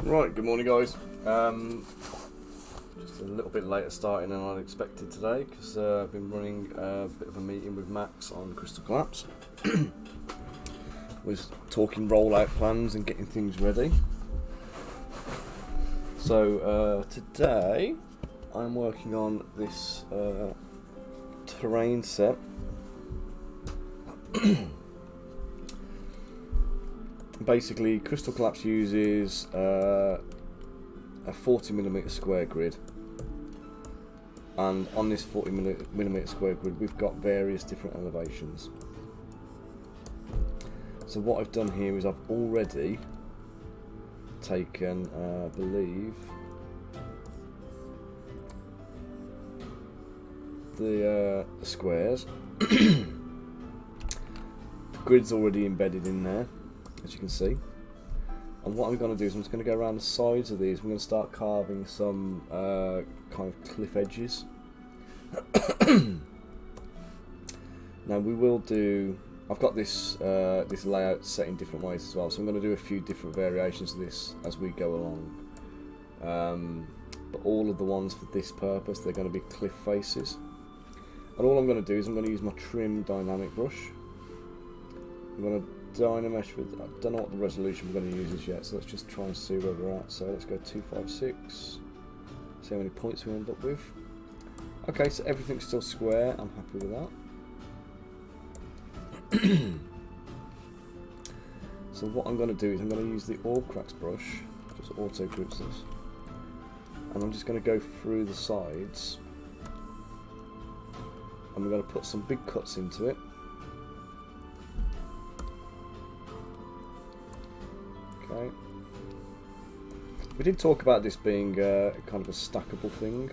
Right, good morning guys. Just a little bit later starting than I expected today because I've been running a bit of a meeting with Max on Crystal Collapse. Was talking rollout plans and getting things ready. So today I'm working on this terrain set. Basically, Crystal Collapse uses a 40mm square grid, and on this 40mm square grid we've got various different elevations. So what I've done here is I've already taken, I believe, the squares. The grid's already embedded in there, as you can see. And what I'm going to do is I'm just going to go around the sides of these. We're going to start carving some kind of cliff edges. Now we will do. I've got this this layout set in different ways as well, so I'm going to do a few different variations of this as we go along. But all of the ones for this purpose, they're going to be cliff faces. And all I'm going to do is I'm going to use my trim dynamic brush. I'm going to Dynamesh with, I don't know what the resolution we're going to use is yet, so let's just try and see where we're at. So let's go 256, see how many points we end up with. Okay, so everything's still square, I'm happy with that. So what I'm going to do is I'm going to use the Orb Cracks brush, just auto groups this, and I'm just going to go through the sides, and we're going to put some big cuts into it. Okay. We did talk about this being kind of a stackable thing,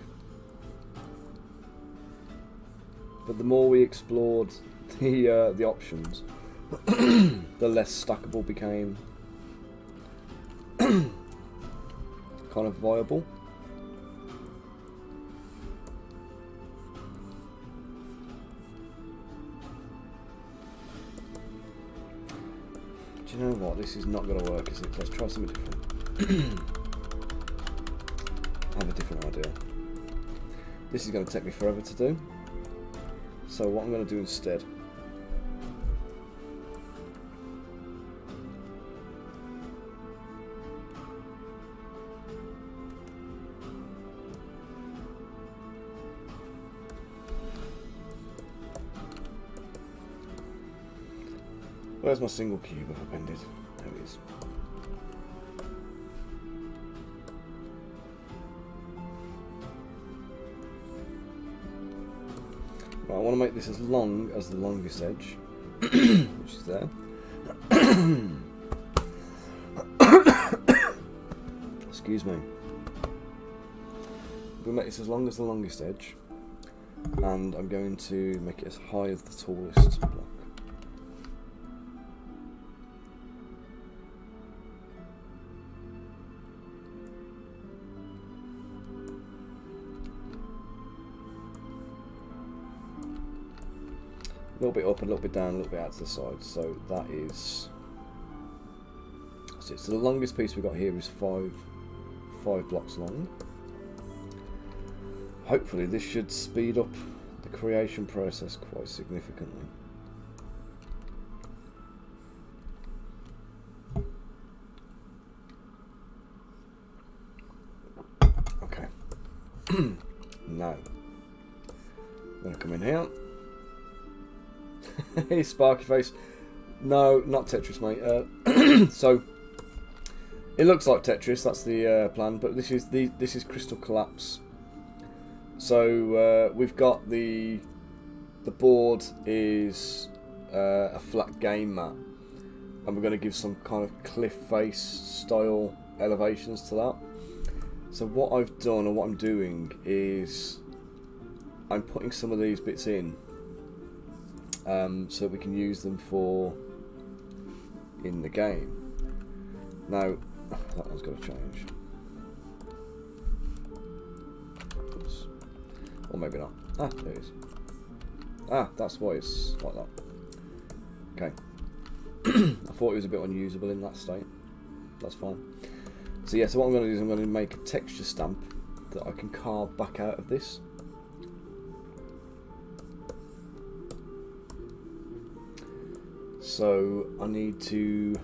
but the more we explored the options, the less stackable became kind of viable. Do you know what? This is not going to work, is it? Let's try something different. I have a different idea. This is going to take me forever to do. So what I'm going to do instead, where's my single cube I've appended? There it is. Right, I want to make this as long as the longest edge, which is there. Excuse me. We'll make this as long as the longest edge, and I'm going to make it as high as the tallest block. A little bit up, a little bit down, a little bit out to the side. So that is. So the longest piece we've got here is five blocks long. Hopefully, this should speed up the creation process quite significantly. Okay. Now, I'm going to come in here. Hey, Sparky Face. No, not Tetris, mate. So it looks like Tetris. That's the plan, but this is Crystal Collapse. So we've got the board is a flat game mat, and we're going to give some kind of cliff face style elevations to that. So what I've done, or what I'm doing, is I'm putting some of these bits in. So that we can use them for in the game. Now, that one's got to change. Oops. Or maybe not. Ah, there it is. Ah, that's why it's like that. Okay. I thought it was a bit unusable in that state. That's fine. So yeah, so what I'm going to do is I'm going to make a texture stamp that I can carve back out of this. So I need to,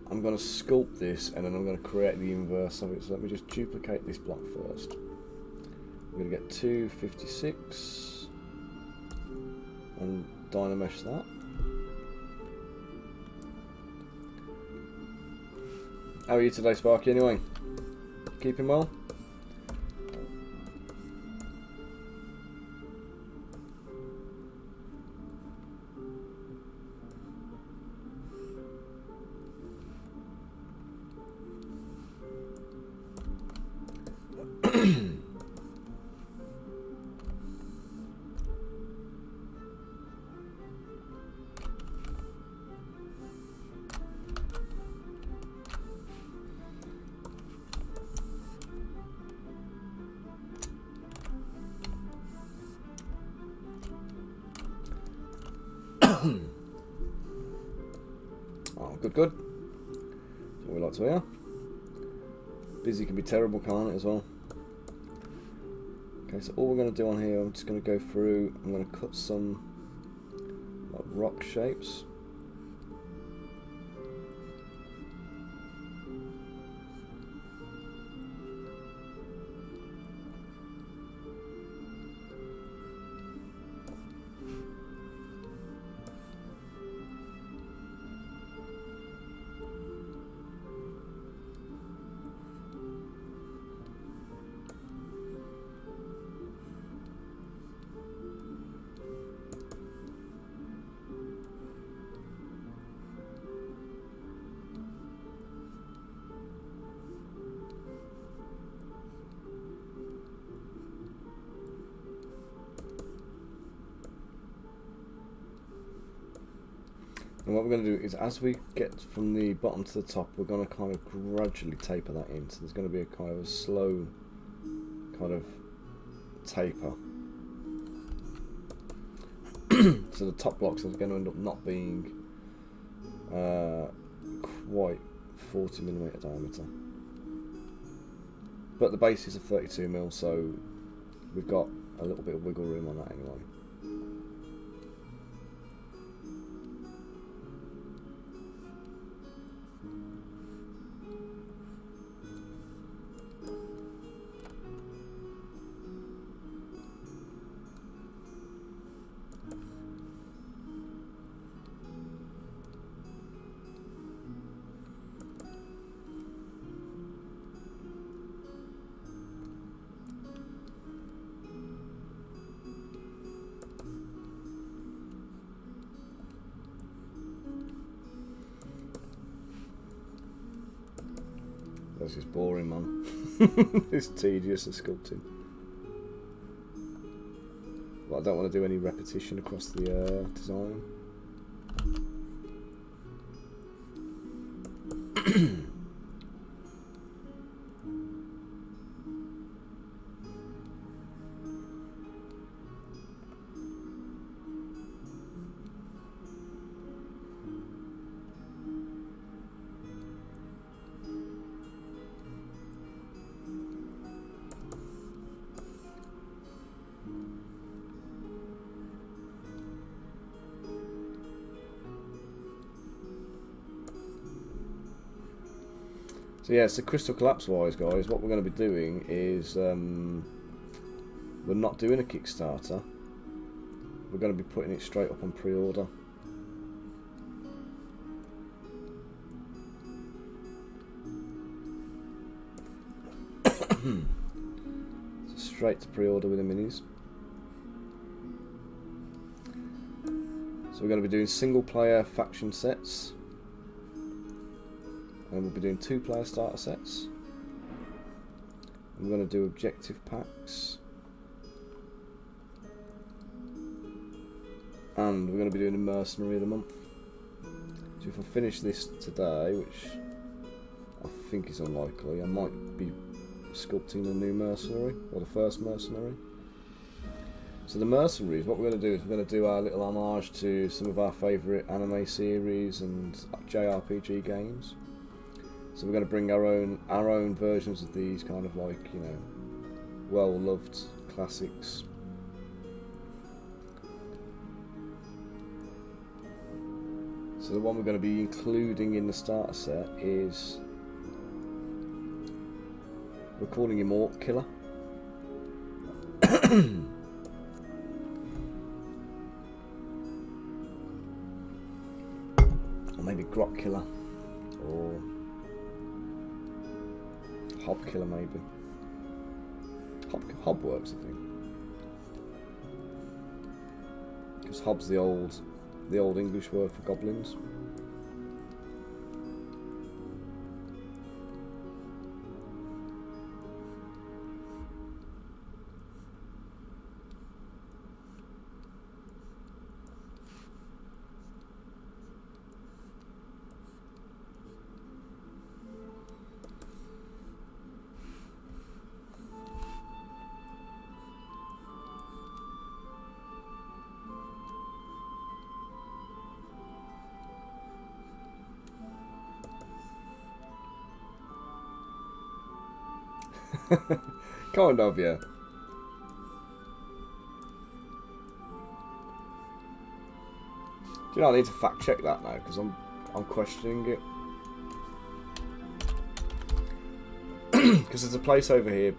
I'm going to sculpt this and then I'm going to create the inverse of it. So let me just duplicate this block first. I'm going to get 256 and dynamesh that. How are you today, Sparky, anyway? Keeping well? Oh, good, good. That's what we like to hear. Busy can be terrible, can't it, as well? Okay, so all we're going to do on here, I'm just going to go through, I'm going to cut some like rock shapes. And what we're going to do is, as we get from the bottom to the top, we're going to kind of gradually taper that in. So there's going to be a kind of a slow kind of taper. So the top blocks are going to end up not being quite 40mm diameter. But the base is a 32mm, so we've got a little bit of wiggle room on that anyway. This is boring, man. It's tedious, the sculpting. Well, I don't want to do any repetition across the design. So yeah, so crystal collapse wise, guys, what we're going to be doing is we're not doing a Kickstarter. We're going to be putting it straight up on pre-order. So straight to pre-order with the minis. So we're going to be doing single player faction sets. And we'll be doing 2-player starter sets. I'm going to do objective packs. And we're going to be doing a mercenary of the month. So if I finish this today, which I think is unlikely, I might be sculpting the new mercenary, or the first mercenary. So the mercenaries, what we're going to do is we're going to do our little homage to some of our favourite anime series and JRPG games. So we're going to bring our own versions of these kind of like, you know, well-loved classics. So the one we're going to be including in the starter set is, we're calling him Orc Killer. Or maybe Grot Killer, or Hob Killer maybe. Hob works, I think, because Hob's the old English word for goblins. Kind of, yeah. Do you know, I need to fact check that now because I'm questioning it. Because there's a place over here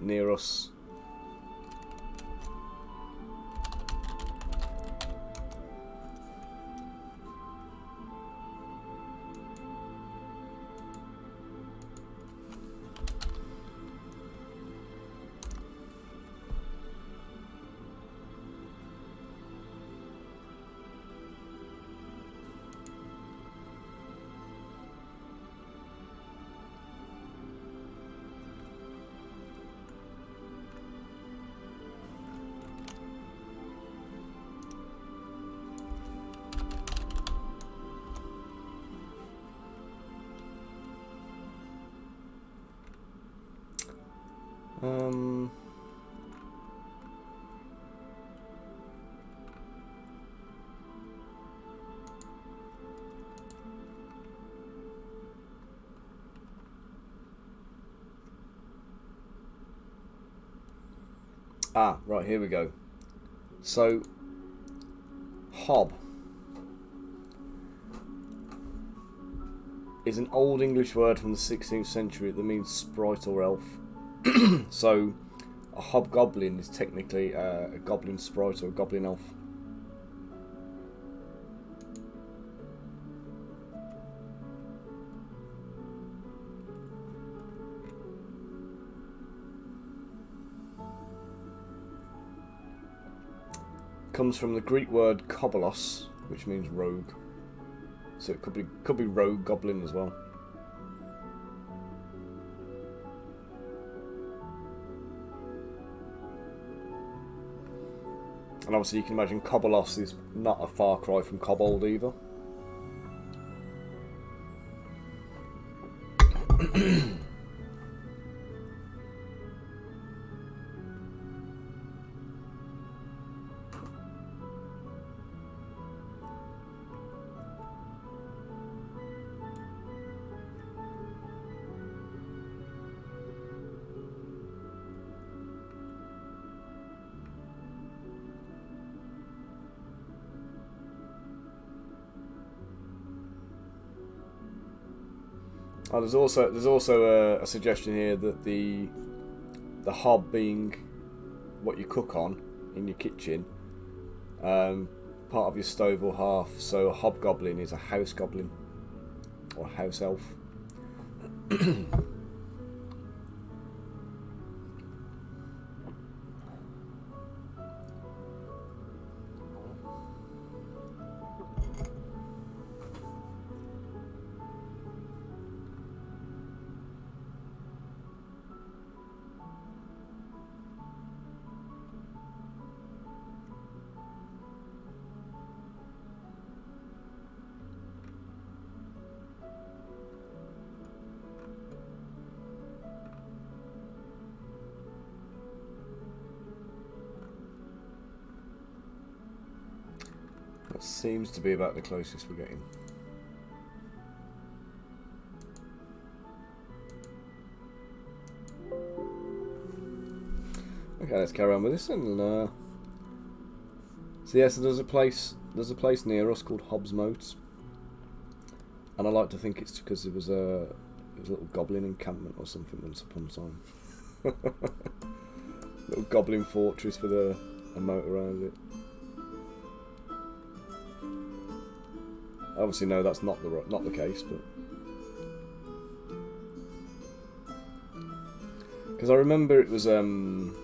near us. Right, here we go. So, Hob is an old English word from the 16th century that means sprite or elf. So, a hobgoblin is technically a goblin sprite or a goblin elf. Comes from the Greek word kobolos, which means rogue. So it could be rogue goblin as well. And obviously you can imagine kobolos is not a far cry from kobold either. Oh, there's also a suggestion here that the hob being what you cook on in your kitchen, part of your stove or hearth. So a hobgoblin is a house goblin or house elf. That seems to be about the closest we're getting. Okay, let's carry on with this. And so yeah, so there's a place near us called Hobbs Moat, and I like to think it's because there was a little goblin encampment or something once upon a time. Little goblin fortress with a moat around it. Obviously, no, that's not the case, but because I remember it was around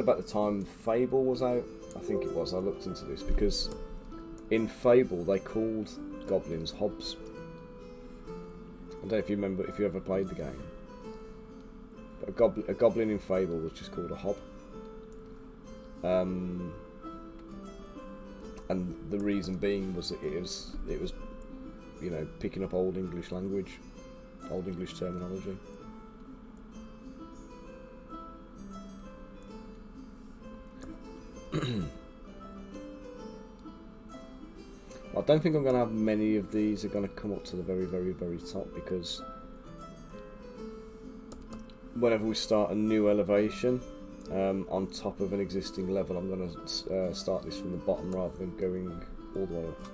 about the time Fable was out. I think it was. I looked into this because in Fable they called goblins hobs. I don't know if you remember, if you ever played the game. But a goblin in Fable was just called a hob. And the reason being was that it was you know, picking up old English language, old English terminology. I don't think I'm going to have many of these are going to come up to the very, very, very top, because whenever we start a new elevation on top of an existing level, I'm going to start this from the bottom rather than going all the way up.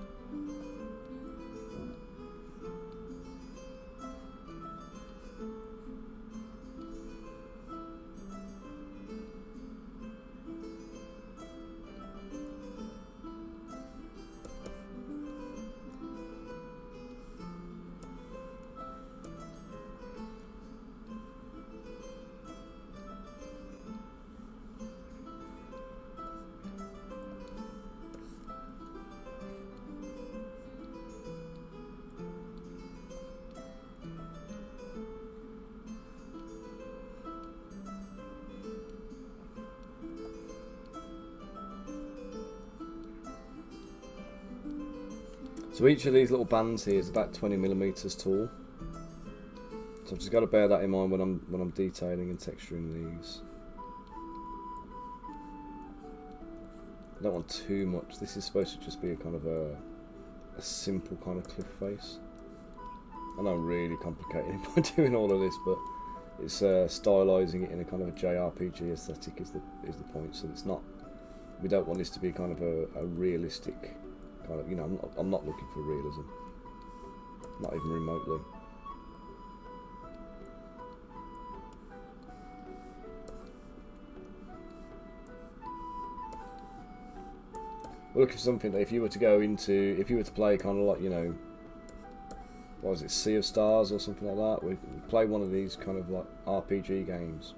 So each of these little bands here is about 20mm tall. So I've just got to bear that in mind when I'm detailing and texturing these. I don't want too much. This is supposed to just be a kind of a simple kind of cliff face. I know I'm really complicating it by doing all of this, but it's stylising it in a kind of a JRPG aesthetic is the point. So it's not. We don't want this to be kind of a realistic kind of. You know, I'm not looking for realism. Not even remotely. We're looking for something that if you were to play kind of like, you know, what was it, Sea of Stars or something like that, we play one of these kind of like RPG games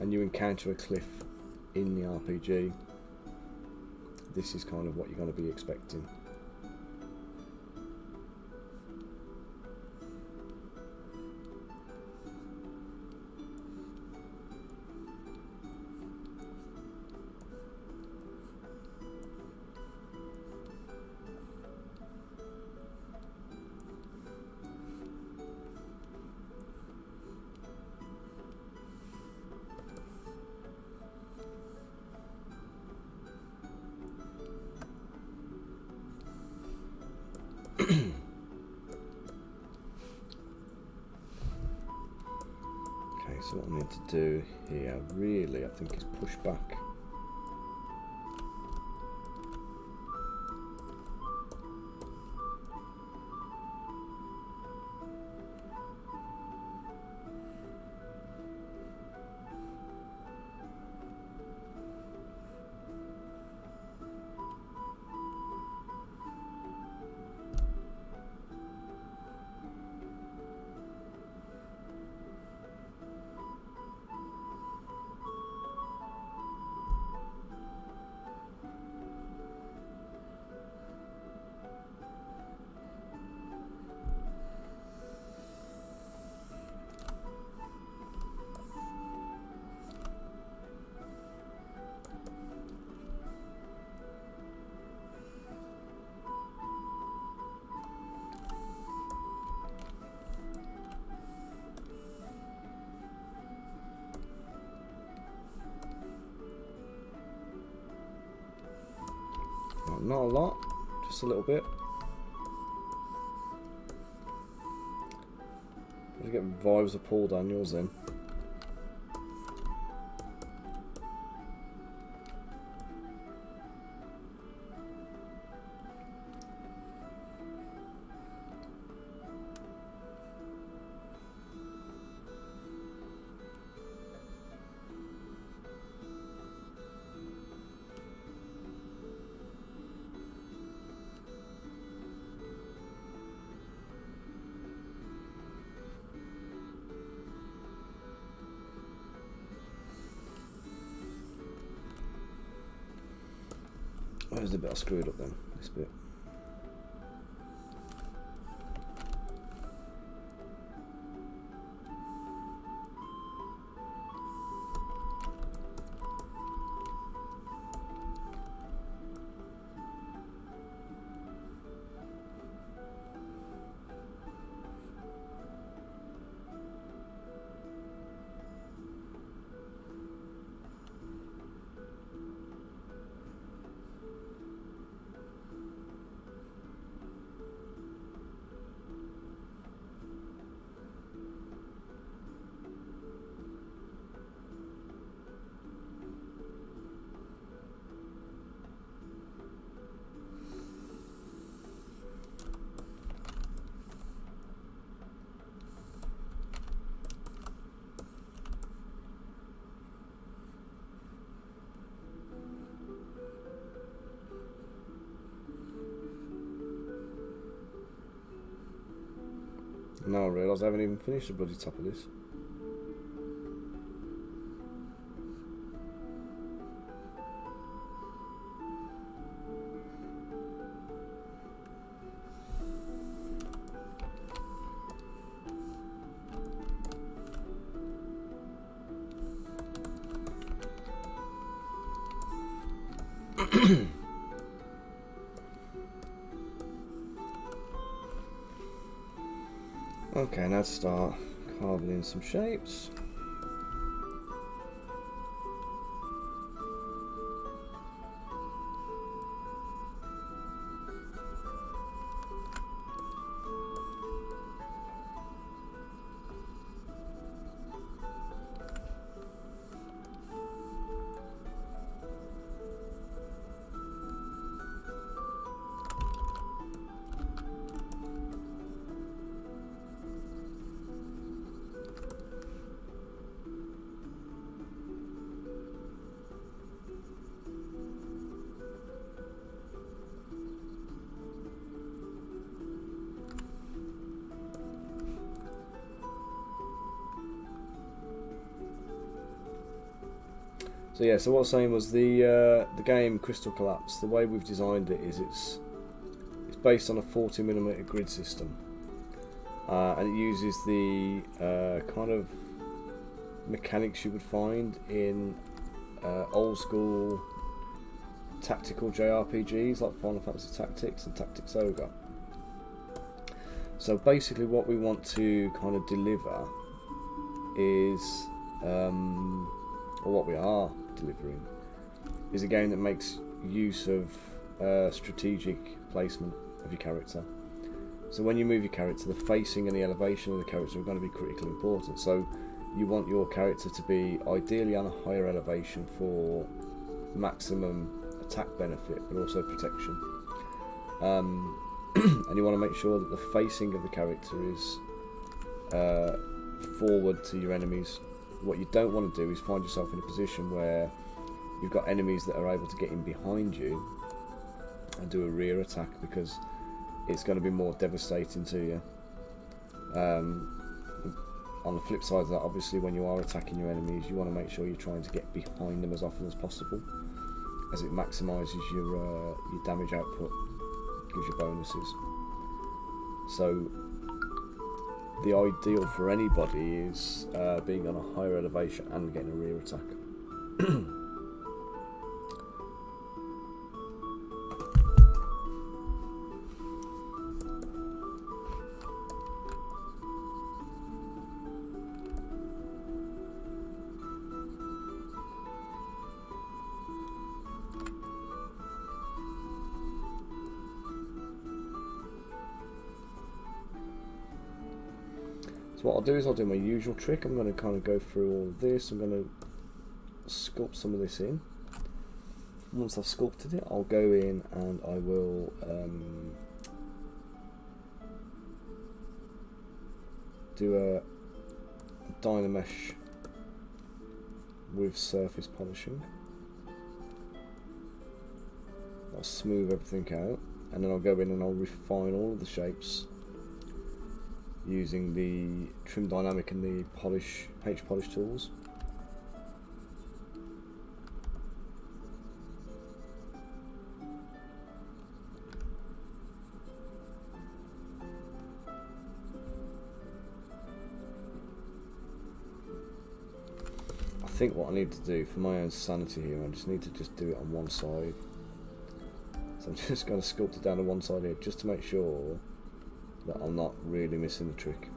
and you encounter a cliff in the RPG, this is kind of what you're going to be expecting. So what I need to do here, really, I think, is push back. Not a lot, just a little bit. I get vibes of Paul Daniels in. Where's the bit I screwed up then? This bit. Now I realise I haven't even finished the bloody top of this. Okay, now to start carving in some shapes. So yeah, so what I was saying was the game Crystal Collapse, the way we've designed it is it's based on a 40mm grid system, and it uses the kind of mechanics you would find in old school tactical JRPGs like Final Fantasy Tactics and Tactics Ogre. So basically what we want to kind of deliver is, or what we are delivering, is a game that makes use of strategic placement of your character. So when you move your character, the facing and the elevation of the character are going to be critically important. So you want your character to be ideally on a higher elevation for maximum attack benefit, but also protection. And you want to make sure that the facing of the character is forward to your enemies. What you don't want to do is find yourself in a position where you've got enemies that are able to get in behind you and do a rear attack, because it's going to be more devastating to you. On the flip side of that, obviously when you are attacking your enemies, you want to make sure you're trying to get behind them as often as possible, as it maximises your damage output, gives you bonuses. So the ideal for anybody is being on a higher elevation and getting a rear attack. What I'll do is I'll do my usual trick. I'm going to kind of go through all of this. I'm going to sculpt some of this in. Once I've sculpted it, I'll go in and I will do a Dynamesh with surface polishing. I'll smooth everything out, and then I'll go in and I'll refine all of the shapes using the trim dynamic and the H polish tools. think what I need to do for my own sanity here, I just need to just do it on one side. So I'm just going to sculpt it down to one side here, just to make sure that I'm not really missing the trick.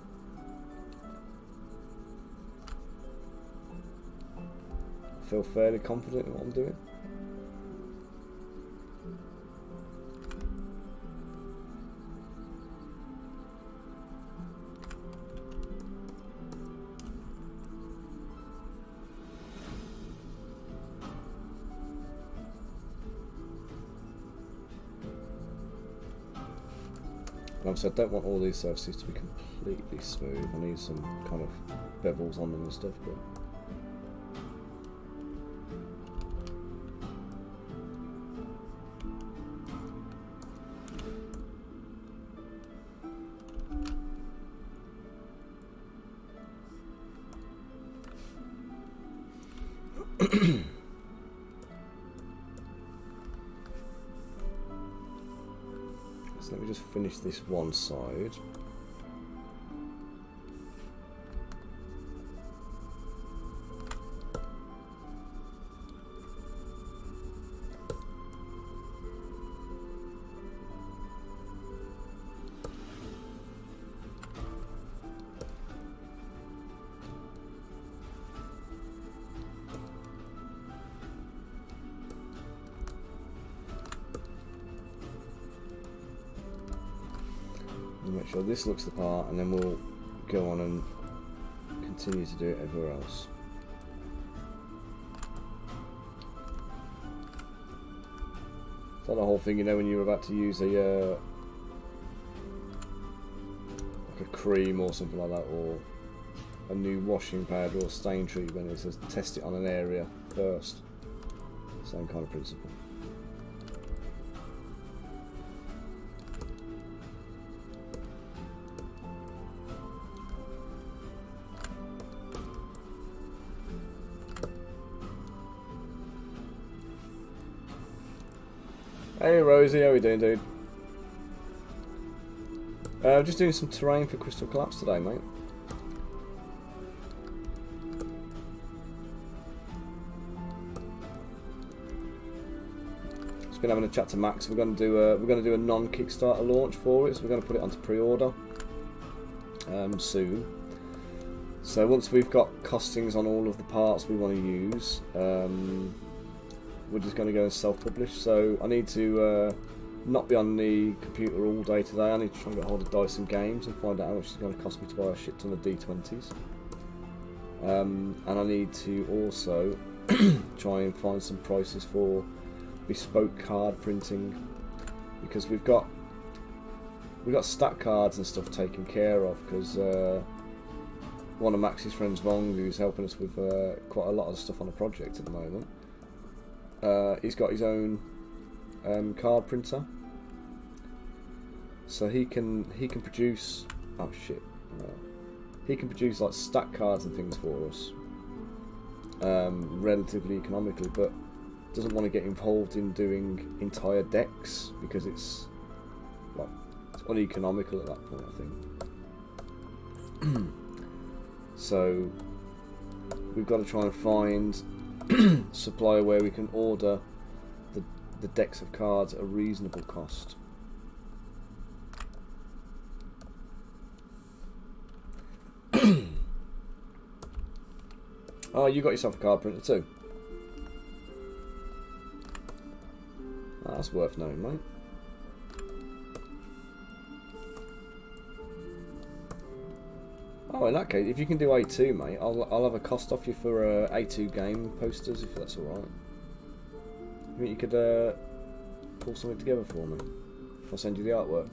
I feel fairly confident in what I'm doing. Obviously I don't want all these surfaces to be completely smooth. I need some kind of bevels on them and stuff, but so let me just finish this one side. Make sure this looks the part, and then we'll go on and continue to do it everywhere else. It's like the whole thing, you know, when you're about to use a like a cream or something like that, or a new washing powder or stain treatment, it says test it on an area first. Same kind of principle. Hey Rosie, how we doing, dude? Just doing some terrain for Crystal Collapse today, mate. Just been having a chat to Max. We're going to do a non-Kickstarter launch for it, so we're going to put it onto pre-order soon. So once we've got costings on all of the parts we want to use, we're just going to go and self-publish. So I need to not be on the computer all day today. I need to try and get hold of Dyson Games and find out how much it's going to cost me to buy a shit ton of D20s. And I need to also try and find some prices for bespoke card printing, because we've got stack cards and stuff taken care of, because one of Max's friends, Vong, who's helping us with quite a lot of stuff on the project at the moment, he's got his own card printer, so he can produce he can produce like stack cards and things for us relatively economically, but doesn't want to get involved in doing entire decks because it's uneconomical at that point, I think. So we've got to try and find supplier where we can order the decks of cards at a reasonable cost. Oh, you got yourself a card printer too? Oh, that's worth knowing, mate. Oh, in that case, if you can do A2, mate, I'll have a cost off you for A2 game posters, if that's alright. I think you could pull something together for me if I send you the artwork.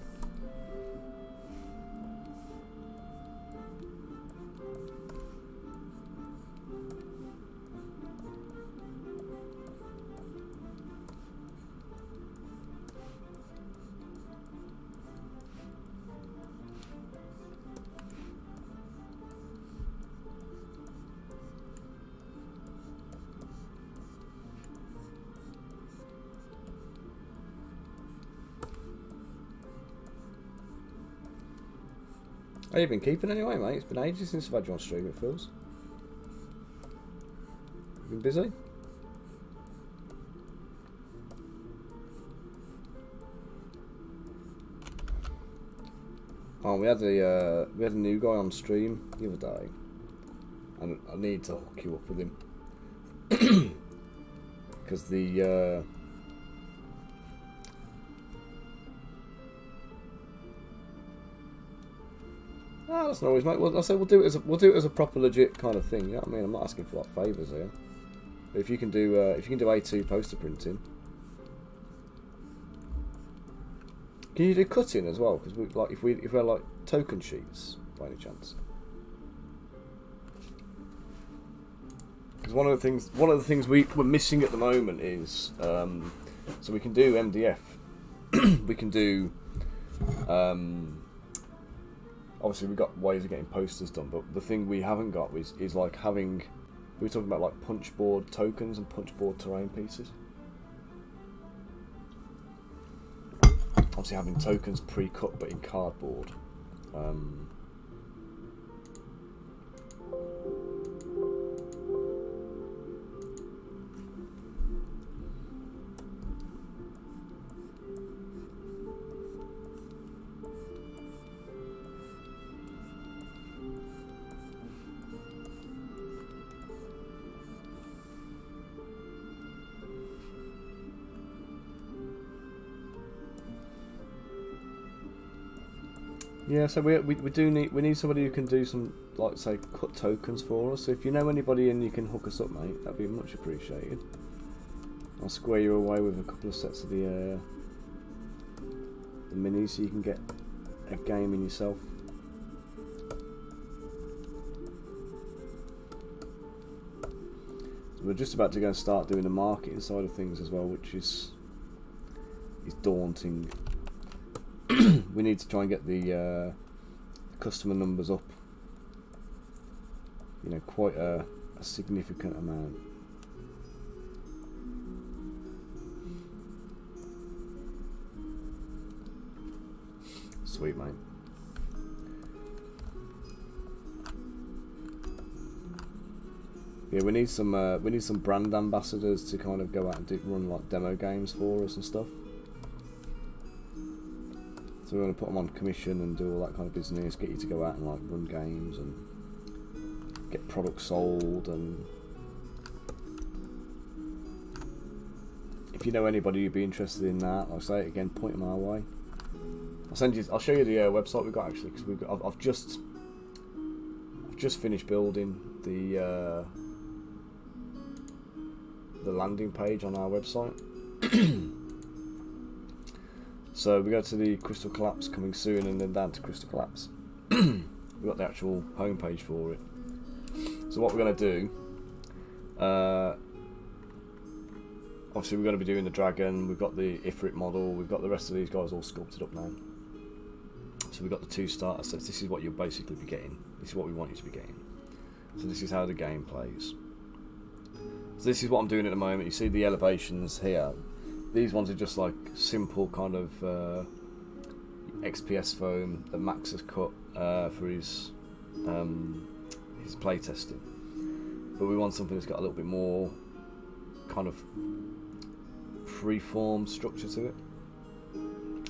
How you been keeping anyway, mate? It's been ages since I've had you on stream, it feels. Been busy? Oh, we had a new guy on stream the other day, and I need to hook you up with him because the that's not always, mate. Well, I say we'll do it as a proper legit kind of thing. You know what I mean? I'm not asking for like favours here. But if you can do A2 poster printing, can you do cutting as well? Because if we're like token sheets by any chance. Because one of the things we're missing at the moment is so we can do MDF, we can do obviously we've got ways of getting posters done, but the thing we haven't got is like having, we were talking about like punchboard tokens and punchboard terrain pieces. Obviously having tokens pre-cut but in cardboard. Yeah, so we need somebody who can do some, like, say, cut tokens for us. So if you know anybody and you can hook us up, mate, that'd be much appreciated. I'll square you away with a couple of sets of the minis so you can get a game in yourself. So we're just about to go and start doing the marketing side of things as well, which is daunting. We need to try and get the customer numbers up, you know, quite a significant amount. Sweet, mate. Yeah, we need some brand ambassadors to kind of go out and run like demo games for us and stuff. So we're going to put them on commission and do all that kind of business, get you to go out and like run games and get products sold. And if you know anybody who'd be interested in that, I'll say it again, point them our way. I'll show you the website we've got actually, because I've just finished building the landing page on our website. So we go to the Crystal Collapse coming soon, and then down to Crystal Collapse. We've got the actual homepage for it. So what we're going to do, obviously we're going to be doing the dragon, we've got the Ifrit model, we've got the rest of these guys all sculpted up now. So we've got the 2 starter sets. This is what you'll basically be getting. This is what we want you to be getting. So this is how the game plays. So this is what I'm doing at the moment. You see the elevations here. These ones are just like simple kind of XPS foam that Max has cut for his play testing. But we want something that's got a little bit more kind of free-form structure to it.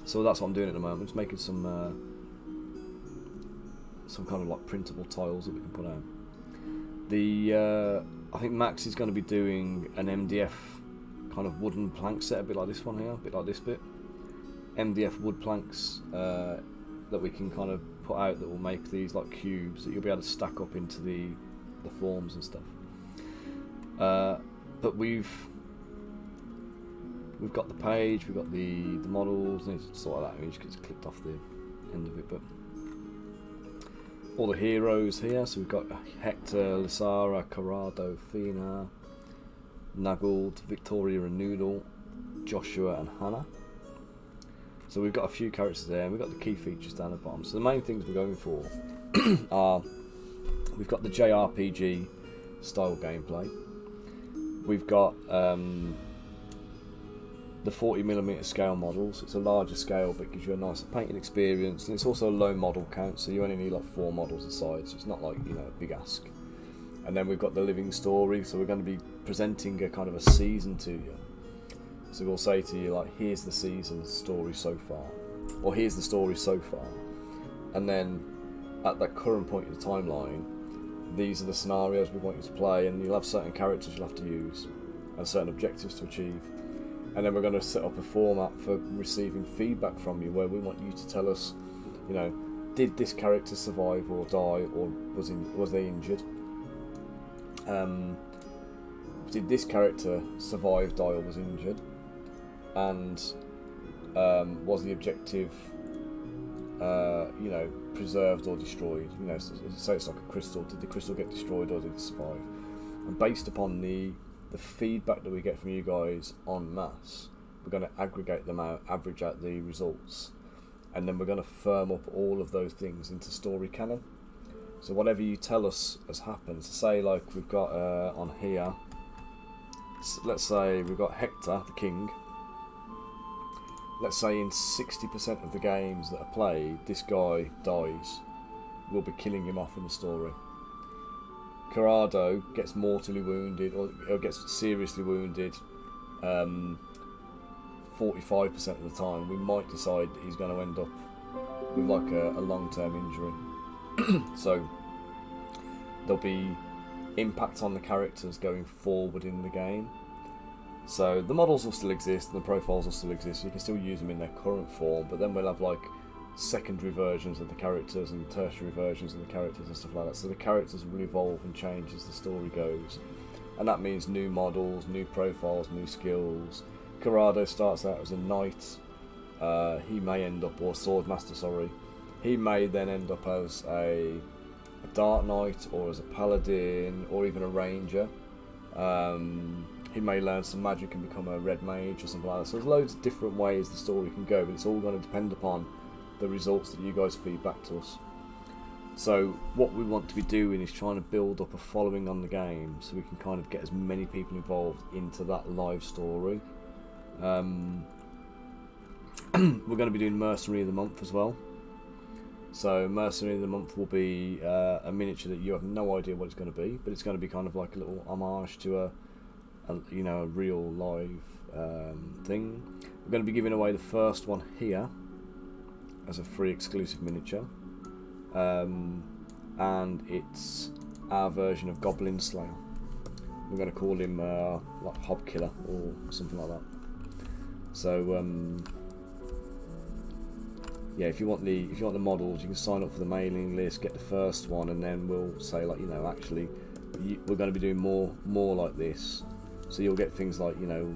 So that's what I'm doing at the moment. Just making some kind of like printable tiles that we can put out. I think Max is going to be doing an MDF kind of wooden plank set, a bit like this one here, a bit like this bit. MDF wood planks that we can kind of put out that will make these like cubes that you'll be able to stack up into the forms and stuff. But we've got the page, we've got the models. I need to sort that image because it's clipped off the end of it. But all the heroes here. So we've got Hector, Lysara, Corrado, Fina, Naggled, Victoria and Noodle, Joshua and Hannah. So we've got a few characters there, and we've got the key features down the bottom. So the main things we're going for are, we've got the JRPG style gameplay. We've got the 40mm scale models. It's a larger scale, but it gives you a nicer painting experience, and it's also a low model count, so you only need like 4 models a side, so it's not like, you know, a big ask. And then we've got the living story, so we're going to be presenting a kind of a season to you. So we'll say to you, like, here's the season's story so far, or here's the story so far. And then at that current point in the timeline, these are the scenarios we want you to play, and you'll have certain characters you'll have to use, and certain objectives to achieve. And then we're going to set up a format for receiving feedback from you, where we want you to tell us, you know, did this character survive or die, or was they injured? Did this character survive, die, or was injured? And was the objective, you know, preserved or destroyed? You know, so it's like a crystal. Did the crystal get destroyed or did it survive? And based upon the feedback that we get from you guys en masse, we're going to aggregate them out, average out the results, and then we're going to firm up all of those things into story canon. So whatever you tell us has happened, so say like we've got on here, let's say we've got Hector, the king. Let's say in 60% of the games that are played, this guy dies. We'll be killing him off in the story. Corrado gets mortally wounded, or gets seriously wounded 45% of the time. We might decide that he's going to end up with like a long-term injury. So there'll be impact on the characters going forward in the game. So the models will still exist and the profiles will still exist, so you can still use them in their current form, but then we'll have like secondary versions of the characters and tertiary versions of the characters and stuff like that. So the characters will evolve and change as the story goes, and that means new models, new profiles, new skills. Corrado starts out as a knight, he may end up, or swordmaster, sorry. He may then end up as a dark knight, or as a paladin, or even a ranger. He may learn some magic and become a red mage or something like that. So there's loads of different ways the story can go, but it's all going to depend upon the results that you guys feed back to us. So what we want to be doing is trying to build up a following on the game, so we can kind of get as many people involved into that live story. We're going to be doing Mercenary of the Month as well. So Mercenary of the Month will be a miniature that you have no idea what it's going to be, but it's going to be kind of like a little homage to a you know, a real live thing. We're going to be giving away the first one here as a free exclusive miniature, and it's our version of Goblin Slayer. We're going to call him like Hob Killer or something like that. So yeah, if you want the models, you can sign up for the mailing list, get the first one, and then we'll say, like, you know, actually we're going to be doing more like this. So you'll get things like, you know,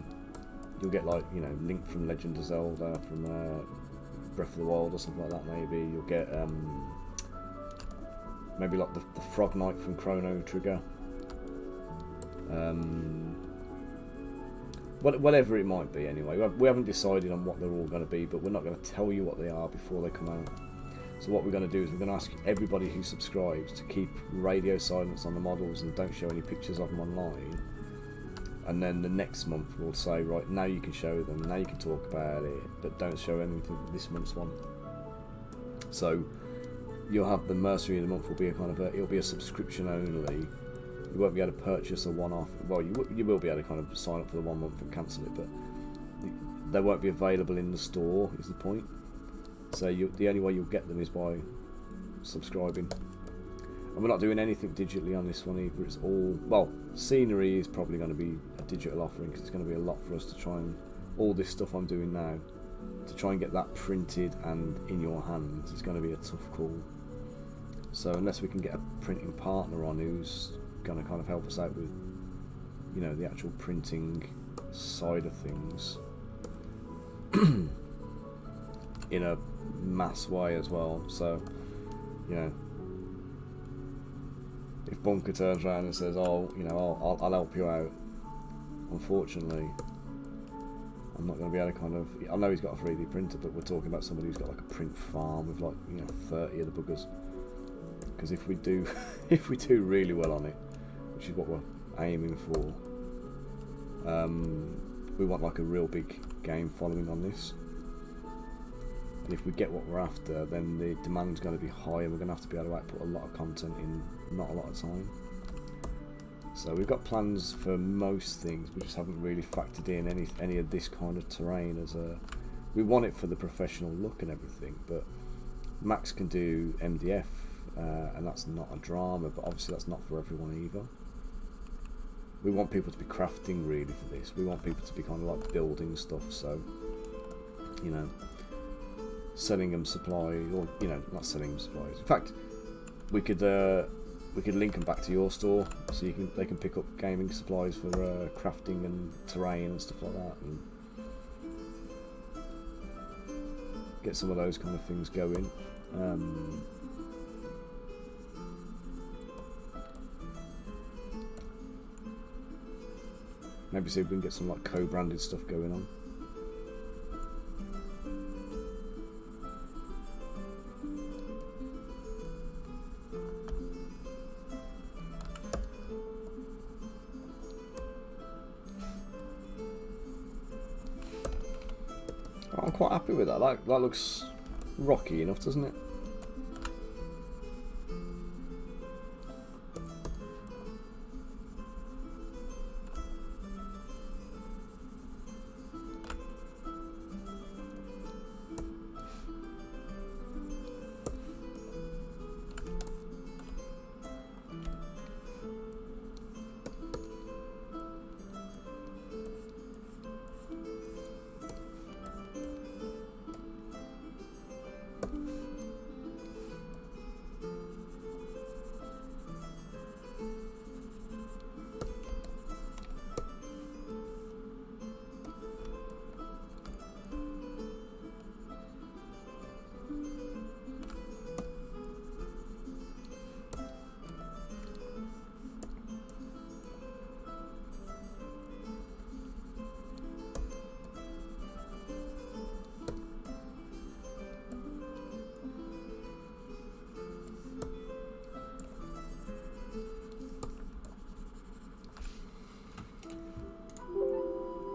you'll get like, you know, Link from Legend of Zelda, from Breath of the Wild or something like that. Maybe you'll get maybe like the Frog Knight from Chrono Trigger. Whatever it might be. Anyway, we haven't decided on what they're all going to be, but we're not going to tell you what they are before they come out. So what we're going to do is we're going to ask everybody who subscribes to keep radio silence on the models and don't show any pictures of them online. And then the next month we'll say, right, now you can show them, now you can talk about it, but don't show anything this month's one. So you'll have the Mercenary of the Month will be a kind of it'll be a subscription only. You won't be able to purchase a one-off. Well, you will be able to kind of sign up for the 1 month and cancel it, but they won't be available in the store, is the point. So the only way you'll get them is by subscribing. And we're not doing anything digitally on this one either. It's all, well, scenery is probably going to be a digital offering, because it's going to be a lot for us to try and, all this stuff I'm doing now, to try and get that printed and in your hands is going to be a tough call. So unless we can get a printing partner on who's going to kind of help us out with, you know, the actual printing side of things in a mass way as well. So, you know, if Bunker turns around and says, "Oh, you know, I'll help you out," unfortunately, I'm not going to be able to kind of. I know he's got a 3D printer, but we're talking about somebody who's got like a print farm with like, you know, 30 of the buggers. Because if we do, if we do really well on it, which is what we're aiming for, we want like a real big game following on this. And if we get what we're after, then the demand's going to be high, and we're going to have to be able to output a lot of content in not a lot of time. So we've got plans for most things, we just haven't really factored in any of this kind of terrain as a... We want it for the professional look and everything, but Max can do MDF, and that's not a drama, but obviously that's not for everyone either. We want people to be crafting really for this. We want people to be kind of like building stuff, so, you know, selling them supplies, or, you know, not selling them supplies. In fact, we could link them back to your store, so they can pick up gaming supplies for crafting and terrain and stuff like that, and get some of those kind of things going. Maybe see if we can get some like co-branded stuff going on. I'm quite happy with that. That looks rocky enough, doesn't it?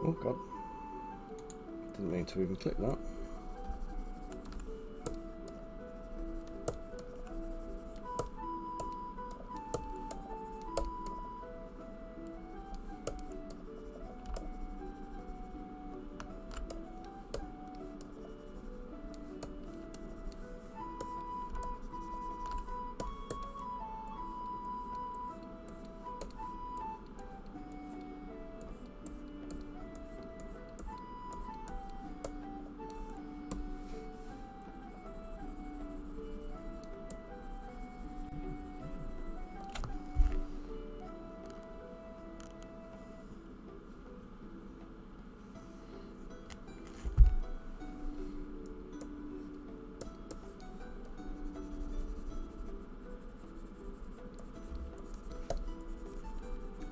Oh god, didn't mean to even click that.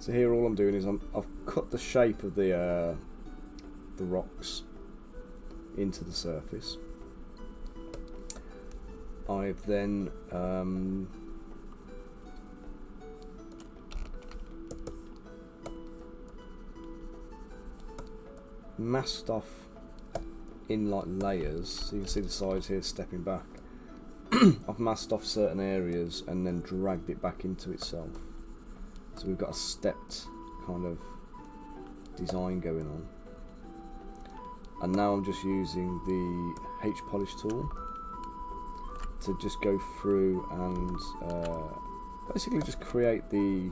So here all I'm doing is I've cut the shape of the rocks into the surface. I've then masked off in like layers, so you can see the sides here stepping back. I've masked off certain areas and then dragged it back into itself. So we've got a stepped kind of design going on. And now I'm just using the H polish tool to just go through and basically just create the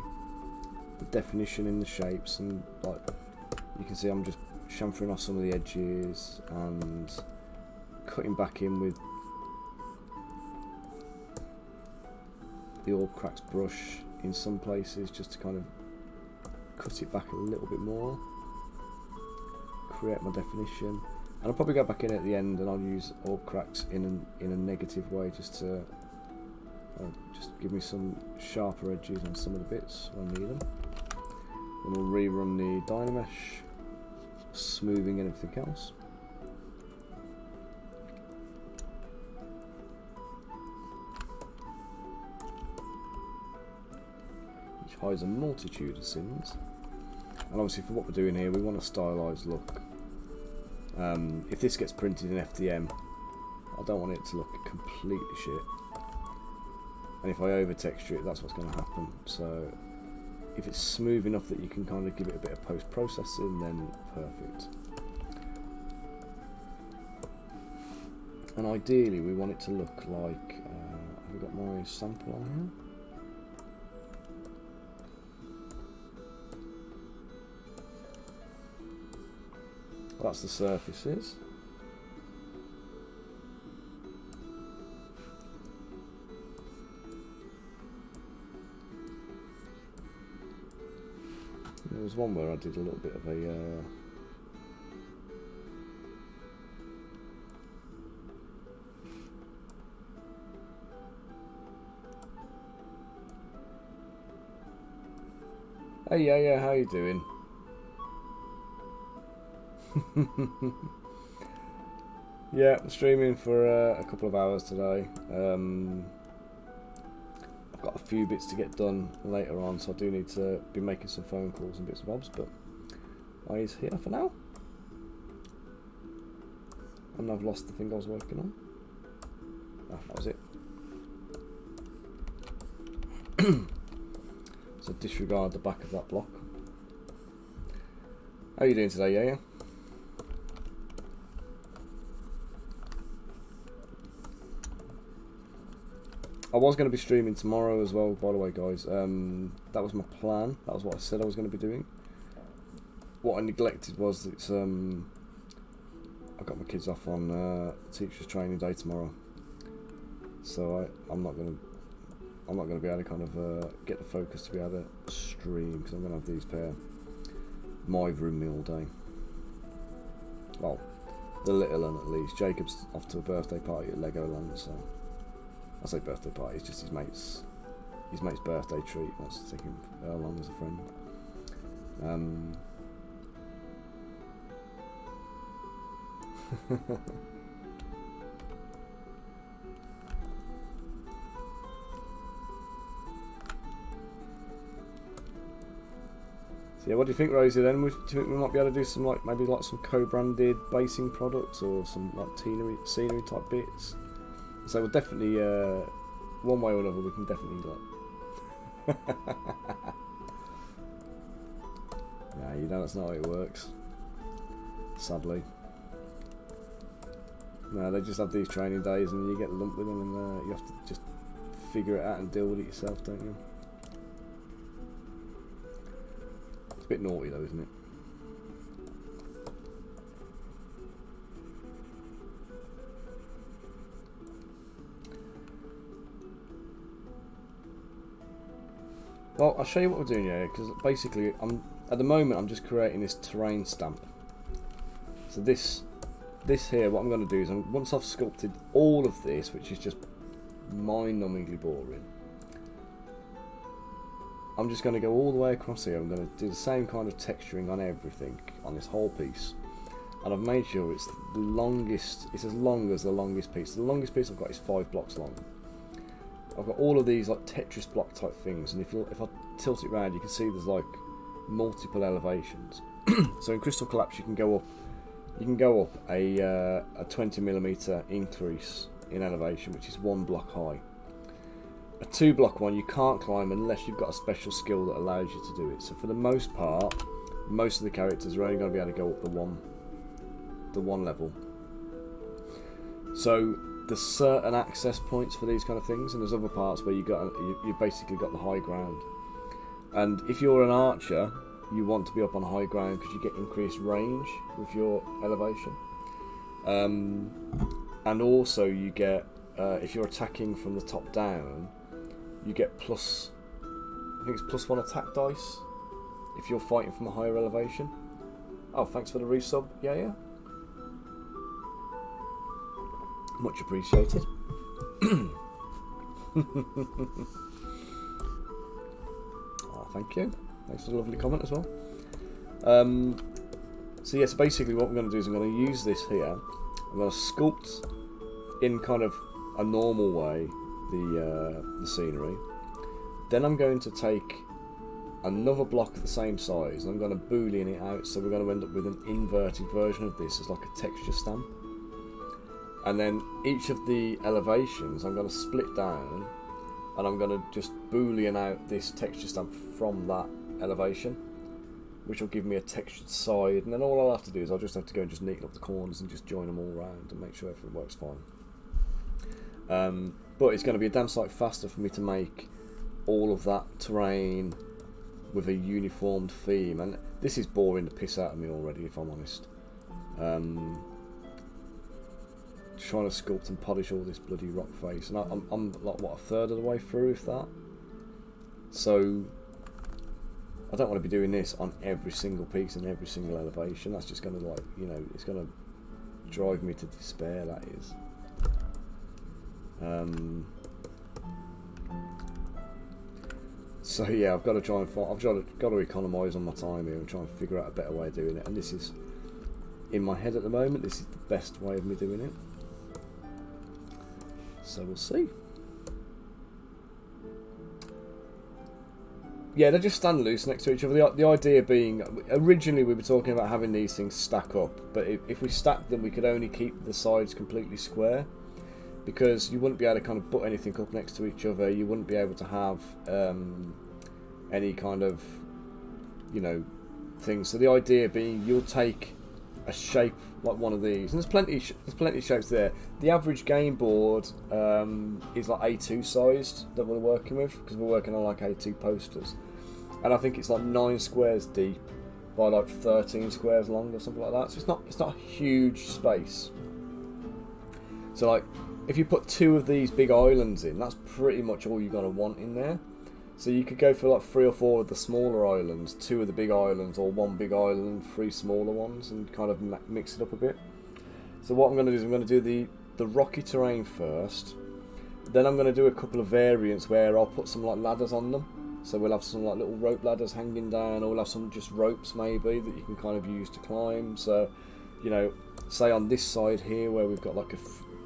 definition in the shapes, and like you can see I'm just chamfering off some of the edges and cutting back in with the all cracks brush in some places just to kind of cut it back a little bit more, create my definition, and I'll probably go back in at the end and I'll use all cracks in a negative way just to just give me some sharper edges on some of the bits when I need them. Then we'll rerun the Dynamesh, smoothing and everything else. Which hides a multitude of sins. And obviously for what we're doing here, we want a stylised look. If this gets printed in FDM, I don't want it to look completely shit. And if I over texture it, that's what's going to happen. So if it's smooth enough that you can kind of give it a bit of post-processing, then perfect. And ideally we want it to look like, have we got my sample on here? Well, that's the surfaces. There was one where I did a little bit of a hey, yeah, how you doing? Yeah, I'm streaming for a couple of hours today. I've got a few bits to get done later on, so I do need to be making some phone calls and bits and bobs, but he's here for now. And I've lost the thing I was working on. Ah, that was it. So disregard the back of that block. How are you doing today, yeah? I was going to be streaming tomorrow as well, by the way, guys. That was my plan. That was what I said I was going to be doing. What I neglected was that I got my kids off on teachers training day tomorrow, so I'm not going to be able to kind of get the focus to be able to stream, because I'm going to have these pair mithering me all day. Well, the little one at least. Jacob's off to a birthday party at Legoland, so I say birthday party, it's just his mate's birthday treat. He wants to take him along as a friend. So yeah, what do you think, Rosie? Then do you think we might be able to do some maybe some co-branded basing products or some like scenery type bits? So we'll definitely one way or another we can definitely Nah, you know that's not how it works. Sadly. No, they just have these training days and you get lumped with them, and you have to just figure it out and deal with it yourself, don't you? It's a bit naughty though, isn't it? Well, I'll show you what we're doing here, because basically at the moment I'm just creating this terrain stamp. So this here, what I'm going to do is, once I've sculpted all of this, which is just mind-numbingly boring, I'm just going to go all the way across here. I'm going to do the same kind of texturing on everything, on this whole piece. And I've made sure it's the longest, it's as long as the longest piece. The longest piece I've got is 5 blocks long. I've got all of these like Tetris block type things, and if I tilt it around, you can see there's like multiple elevations. So in Crystal Collapse you can go up a 20mm increase in elevation, which is 1 block high. A 2 block one you can't climb unless you've got a special skill that allows you to do it. So for the most part, most of the characters are only going to be able to go up the one level. So there's certain access points for these kind of things, and there's other parts where you basically got the high ground. And if you're an archer, you want to be up on high ground because you get increased range with your elevation. And also you get, if you're attacking from the top down, you get I think it's +1 attack dice if you're fighting from a higher elevation. Oh, thanks for the resub. Yeah. Much appreciated. Oh, thank you. Thanks for the lovely comment as well. So yes, basically what we're going to do is I'm going to use this here. I'm going to sculpt in kind of a normal way the scenery. Then I'm going to take another block of the same size and I'm going to boolean it out, so we're going to end up with an inverted version of this as like a texture stamp. And then each of the elevations I'm going to split down, and I'm going to just boolean out this texture stamp from that elevation, which will give me a textured side, and then all I'll have to do is I'll just have to go and just neaten up the corners and just join them all around and make sure everything works fine. But it's going to be a damn sight faster for me to make all of that terrain with a uniformed theme, and this is boring the piss out of me already, if I'm honest. Trying to sculpt and polish all this bloody rock face, and I'm like, what, a third of the way through, if that. So I don't want to be doing this on every single piece and every single elevation. That's just going to, like, you know, it's going to drive me to despair, that is. So yeah, I've got to try and find, got to economise on my time here and try and figure out a better way of doing it. And this is, in my head at the moment, this is the best way of me doing it. So we'll see. Yeah, they just stand loose next to each other. The idea being, originally we were talking about having these things stack up, but if we stack them, we could only keep the sides completely square, because you wouldn't be able to kind of put anything up next to each other. You wouldn't be able to have any kind of, you know, things. So the idea being, you'll take a shape like one of these, and there's plenty of shapes there. The average game board is like A2 sized that we're working with, because we're working on like A2 posters, and I think it's like 9 squares deep by like 13 squares long or something like that. So it's not a huge space. So like, if you put 2 of these big islands in, that's pretty much all you're gonna want in there. So you could go for like 3 or 4 of the smaller islands, 2 of the big islands, or 1 big island, 3 smaller ones, and kind of mix it up a bit. So what I'm going to do is I'm going to do the rocky terrain first. Then I'm going to do a couple of variants where I'll put some like ladders on them. So we'll have some like little rope ladders hanging down, or we'll have some just ropes maybe that you can kind of use to climb. So, you know, say on this side here where we've got like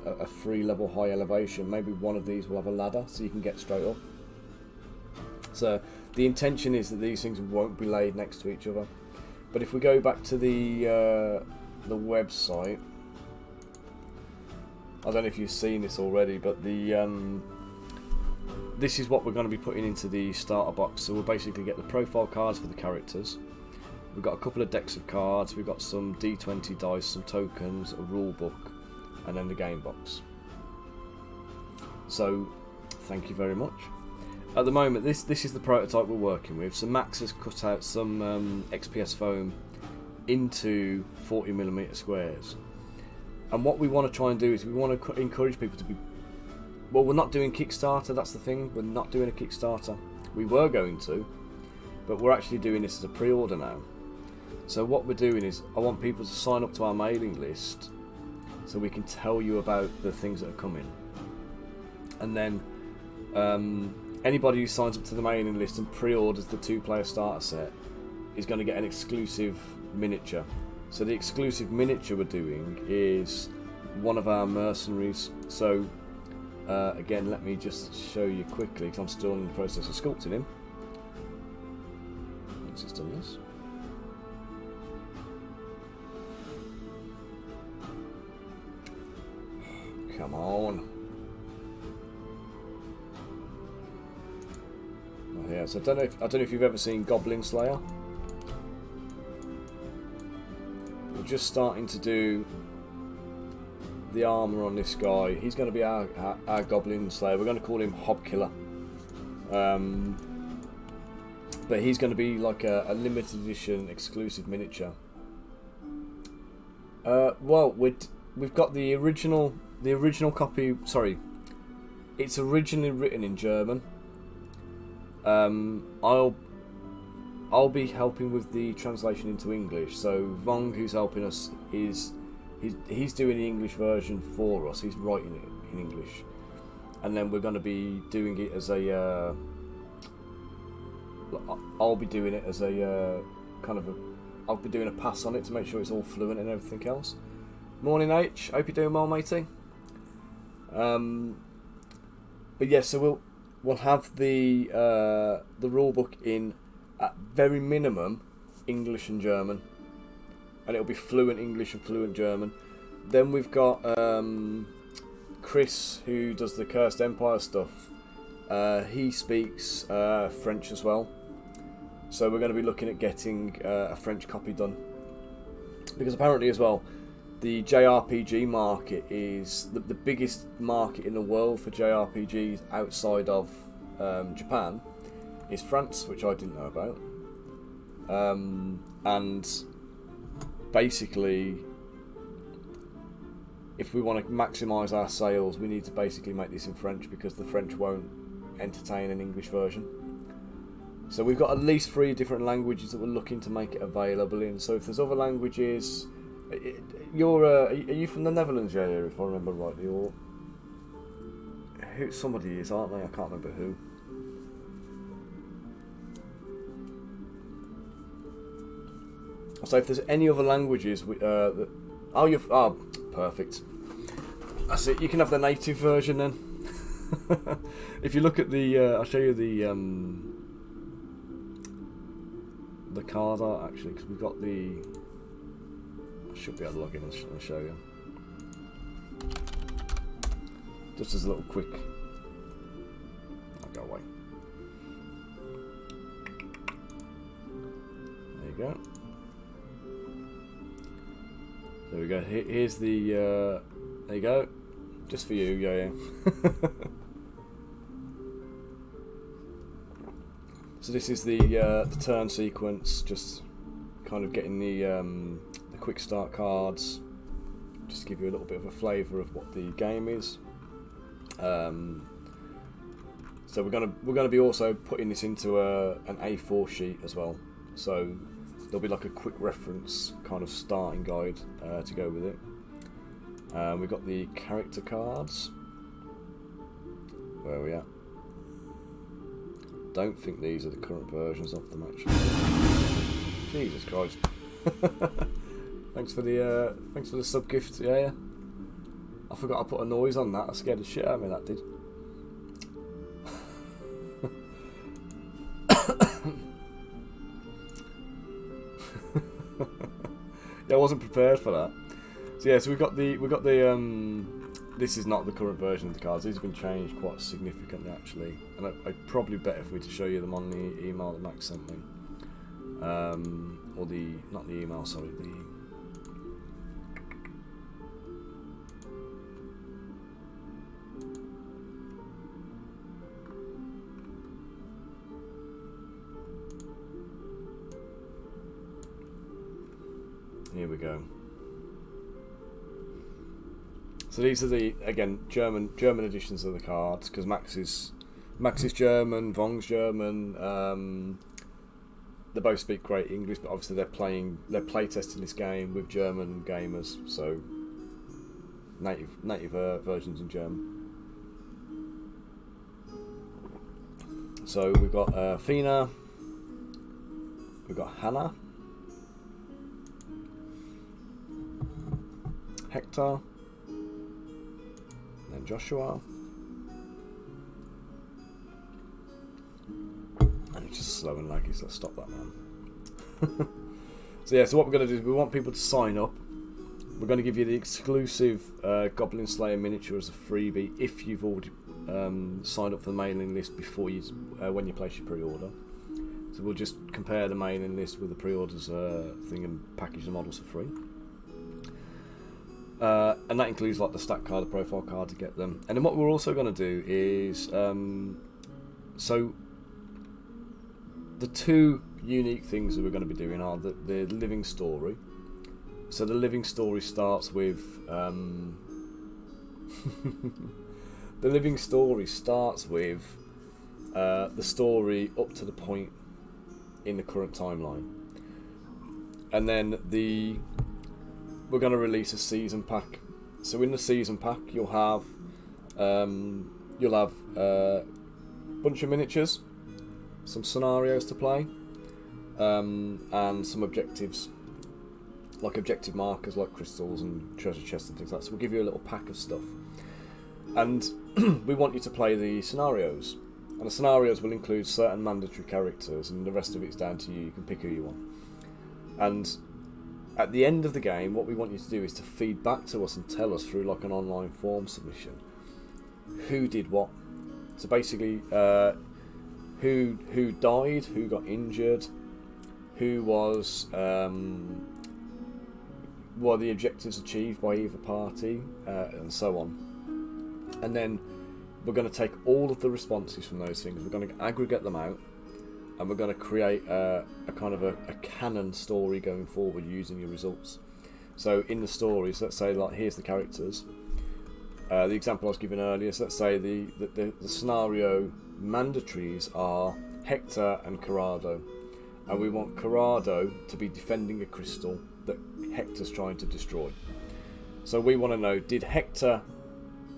a 3 level high elevation, maybe one of these will have a ladder so you can get straight up. So the intention is that these things won't be laid next to each other. But if we go back to the website, I don't know if you've seen this already, but this is what we're going to be putting into the starter box. So we'll basically get the profile cards for the characters. We've got a couple of decks of cards. We've got some D20 dice, some tokens, a rule book, and then the game box. So thank you very much. At the moment, this is the prototype we're working with. So Max has cut out some XPS foam into 40mm squares. And what we want to try and do is we want to encourage people to be... Well, we're not doing Kickstarter, that's the thing. We're not doing a Kickstarter. We were going to, but we're actually doing this as a pre-order now. So what we're doing is, I want people to sign up to our mailing list so we can tell you about the things that are coming. And then... anybody who signs up to the mailing list and pre-orders the 2-player starter set is going to get an exclusive miniature. So the exclusive miniature we're doing is one of our mercenaries. So again, let me just show you quickly, because I'm still in the process of sculpting him. Once it's done this. Come on. Yeah, so I don't know if you've ever seen Goblin Slayer. We're just starting to do the armour on this guy. He's going to be our Goblin Slayer. We're going to call him Hobkiller. But he's going to be like a limited edition exclusive miniature. Well, we've got the original copy. Sorry, it's originally written in German. I'll be helping with the translation into English. So Vong, who's helping us, he's doing the English version for us. He's writing it in English, and then we're going to be doing it as a. I'll be doing it as a kind of a. I'll be doing a pass on it to make sure it's all fluent and everything else. Morning H, hope you're doing well, matey. But yeah, so we'll have the rule book in, at very minimum, English and German, and it'll be fluent English and fluent German. Then we've got Chris, who does the Cursed Empire stuff. He speaks French as well, So we're going to be looking at getting a French copy done, because apparently as well, the JRPG market is the biggest market in the world for JRPGs outside of Japan is France, which I didn't know about. And basically, if we want to maximise our sales, we need to basically make this in French, because the French won't entertain an English version. So we've got at least 3 different languages that we're looking to make it available in. So if there's other languages, are you from the Netherlands, yeah, if I remember rightly, or who somebody is, aren't they? I can't remember who. So if there's any other languages, perfect. That's it. You can have the native version then. If you look at the, I'll show you the card art actually, because we've got the. I should be able to log in and show you. Just as a little quick. I'll go away. There you go. There we go. Here's the. There you go. Just for you, yeah. So this is the turn sequence. Just kind of getting the quick start cards. Just to give you a little bit of a flavour of what the game is. So we're gonna be also putting this into an A4 sheet as well. So there'll be like a quick reference kind of starting guide to go with it. We've got the character cards. Where are we at? Don't think these are the current versions of them actually. Jesus Christ! Thanks for the sub gift, yeah. I forgot I put a noise on that. I scared the shit out of me. That did. Yeah, I wasn't prepared for that. So yeah, so we've got the this is not the current version of the cards. These have been changed quite significantly actually, and I'd probably better for me to show you them on the email that Max sent me, or not the email, sorry, the. Here we go. So these are the, again, German editions of the cards, because Max is German, Vong's German. They both speak great English, but obviously they're playtesting this game with German gamers, so native versions in German. So we've got Fina, we've got Hannah, Hector, and Joshua, and it's just slow and laggy, so let's stop that, man. So yeah, so what we're going to do is we want people to sign up. We're going to give you the exclusive Goblin Slayer miniature as a freebie if you've already signed up for the mailing list before you when you place your pre-order. So we'll just compare the mailing list with the pre-orders thing and package the models for free. And that includes like the stat card, the profile card to get them. And then what we're also going to do is so the two unique things that we're going to be doing are the living story. So the living story starts with the living story starts with the story up to the point in the current timeline, and then we're going to release a season pack. So in the season pack, you'll have a bunch of miniatures, some scenarios to play, and some objectives, like objective markers, like crystals and treasure chests and things like that. So we'll give you a little pack of stuff, and we want you to play the scenarios. And the scenarios will include certain mandatory characters, and the rest of it's down to you. You can pick who you want. And at the end of the game, what we want you to do is to feed back to us and tell us through like an online form submission who did what. So basically, who died, who got injured, who was what are the objectives achieved by either party, and so on. And then we're going to take all of the responses from those things, we're going to aggregate them out, and we're going to create a kind of a canon story going forward using your results. So in the stories, let's say, like, here's the characters. The example I was given earlier, so let's say the scenario mandatories are Hector and Corrado, and we want Corrado to be defending a crystal that Hector's trying to destroy. So we want to know, did Hector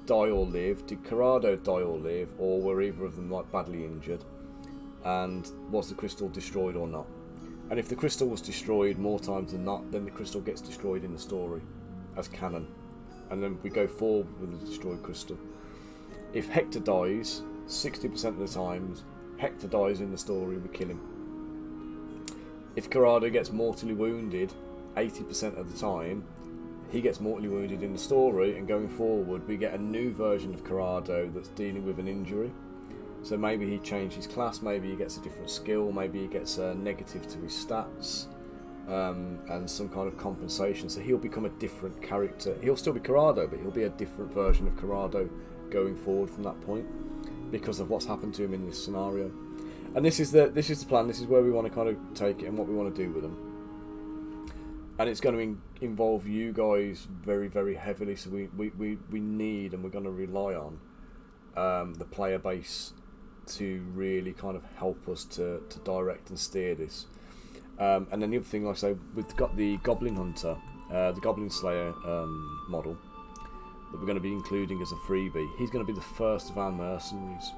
die or live? Did Corrado die or live? Or were either of them like badly injured? And was the crystal destroyed or not? And if the crystal was destroyed more times than not, then the crystal gets destroyed in the story as canon. And then we go forward with the destroyed crystal. If Hector dies, 60% of the times, Hector dies in the story, we kill him. If Corrado gets mortally wounded, 80% of the time, he gets mortally wounded in the story, and going forward we get a new version of Corrado that's dealing with an injury. So maybe he changed his class, maybe he gets a different skill, maybe he gets a negative to his stats, and some kind of compensation. So he'll become a different character. He'll still be Corrado, but he'll be a different version of Corrado going forward from that point, because of what's happened to him in this scenario. And this is the plan. This is where we want to kind of take it and what we want to do with them. And it's going to involve you guys very, very heavily. So we need, and we're going to rely on the player base to really kind of help us to direct and steer this. And then the other thing, like I say, we've got the Goblin Hunter, the Goblin Slayer model that we're going to be including as a freebie. He's going to be the first of our mercenaries.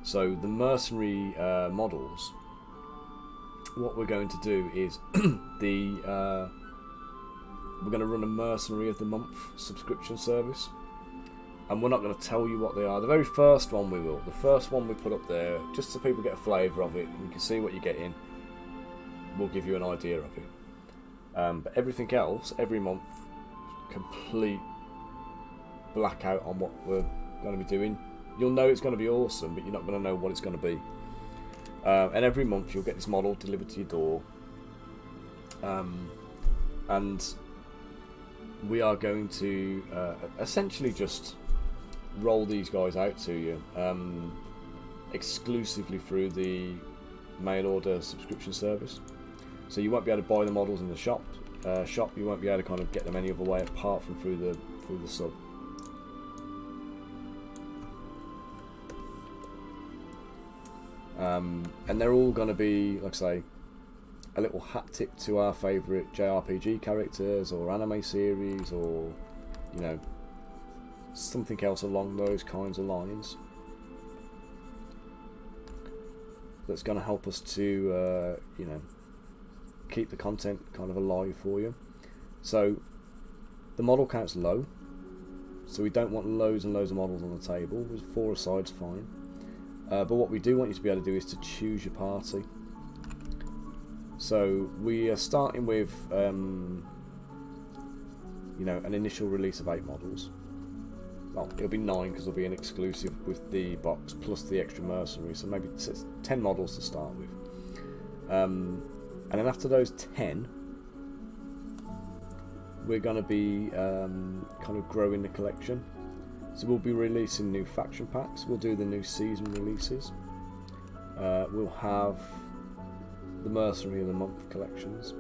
So the mercenary models, what we're going to do is we're going to run a Mercenary of the Month subscription service, and we're not going to tell you what they are. The very first one we will. The first one we put up there, just so people get a flavour of it and you can see what you're getting. We'll give you an idea of it. But everything else, every month, complete blackout on what we're going to be doing. You'll know it's going to be awesome, but you're not going to know what it's going to be. And every month you'll get this model delivered to your door. And we are going to essentially just roll these guys out to you exclusively through the mail order subscription service. So you won't be able to buy the models in the shop. You won't be able to kind of get them any other way apart from through the sub. And they're all going to be, like I say, a little hat tip to our favourite JRPG characters or anime series, or, you know, something else along those kinds of lines that's going to help us to you know, keep the content kind of alive for you. So the model count's low, so we don't want loads and loads of models on the table. 4 aside's fine. But what we do want you to be able to do is to choose your party. So we are starting with you know, an initial release of 8 models. Well, it'll be 9 because there'll be an exclusive with the box plus the extra mercenary, so maybe it's 10 models to start with. And then after those 10, we're going to be kind of growing the collection. So we'll be releasing new faction packs, we'll do the new season releases, we'll have the Mercenary of the Month collections,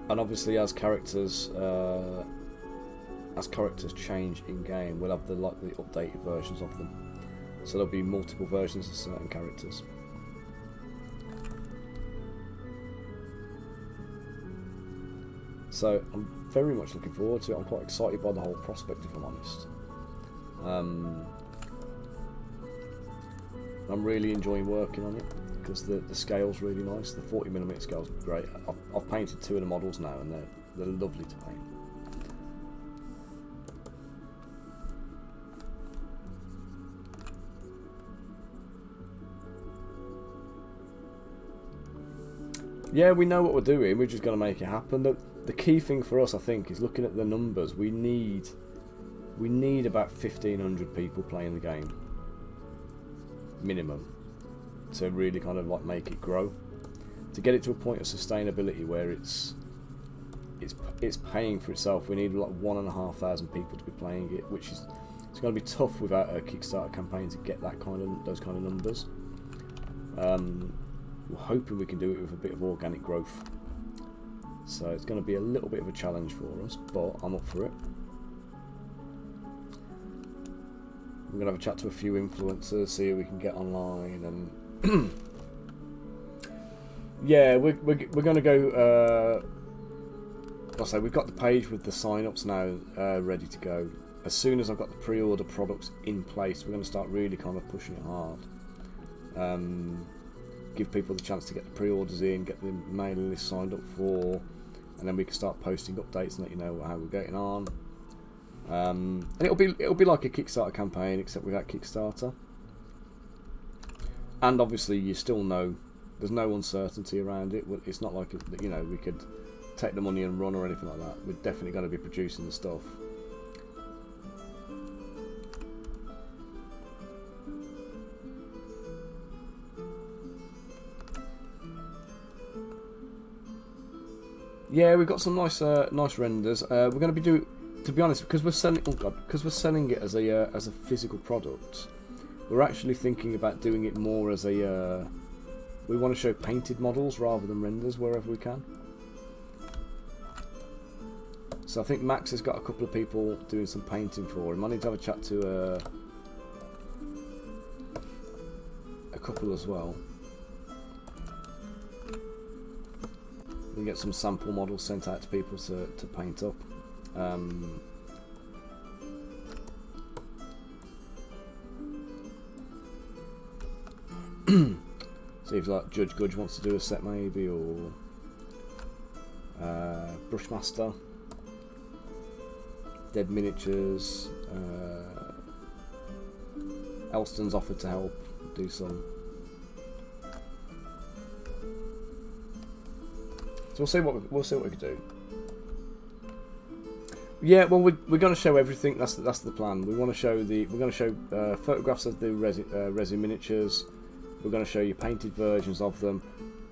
and obviously as characters change in game, we'll have the updated versions of them. So there'll be multiple versions of certain characters. So I'm very much looking forward to it. I'm quite excited by the whole prospect, if I'm honest. I'm really enjoying working on it because the scale's really nice. The 40mm scale's great. I've painted 2 of the models now, and they're lovely to paint. Yeah, we know what we're doing. We're just going to make it happen. The key thing for us, I think, is looking at the numbers. We need about 1,500 people playing the game, minimum, to really kind of like make it grow. to get it to a point of sustainability where it's paying for itself. We need like 1,500 people to be playing it, which is it's going to be tough without a Kickstarter campaign to get those kind of numbers. We're hoping we can do it with a bit of organic growth. So it's going to be a little bit of a challenge for us, but I'm up for it. We're going to have a chat to a few influencers, see who we can get online, and yeah, we're going to go. I'll say we've got the page with the sign-ups now ready to go. As soon as I've got the pre-order products in place, we're going to start really kind of pushing it hard. Give people the chance to get the pre-orders in, get the mailing list signed up for, and then we can start posting updates and let you know how we're getting on. And it'll be like a Kickstarter campaign, except without Kickstarter. And obviously, you still know there's no uncertainty around it. It's not like we could take the money and run or anything like that. We're definitely going to be producing the stuff. Yeah, we've got some nice renders. We're going to be doing, to be honest, because we're selling it as a physical product. We're actually thinking about doing it more as a. We want to show painted models rather than renders wherever we can. So I think Max has got a couple of people doing some painting for him. I need to have a chat to a couple as well. We can get some sample models sent out to people to paint up. See if like Judge Gudge wants to do a set maybe, or Brushmaster, Dead Miniatures. Elston's offered to help do some. So we'll see what we can do. Yeah, well, we're going to show everything. That's the plan. We're going to show photographs of the resin miniatures. We're going to show you painted versions of them.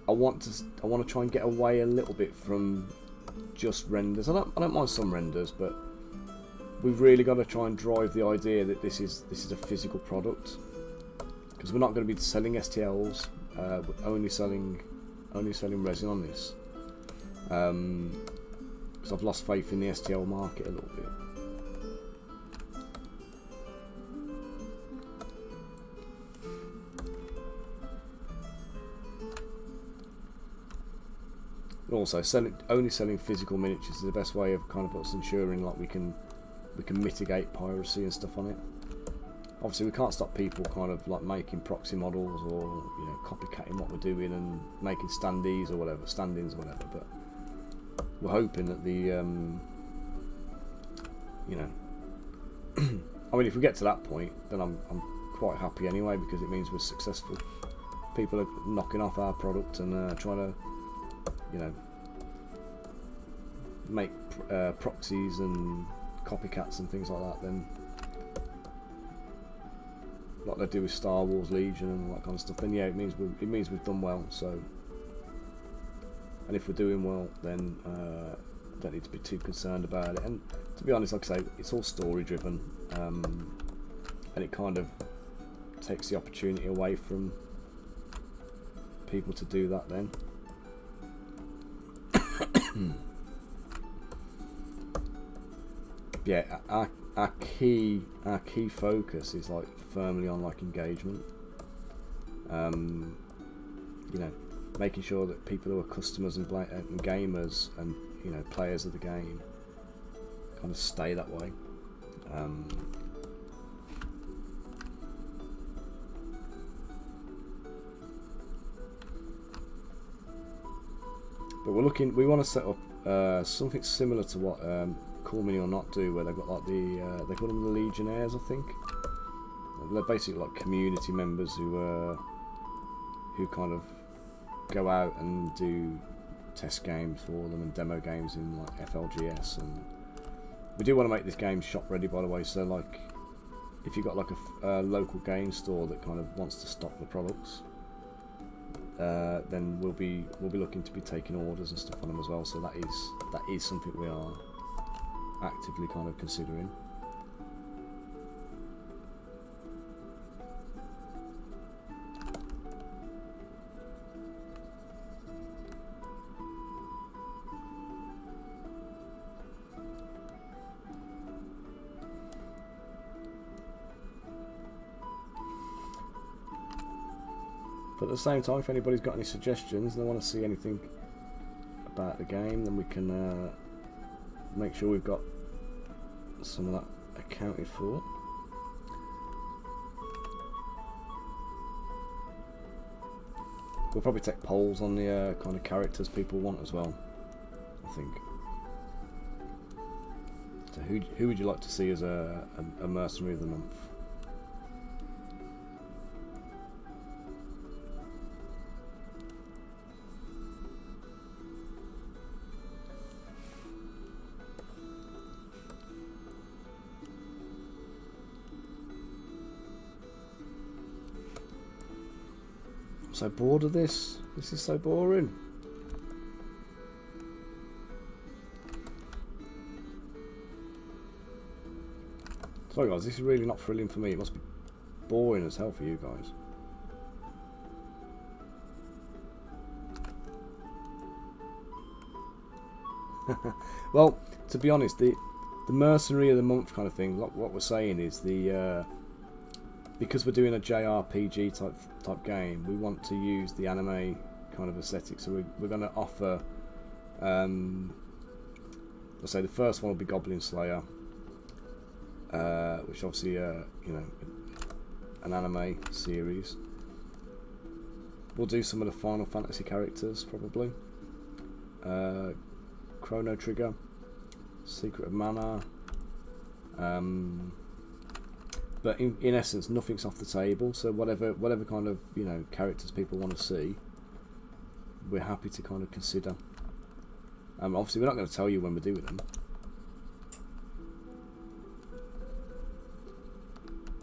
I want to try and get away a little bit from just renders. I don't mind some renders, but we've really got to try and drive the idea that this is a physical product, because we're not going to be selling STLs. We're only selling resin on this. Because I've lost faith in the STL market a little bit. Also, only selling physical miniatures is the best way of kind of us ensuring like we can mitigate piracy and stuff on it. Obviously, we can't stop people kind of like making proxy models or copycatting what we're doing and making stand-ins or whatever, but we're hoping that the I mean, if we get to that point, then I'm quite happy anyway, because it means we're successful. People are knocking off our product and trying to make proxies and copycats and things like that, then like they do with Star Wars Legion and all that kind of stuff, then yeah, it means we've done well. So, and if we're doing well, then don't need to be too concerned about it. And to be honest, like I say, it's all story driven, and it kind of takes the opportunity away from people to do that then. Yeah, our key focus is like firmly on like engagement. Making sure that people who are customers and gamers and players of the game kind of stay that way. But we want to set up something similar to what Call Me or Not do, where they've got like they call them the Legionnaires, I think. They're basically like community members who kind of go out and do test games for them and demo games in like FLGS, and we do want to make this game shop ready, by the way. So like, if you've got like a local game store that kind of wants to stock the products, then we'll be looking to be taking orders and stuff on them as well. So that is something we are actively kind of considering. But at the same time, if anybody's got any suggestions and they want to see anything about the game, then we can make sure we've got some of that accounted for. We'll probably take polls on the kind of characters people want as well, I think. So who would you like to see as a mercenary of the month? So bored of this. This is so boring. Sorry guys, this is really not thrilling for me. It must be boring as hell for you guys. Well, to be honest, the mercenary of the month kind of thing, what we're saying is because we're doing a JRPG type game, we want to use the anime kind of aesthetic. So we're going to offer, let's say the first one will be Goblin Slayer, which obviously you know, an anime series. We'll do some of the Final Fantasy characters probably. Chrono Trigger, Secret of Mana. But in essence, nothing's off the table. So whatever kind of, you know, characters people want to see, we're happy to kind of consider. Obviously, we're not going to tell you when we're doing them.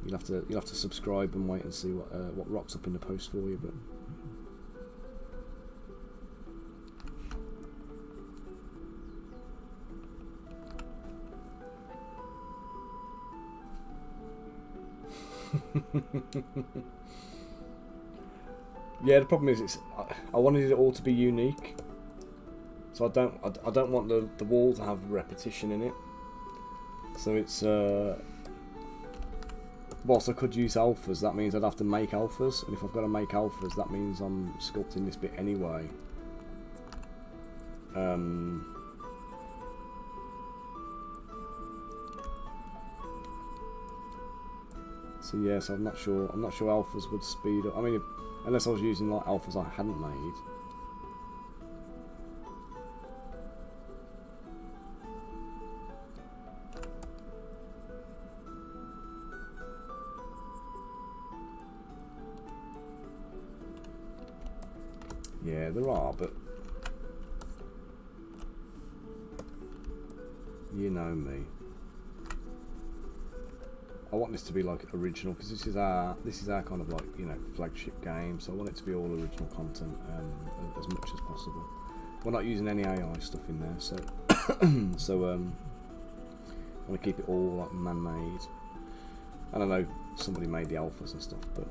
You'll have to subscribe and wait and see what rocks up in the post for you. But yeah, the problem is I wanted it all to be unique, so I don't want the wall to have repetition in it. So it's whilst I could use alphas, that means I'd have to make alphas, and if I've got to make alphas, that means I'm sculpting this bit anyway. So yes, I'm not sure alphas would speed up. I mean, unless I was using like alphas I hadn't made. Yeah, there are, but you know me. I want this to be like original, because this is our kind of like, you know, flagship game. So I want it to be all original content as much as possible. We're not using any AI stuff in there, so so I want to keep it all like man-made. I don't know, somebody made the alphas and stuff, but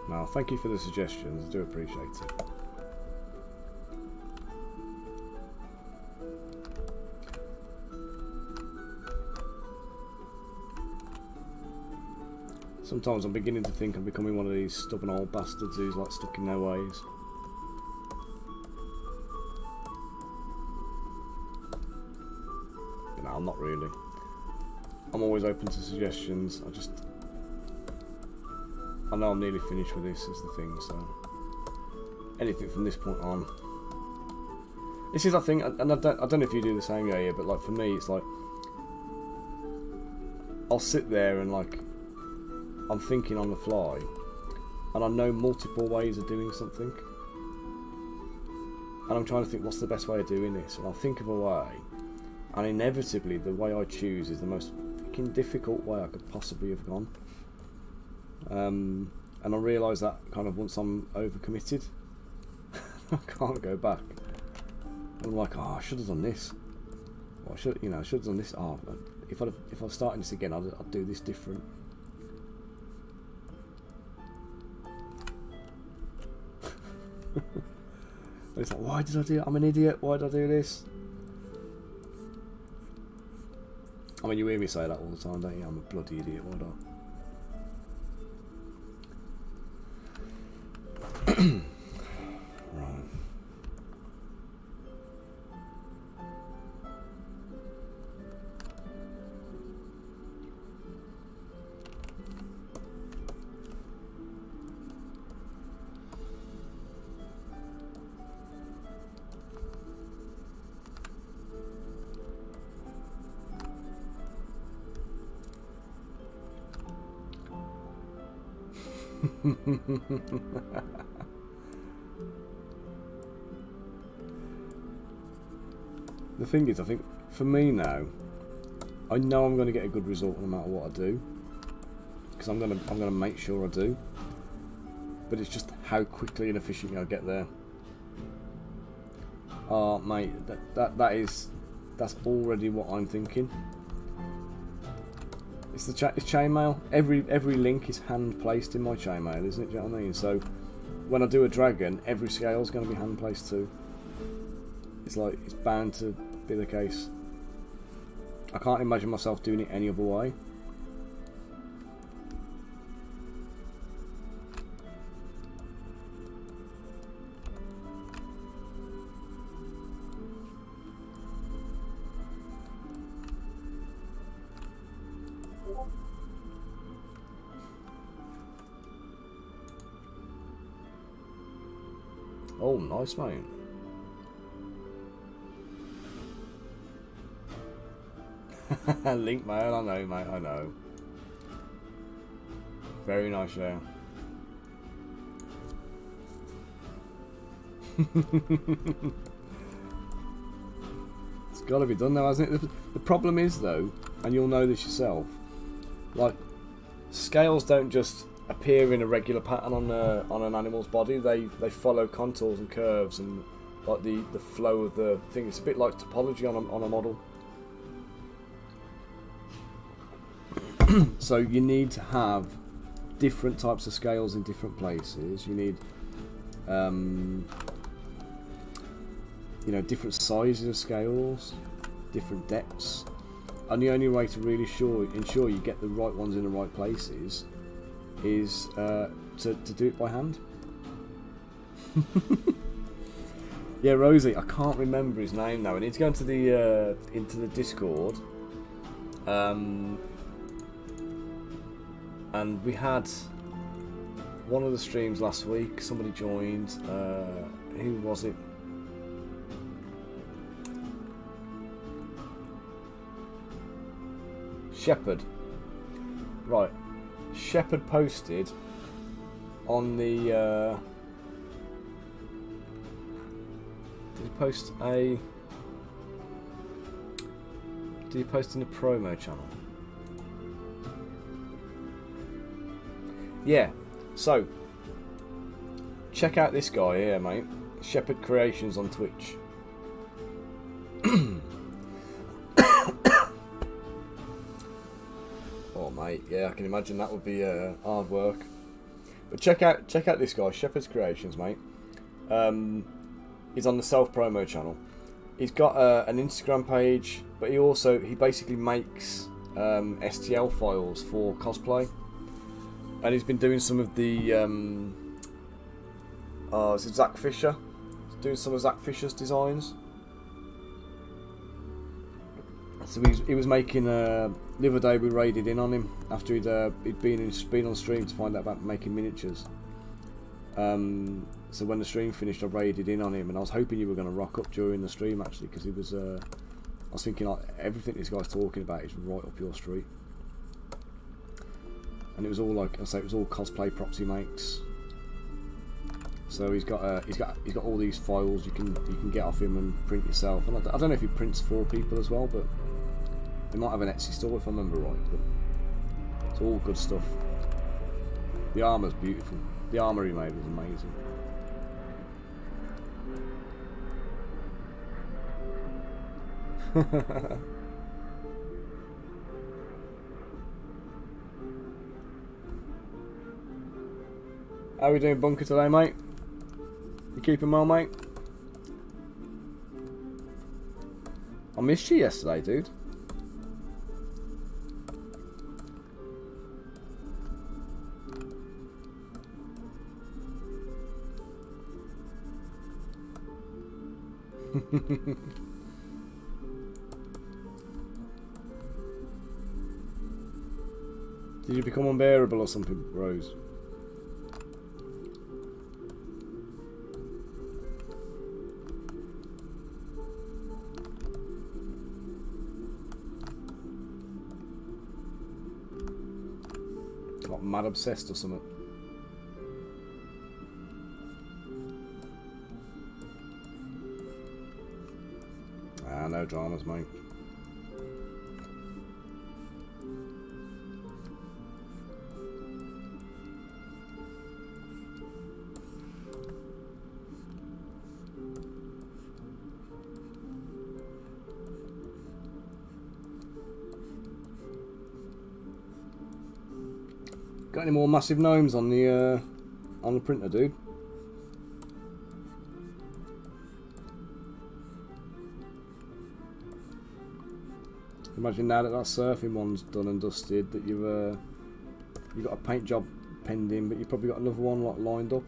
no, thank you for the suggestions, I do appreciate it. Sometimes I'm beginning to think I'm becoming one of these stubborn old bastards who's like stuck in their ways. But no, I'm not really. I'm always open to suggestions. I know I'm nearly finished with this is the thing, so anything from this point on. This is, I think, and I don't know if you do the same, yeah, but like for me, it's like I'll sit there and like I'm thinking on the fly, and I know multiple ways of doing something, and I'm trying to think what's the best way of doing this, and I'll think of a way, and inevitably the way I choose is the most fucking difficult way I could possibly have gone. And I realise that kind of once I'm overcommitted, I can't go back. I'm like, oh, I should have done this. Or I should have done this. Oh, if I was starting this again, I'd do this different. It's like, why did I do it? I'm an idiot. Why did I do this? I mean, you hear me say that all the time, don't you? I'm a bloody idiot. Why not? Right. The thing is, I think for me now, I know I'm going to get a good result no matter what I do, because I'm going to make sure I do. But it's just how quickly and efficiently I get there. Oh, mate, that's already what I'm thinking. It's chainmail. Every link is hand placed in my chainmail, isn't it? Do you know what I mean? So when I do a dragon, every scale is going to be hand placed too. It's like it's bound to be the case. I can't imagine myself doing it any other way. Oh, nice, mate. Link mail, I know, mate, I know. Very nice, yeah. It's got to be done now, hasn't it? The problem is, though, and you'll know this yourself, like, scales don't just appear in a regular pattern on an animal's body. They follow contours and curves and like the flow of the thing. It's a bit like topology on a model. So you need to have different types of scales in different places. You need different sizes of scales, different depths, and the only way to really ensure you get the right ones in the right places is to do it by hand. Yeah, Rosie, I can't remember his name now. I need to go into the Discord. And we had one of the streams last week. Somebody joined. Who was it? Shepherd. Right. Shepherd posted on the. Did he post in the promo channel? Yeah. So check out this guy here, mate. Shepherd Creations on Twitch. Oh, mate, yeah, I can imagine that would be hard work. But check out this guy, Shepherd's Creations, mate. He's on the self promo channel. He's got an Instagram page, but he basically makes STL files for cosplay. and he's been doing some of the is it Zach Fisher? He's doing some of Zach Fisher's designs. So he was making the other day we raided in on him after he'd been on stream to find out about making miniatures. So when the stream finished, I raided in on him, and I was hoping you were going to rock up during the stream actually, because he was. I was thinking like everything this guy's talking about is right up your street, and it was all like I say, it was all cosplay props he makes. So he's got all these files you can get off him and print yourself. And I don't know if he prints for people as well, but he might have an Etsy store if I remember right. But it's all good stuff. The armour's beautiful. The armour he made was amazing. How are we doing, Bunker, today, mate? You keeping well, mate? I missed you yesterday, dude. Did you become unbearable or something, Rose? Got mad obsessed or something? Ah, no dramas, mate. Got any more massive gnomes on the printer, dude? Imagine now that surfing one's done and dusted, that you've got a paint job pending, but you've probably got another one like lined up.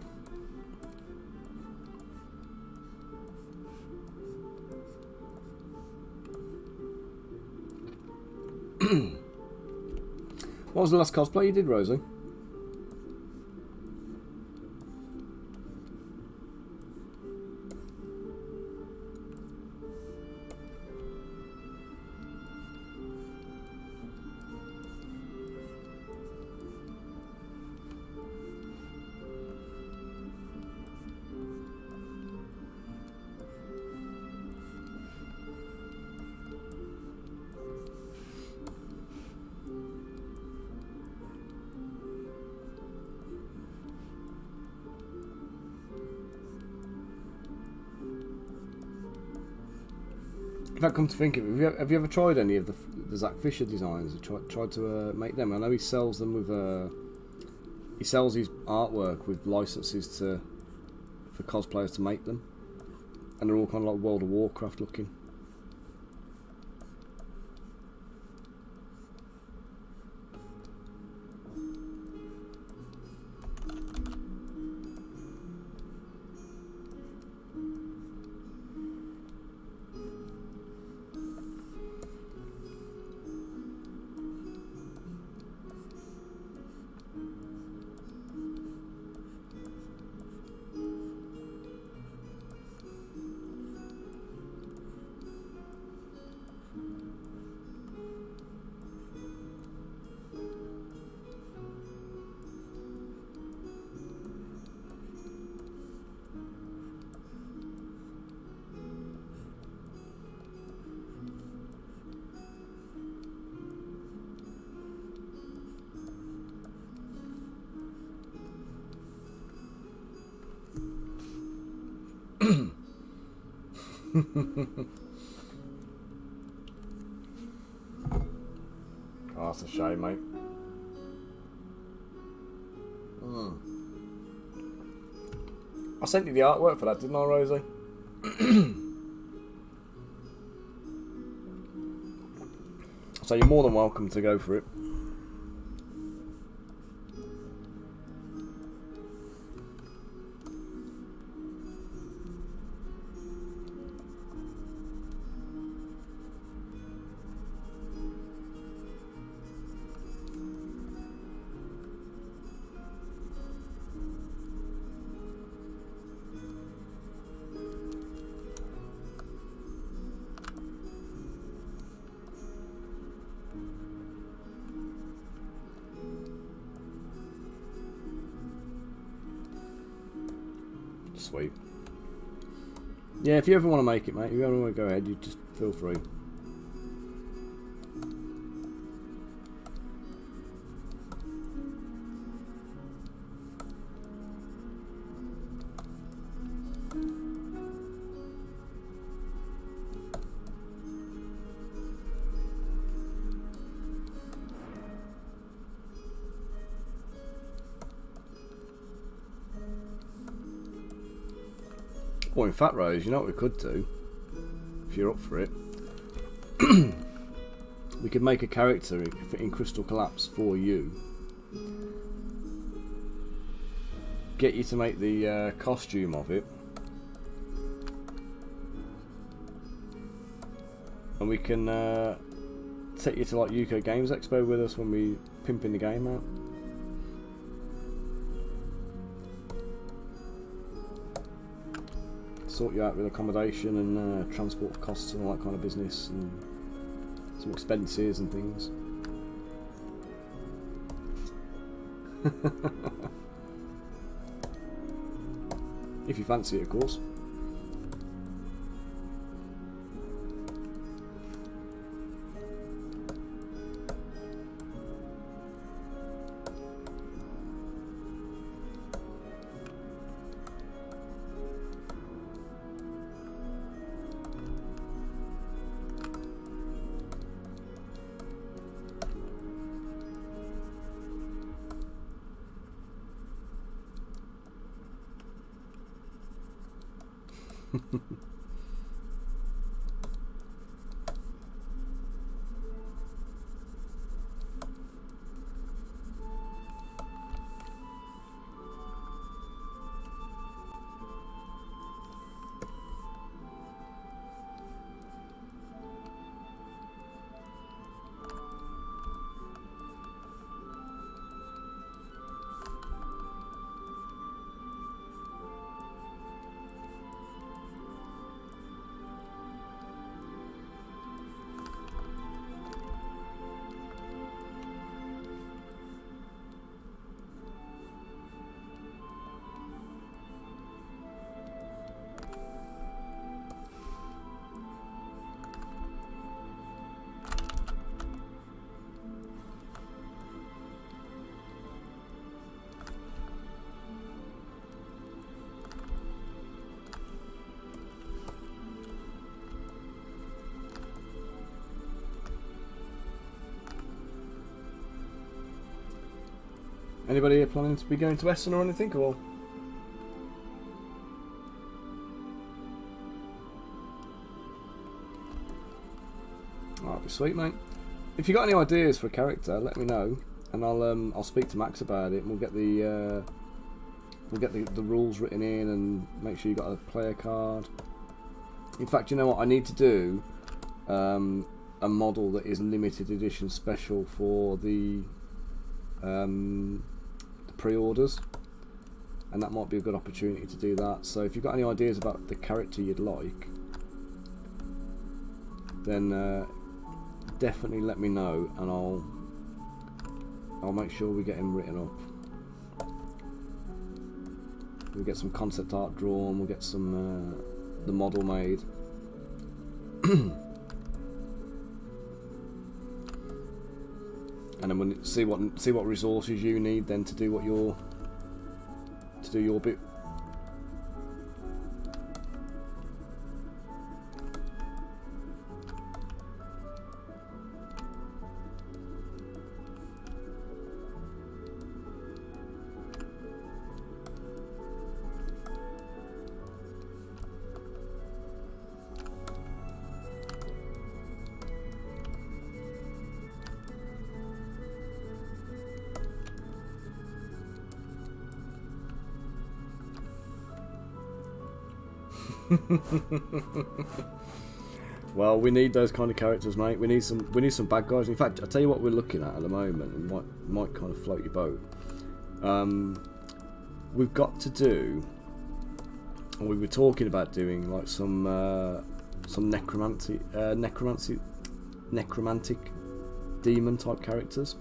What was the last cosplay you did, Rosie? In fact, come to think of it, have you ever tried any of the Zach Fisher designs? Tried to make them? I know he sells them with he sells his artwork with licenses for cosplayers to make them, and they're all kind of like World of Warcraft looking. Oh, that's a shame, mate. I sent you the artwork for that, didn't I, Rosie? So you're more than welcome to go for it. Sweet. Yeah, if you ever want to make it, mate, if you ever want to go ahead, you just feel free. Or in fact, Rose, you know what we could do? If you're up for it. We could make a character in Crystal Collapse for you. Get you to make the costume of it. And we can take you to like UK Games Expo with us when we pimping the game out. Sort you out with accommodation and transport costs and all that kind of business, and some expenses and things. If you fancy it, of course. Anybody here planning to be going to Essen or anything, or? That'd be sweet, mate. If you got any ideas for a character, let me know, and I'll speak to Max about it, and we'll get the rules written in, and make sure you got a player card. In fact, you know what? I need to do a model that is limited edition special for the pre-orders, and that might be a good opportunity to do that. So if you've got any ideas about the character you'd like, then definitely let me know, and I'll make sure we get him written up. We'll get some concept art drawn, we'll get some the model made. And then we'll see what resources you need then to do your bit. Well, we need those kind of characters, mate. We need some bad guys. In fact, I'll tell you what we're looking at the moment, and might kind of float your boat. We've got to do, and we were talking about doing like some necromantic demon type characters.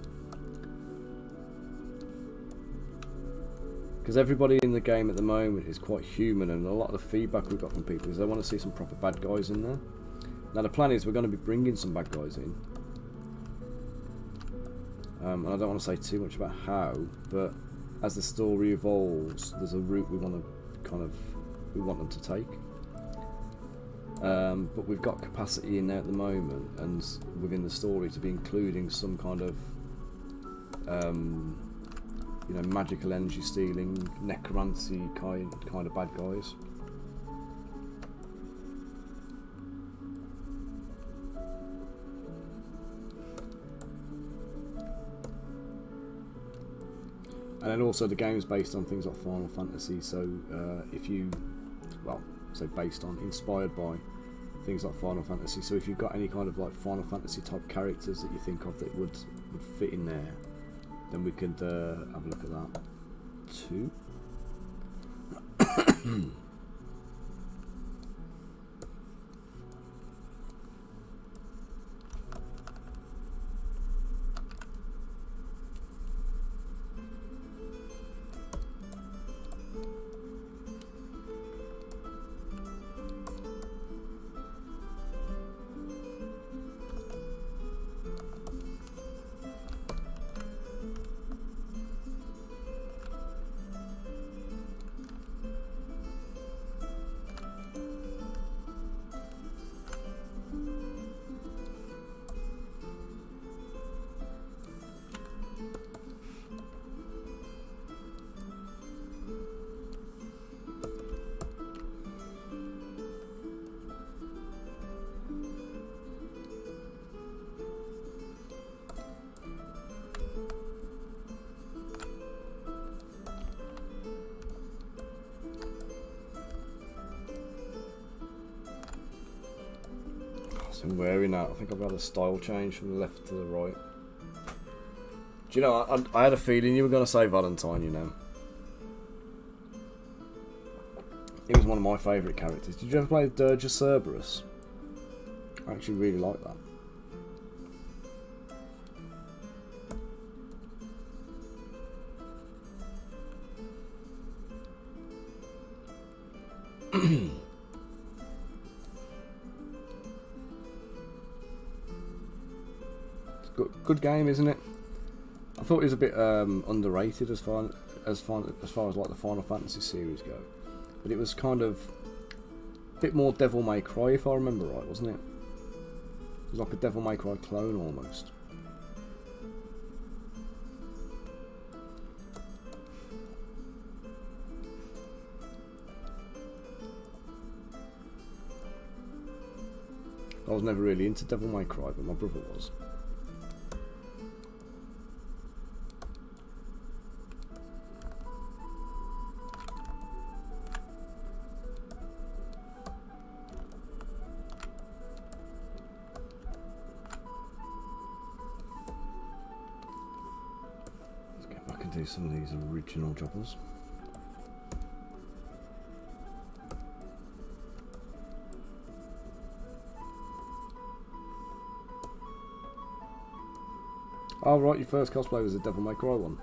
because everybody in the game at the moment is quite human, and a lot of the feedback we've got from people is they want to see some proper bad guys in there. Now the plan is we're going to be bringing some bad guys in, and I don't want to say too much about how, but as the story evolves, there's a route we want them to take. But we've got capacity in there at the moment, and within the story to be including some kind of magical energy stealing, necromancy kind of bad guys. And then also the game's based on things like Final Fantasy, so inspired by things like Final Fantasy. So if you've got any kind of like Final Fantasy type characters that you think of that would fit in there, then we could have a look at that too. I'm wearing that. I think I've had a style change from the left to the right. Do you know, I had a feeling you were going to say Valentine, you know. He was one of my favourite characters. Did you ever play Dirge of Zbrush? I actually really like that. Good game, isn't it? I thought it was a bit underrated as far as like the Final Fantasy series go, but it was kind of a bit more Devil May Cry, if I remember right, wasn't it? It was like a Devil May Cry clone almost. I was never really into Devil May Cry, but my brother was. Do some of these original jobbers. Oh right, your first cosplay was a Devil May Cry one.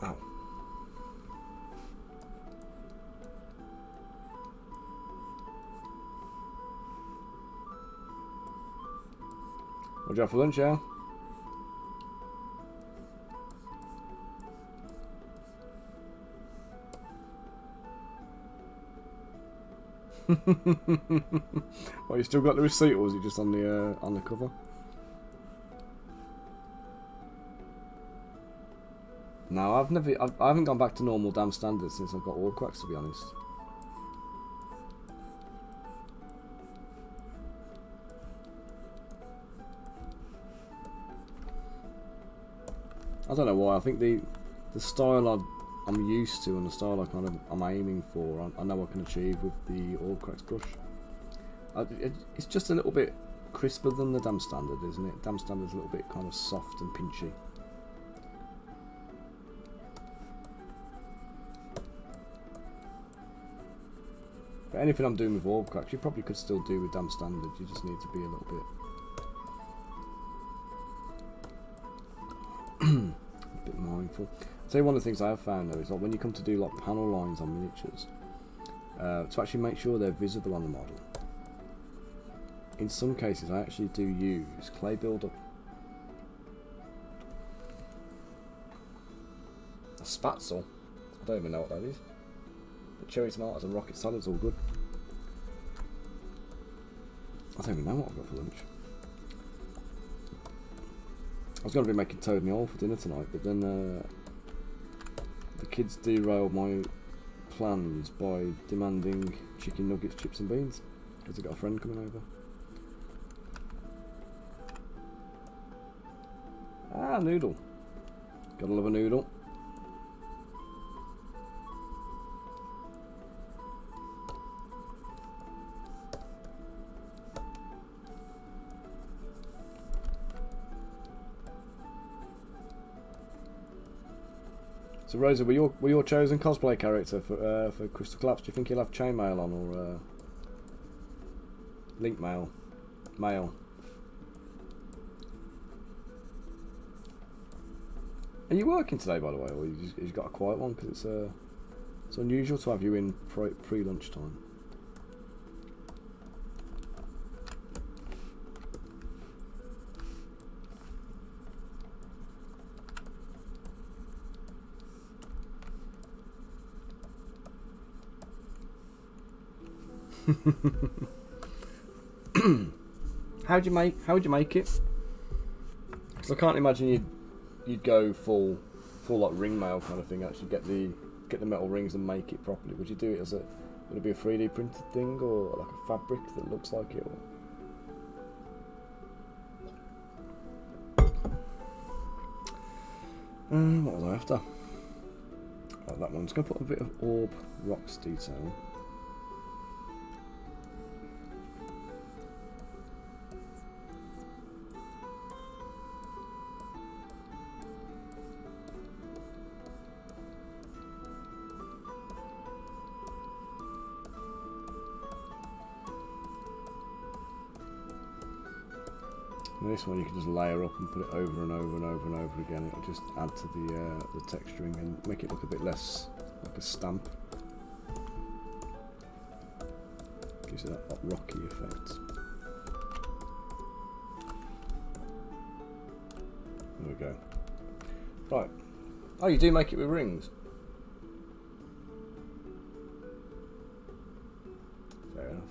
Ow. What'd you have for lunch, yeah? Well, you still got the receipt, or was it just on the cover? No, I haven't gone back to normal dam standards since I've got all cracks, to be honest. I don't know why. I think the style I'm used to and the style I'm aiming for, I know I can achieve with the all cracks brush. It's just a little bit crisper than the dam standard, isn't it? Dam standard's a little bit kind of soft and pinchy. But anything I'm doing with all cracks, you probably could still do with dam standard. You just need to be a little bit mindful. I'll tell you one of the things I have found though is like when you come to do like panel lines on miniatures, to actually make sure they're visible on the model. In some cases, I actually do use clay buildup. A spatzel? I don't even know what that is. But cherry tomatoes and rocket salad's all good. I don't even know what I've got for lunch. I was going to be making toad in the oil for dinner tonight, but then the kids derailed my plans by demanding chicken nuggets, chips and beans because they've got a friend coming over. Ah, noodle. Gotta love a noodle. So Rosa, were your chosen cosplay character for Crystal Collapse? Do you think you'll have chainmail on or link mail? Mail. Are you working today, by the way, or you got a quiet one? Because it's unusual to have you in pre-lunch time. How'd you make it? Because I can't imagine you'd go full like ring mail kind of thing. Actually get the metal rings and make it properly. Would you do it would it be a 3D printed thing or like a fabric that looks like it? What was I after? Like that one. I'm just gonna put a bit of orb rocks detail. This one you can just layer up and put it over and over and over and over again. It'll just add to the texturing and make it look a bit less like a stamp. Gives it that rocky effect. There we go. Right. Oh, you do make it with rings? Fair enough.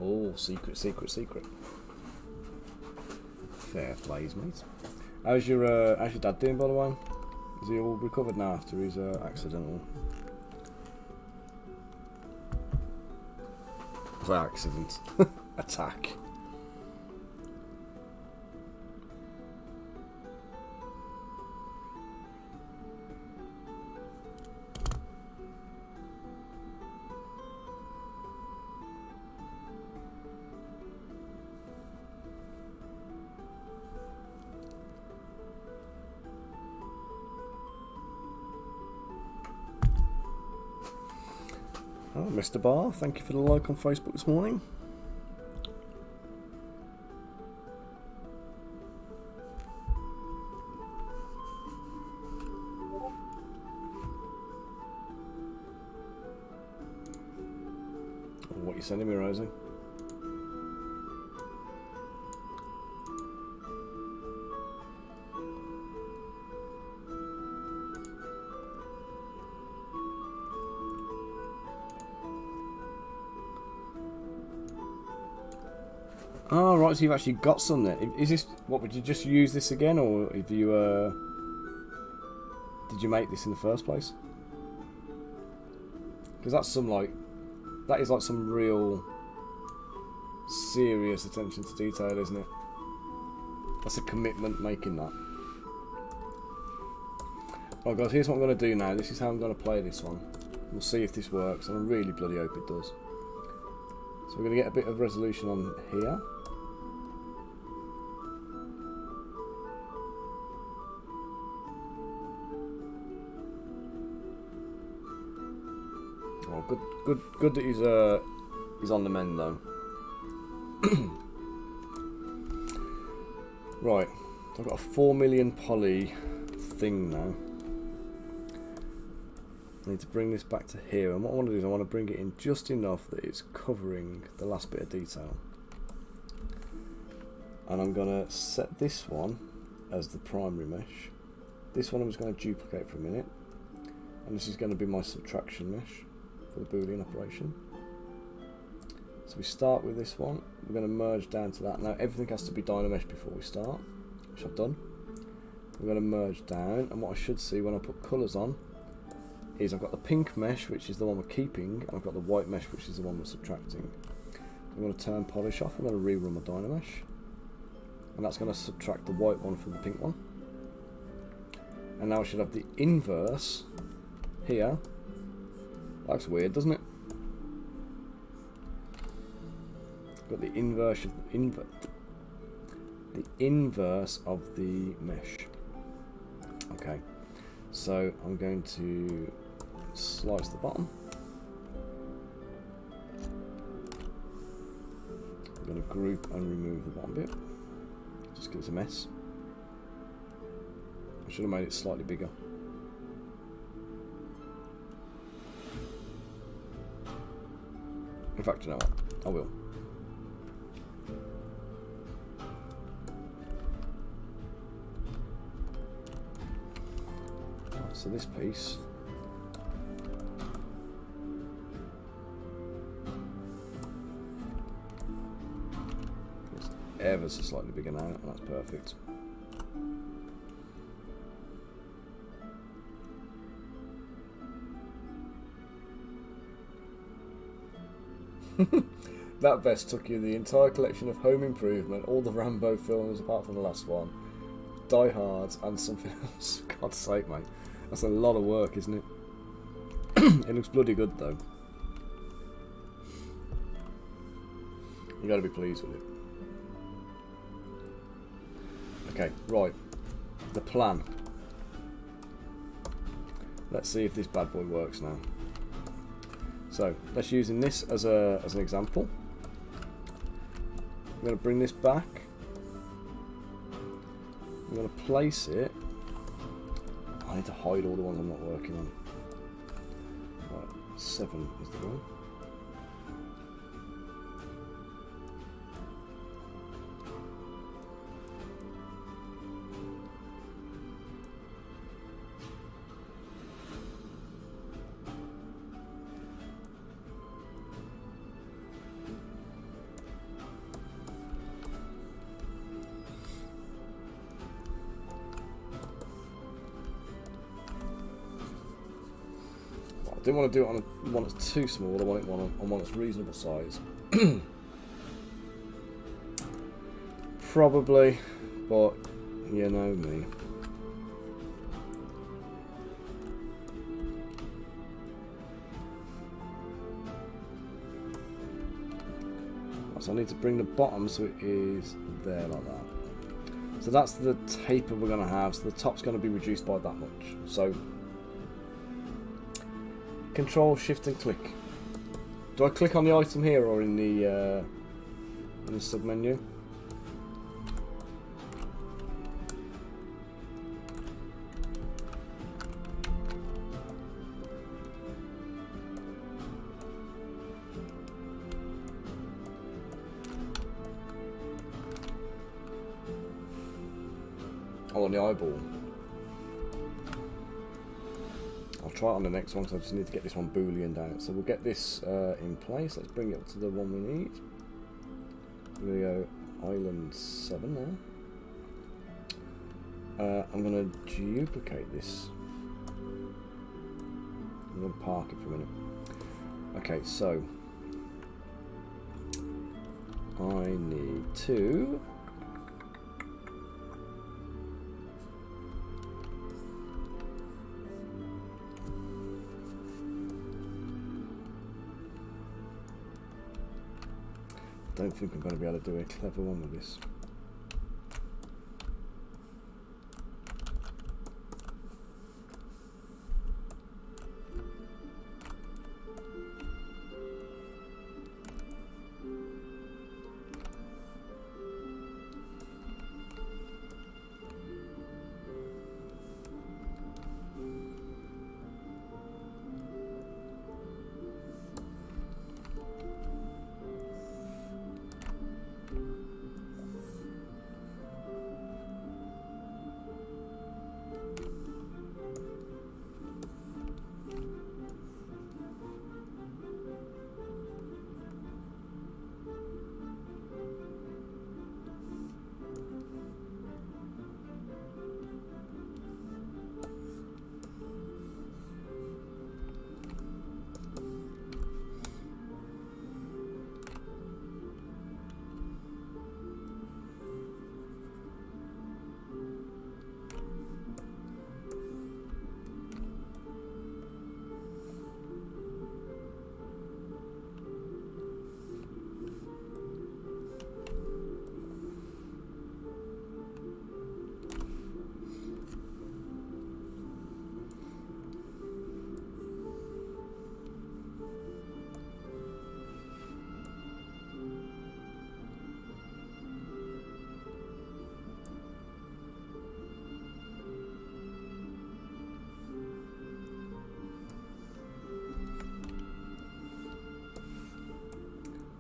Oh, secret. Fair plays, mate. How's your dad doing, by the way? Is he all recovered now after his accidental? Accident. Attack. Oh, Mr. Barr, thank you for the like on Facebook this morning. What are you sending me, Rosie? Oh, right, so you've actually got some there. Is this, what, would you just use this again, or if you, did you make this in the first place? Because that's some, like, that is like some real serious attention to detail, isn't it? That's a commitment making that. Right guys, here's what I'm going to do now. This is how I'm going to play this one. We'll see if this works, and I really bloody hope it does. So we're going to get a bit of resolution on here. Oh, good that he's on the mend though. Right, so I've got a 4 million poly thing now. I need to bring this back to here, and what I want to do is I want to bring it in just enough that it's covering the last bit of detail. And I'm going to set this one as the primary mesh. This one I'm just going to duplicate for a minute, and this is going to be my subtraction mesh for the Boolean operation. So we start with this one, we're going to merge down to that. Now everything has to be Dynamesh before we start, which I've done. We're going to merge down, and what I should see when I put colours on is I've got the pink mesh, which is the one we're keeping, and I've got the white mesh, which is the one we're subtracting. I'm going to turn polish off, I'm going to rerun my Dynamesh, and that's going to subtract the white one from the pink one. And now I should have the inverse here. That looks weird, doesn't it? Got the inverse of the inverse of the mesh. Okay, so I'm going to slice the bottom. I'm going to group and remove the bottom bit, just because it's a mess. I should have made it slightly bigger. In fact, you know what? I will. So this piece is ever so slightly bigger now, and that's perfect. That vest took you the entire collection of Home Improvement, all the Rambo films apart from the last one, Die Hard, and something else. God's sake, mate. That's a lot of work, isn't it? It looks bloody good, though. You gotta be pleased with it. Okay, right. The plan. Let's see if this bad boy works now. So, let's using this as an example. I'm going to bring this back. I'm going to place it. I need to hide all the ones I'm not working on. Right, 7 is the one. I didn't want to do it on one that's too small. I want it on one that's reasonable size. Probably, but you know me. So I need to bring the bottom so it is there like that. So that's the taper we're going to have. So the top's going to be reduced by that much. So Control, Shift and click. Do I click on the item here or in the sub menu? Oh, on the eyeball. I'll try it on the next one because I just need to get this one booleaned out. So we'll get this in place. Let's bring it up to the one we need. We're going to go Island 7 now. I'm going to duplicate this. I'm going to park it for a minute. Okay, so I need to don't think I'm going to be able to do a clever one with this.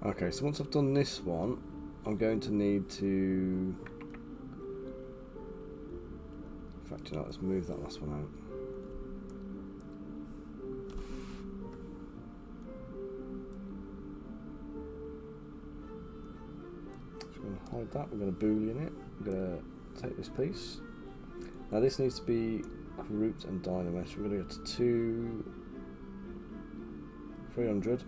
Okay, so once I've done this one, I'm going to need to... In fact, you know, let's move that last one out. So we're going to hide that, we're going to boolean it, we're going to take this piece. Now this needs to be grouped and dynamesh. We're going to go to 300.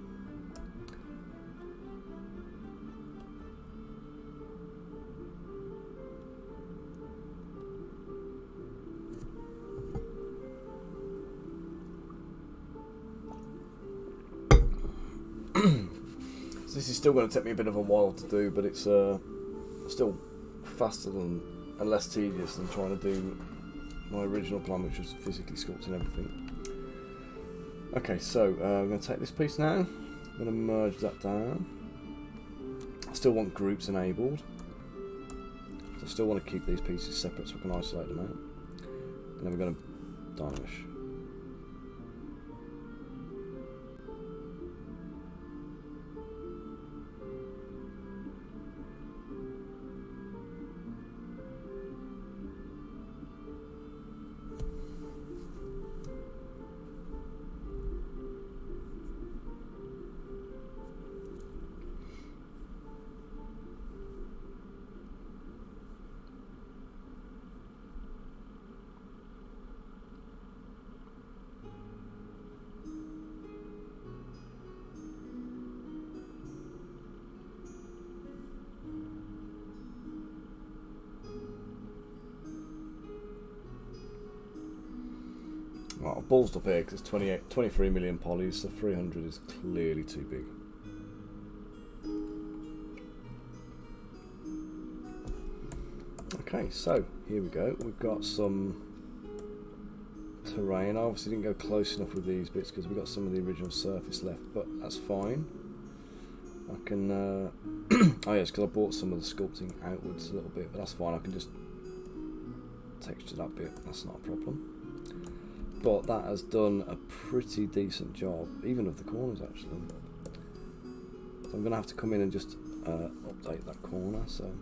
So this is still going to take me a bit of a while to do, but it's still faster than and less tedious than trying to do my original plan, which was physically sculpting everything. Okay, so I'm going to take this piece now. I'm going to merge that down. I still want groups enabled. So I still want to keep these pieces separate so I can isolate them out. And then we're going to dynamesh. Right, I've ballsed up here because it's 23 million polys, so 300 is clearly too big. Okay, so here we go. We've got some terrain. I obviously didn't go close enough with these bits because we've got some of the original surface left, but that's fine. I can, oh yes, because I brought some of the sculpting outwards a little bit, but that's fine. I can just texture that bit, that's not a problem. But that has done a pretty decent job, even of the corners actually. So I'm going to have to come in and just update that corner. So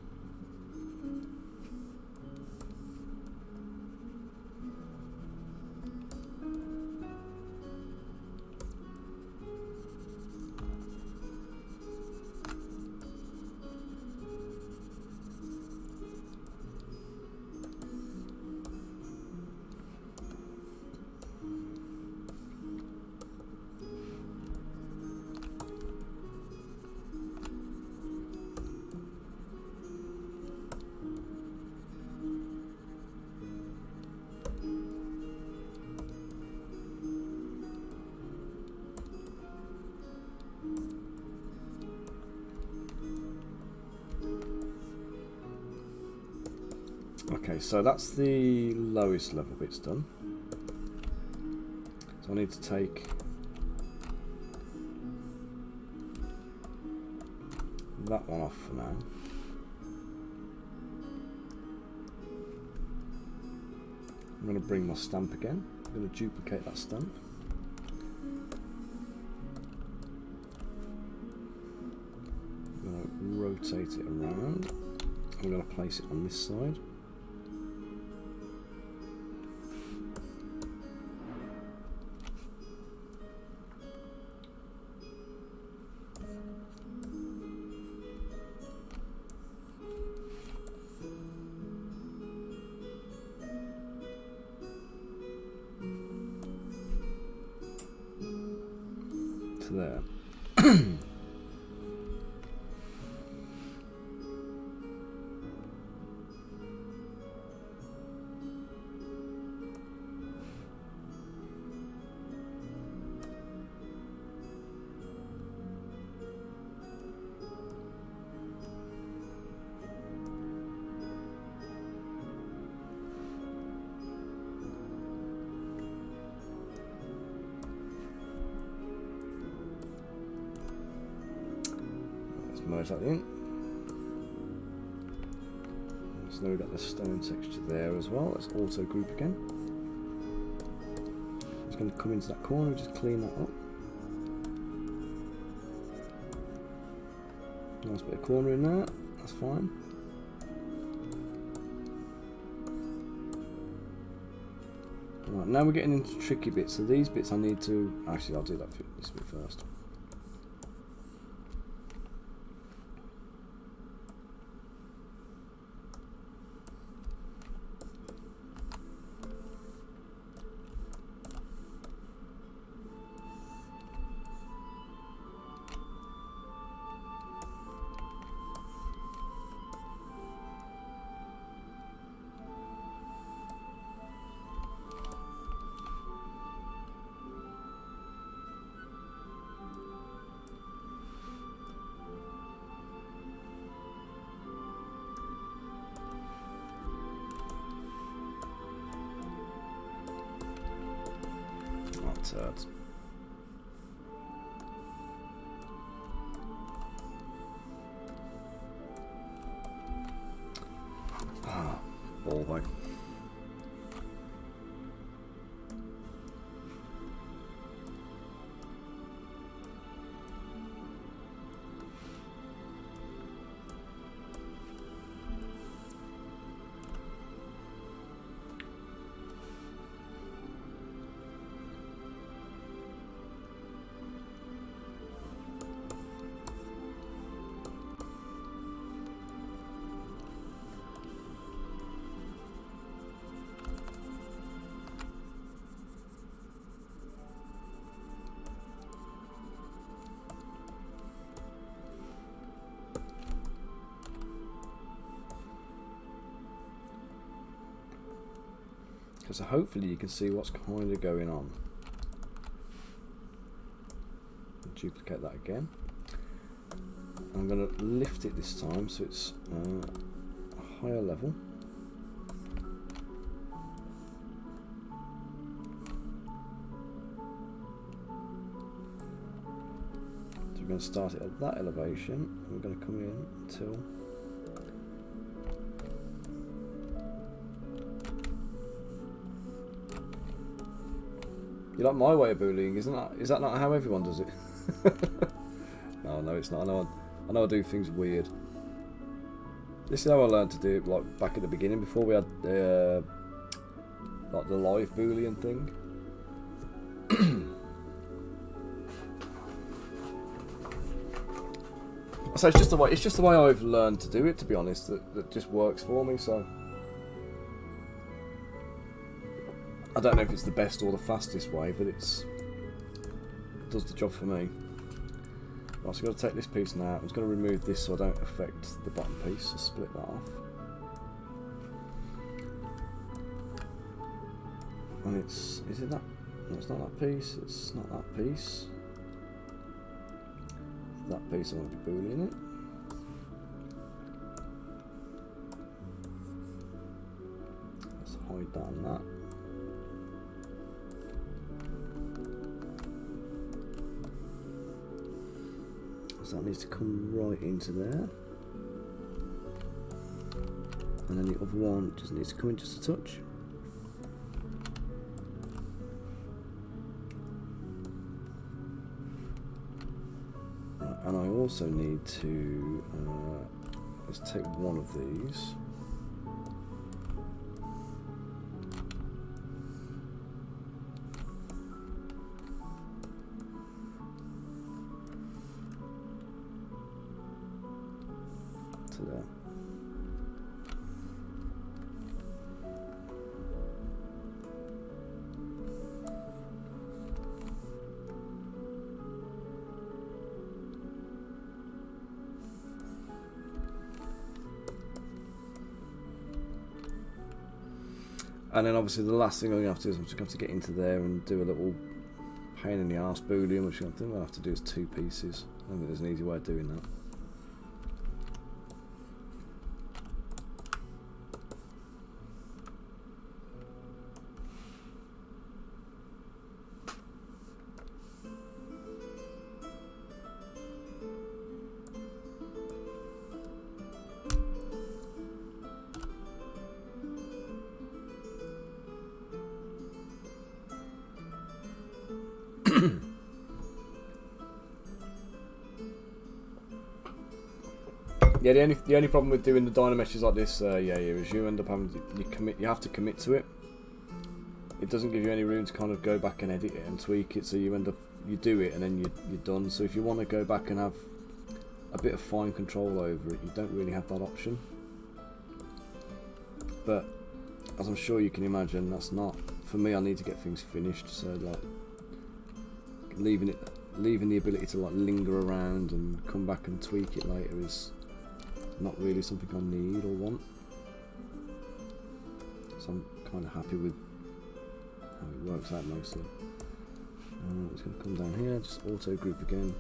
Okay, so that's the lowest level bits done. So I need to take that one off for now. I'm going to bring my stamp again. I'm going to duplicate that stamp. I'm going to rotate it around. I'm going to place it on this side. There. Merge that in. So now we've got the stone texture there as well. Let's auto group again. Just going to come into that corner and just clean that up. Nice bit of corner in there. That's fine. Right, now we're getting into tricky bits. So these bits I need to actually I'll do this bit first. Turds. Ah, ball bag. So hopefully you can see what's kind of going on. Duplicate that again. I'm going to lift it this time so it's a higher level. So we're going to start it at that elevation. We're going to come in until you like my way of bullying, isn't that? Is that not how everyone does it? No, it's not. I know I do things weird. This is how I learned to do it, like back at the beginning, before we had like the live boolean thing. So it's just the way I've learned to do it. To be honest, that just works for me. So. I don't know if it's the best or the fastest way, but it does the job for me. Right, so I've got to take this piece now. I'm just going to remove this so I don't affect the bottom piece, so split that off. And is it that? No, it's not that piece, it's not that piece. That piece I want to be booleaning it. hide that and that. So that needs to come right into there. And then the other one just needs to come in just a touch. And I also need to, let's take one of these. To there. And then obviously the last thing I'm going to have to do is I'm just going to have to get into there and do a little pain in the arse boolean, which I think I'll have to do is 2 pieces. I think there's an easy way of doing that. Yeah, the only problem with doing the Dynameshes like this, is you end up having to, you have to commit to it. It doesn't give you any room to kind of go back and edit it and tweak it, so you do it and then you're done. So if you want to go back and have a bit of fine control over it, you don't really have that option. But as I'm sure you can imagine, that's not for me. I need to get things finished, so like leaving the ability to like linger around and come back and tweak it later is not really something I need or want. So I'm kind of happy with how it works out mostly. It's going to come down here, just auto group again.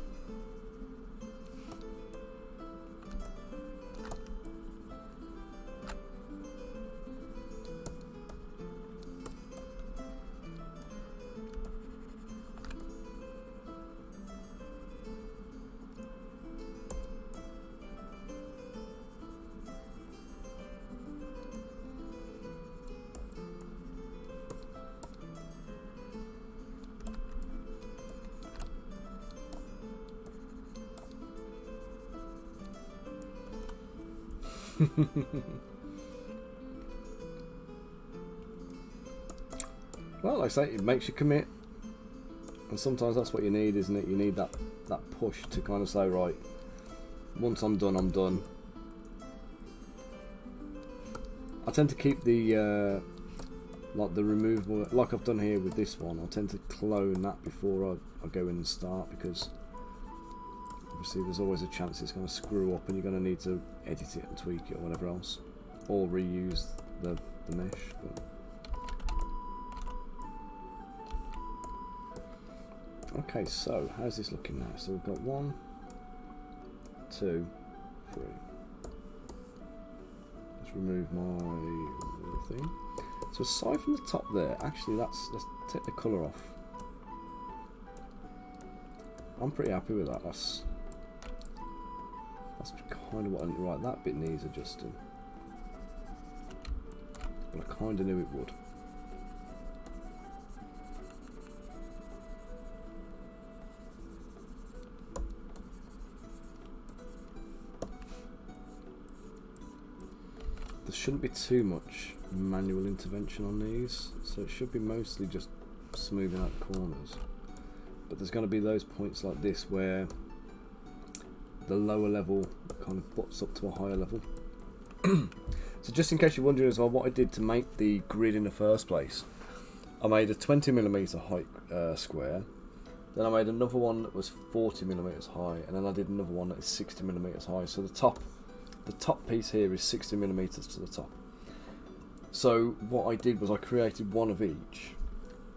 Well, like I say, it makes you commit, and sometimes that's what you need, isn't it? You need that push to kind of say, right, once I'm done, I'm done. I tend to keep the like the removable, like I've done here with this one. I tend to clone that before I go in and start, because obviously there's always a chance it's going to screw up and you're going to need to edit it and tweak it or whatever else, or reuse the mesh. But okay, so how's this looking now? So we've got 1, 2, 3. Let's remove my thing. So aside from the top there, actually let's take the colour off. I'm pretty happy with that. That's kind of what I need. Right, that bit needs adjusting, but I kind of knew it would. There shouldn't be too much manual intervention on these, so it should be mostly just smoothing out the corners. But there's going to be those points like this where the lower level kind of butts up to a higher level. So just in case you're wondering as well, what I did to make the grid in the first place, I made a 20mm height square, then I made another one that was 40mm high, and then I did another one that is 60mm high. So the top piece here is 60mm to the top. So what I did was I created one of each,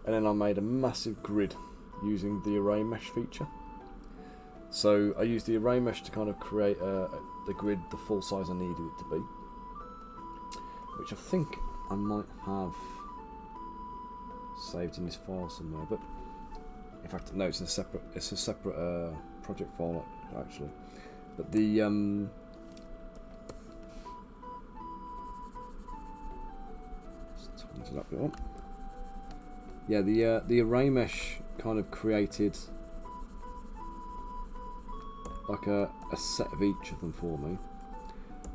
and then I made a massive grid using the array mesh feature. So I used the array mesh to kind of create the grid the full size I needed it to be, which I think I might have saved in this file somewhere, but in fact no, it's a separate project file actually. But the let's tidy that bit up. Yeah, the array mesh kind of created like a set of each of them for me.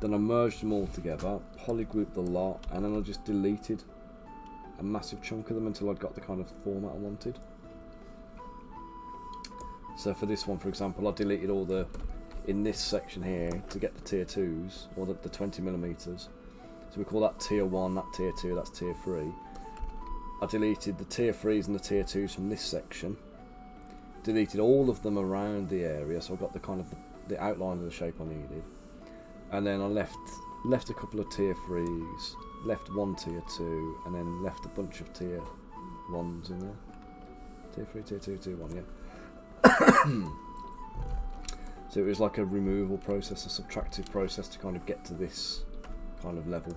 Then I merged them all together, polygrouped the lot, and then I just deleted a massive chunk of them until I'd got the kind of format I wanted. So for this one, for example, I deleted all the, in this section here, to get the tier 2s, or the 20mm. So we call that tier 1, that tier 2, that's tier 3. I deleted the tier 3s and the tier 2s from this section. Deleted all of them around the area, so I got the kind of the outline of the shape I needed. And then I left a couple of tier 3s, left one tier 2, and then left a bunch of tier 1s in there. Tier 3, tier 2, tier 1, yeah. So it was like a removal process, a subtractive process to kind of get to this kind of level.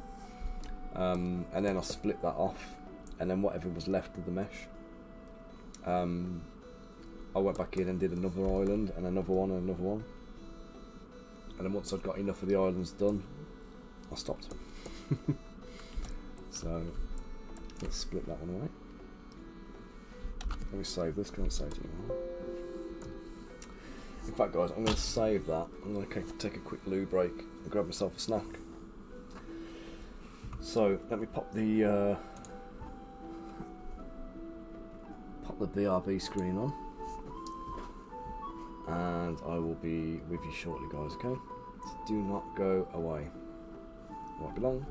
And then I split that off, and then whatever was left of the mesh, I went back in and did another island, and another one, and another one. And then once I'd got enough of the islands done, I stopped. So let's split that one away. Let me save this, can't save it anymore. In fact guys, I'm going to save that. I'm going to take a quick loo break and grab myself a snack. So let me pop the BRB screen on, and I will be with you shortly guys, okay? So do not go away. Won't be long.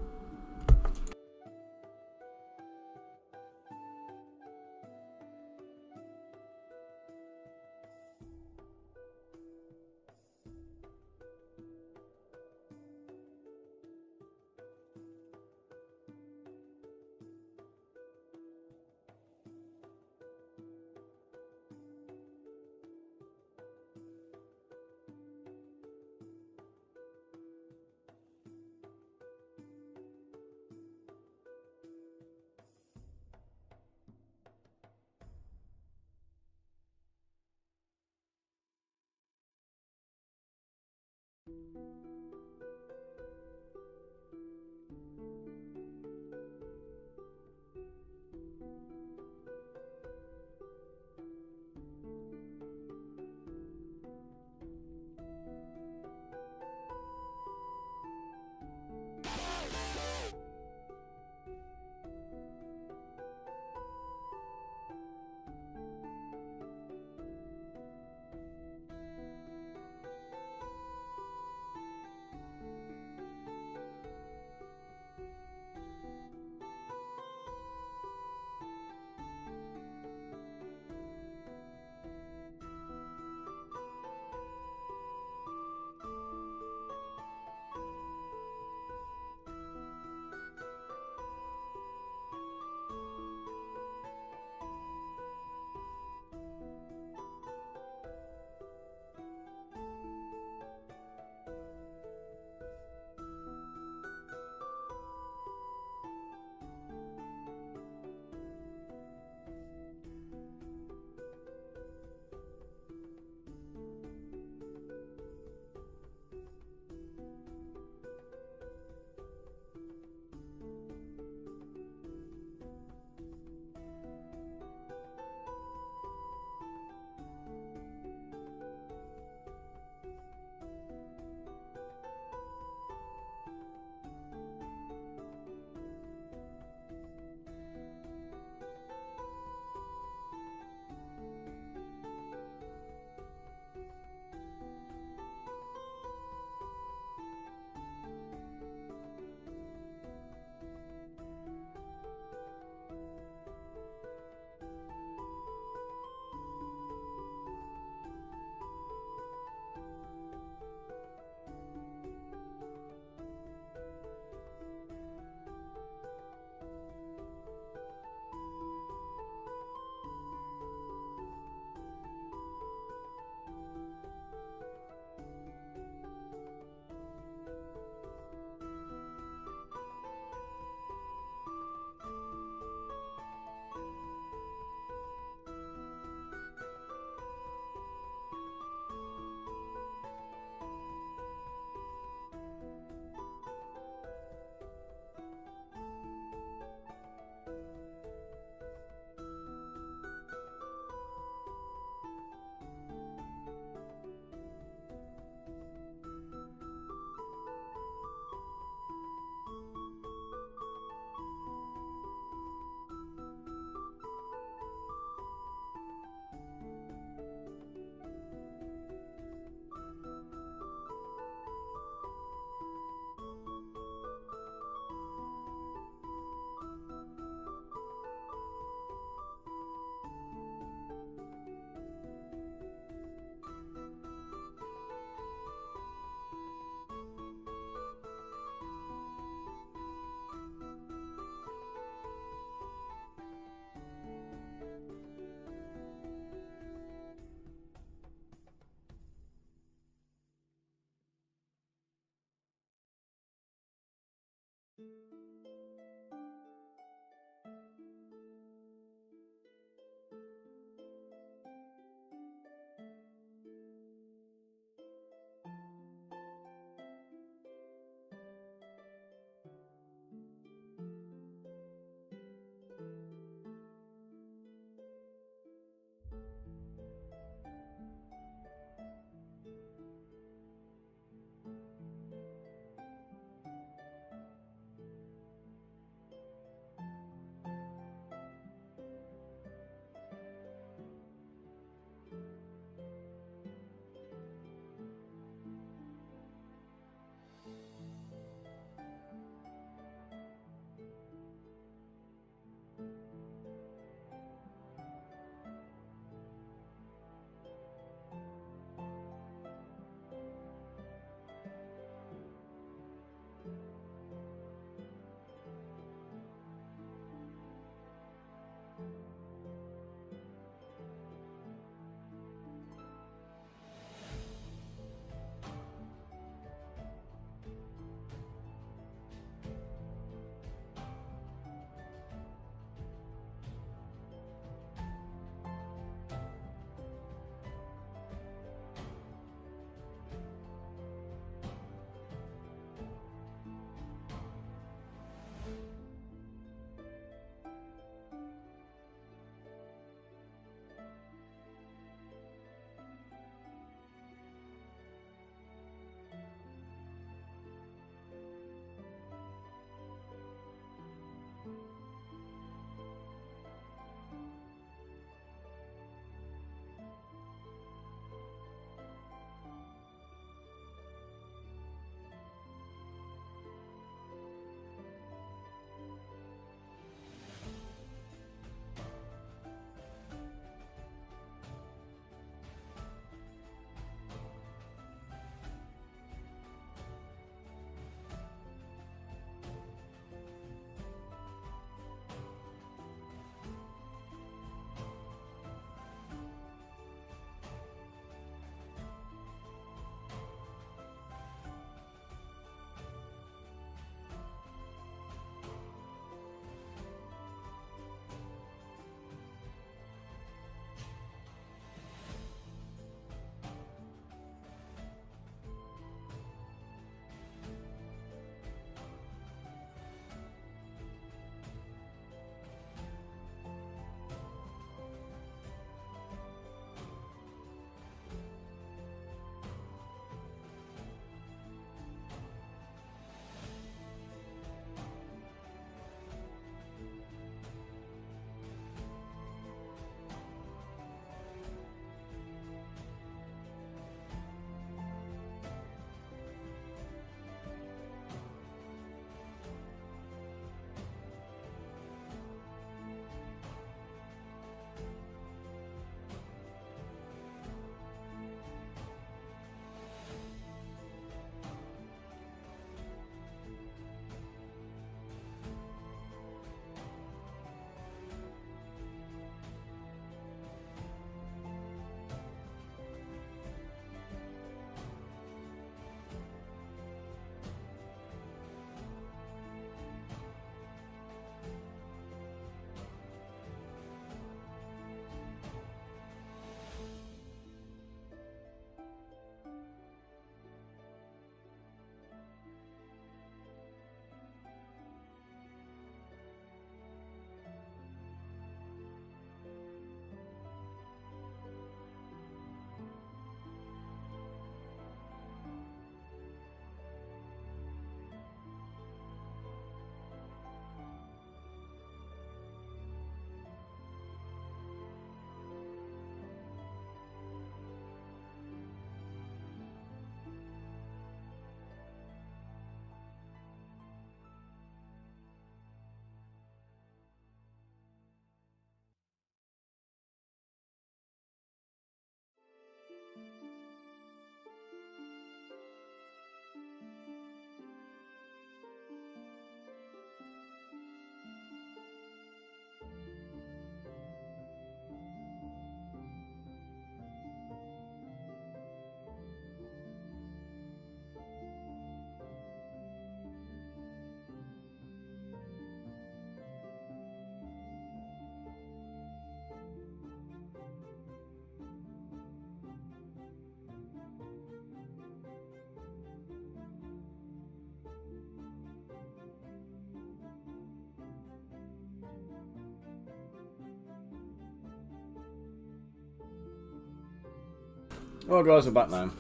Well, guys, I'm back now.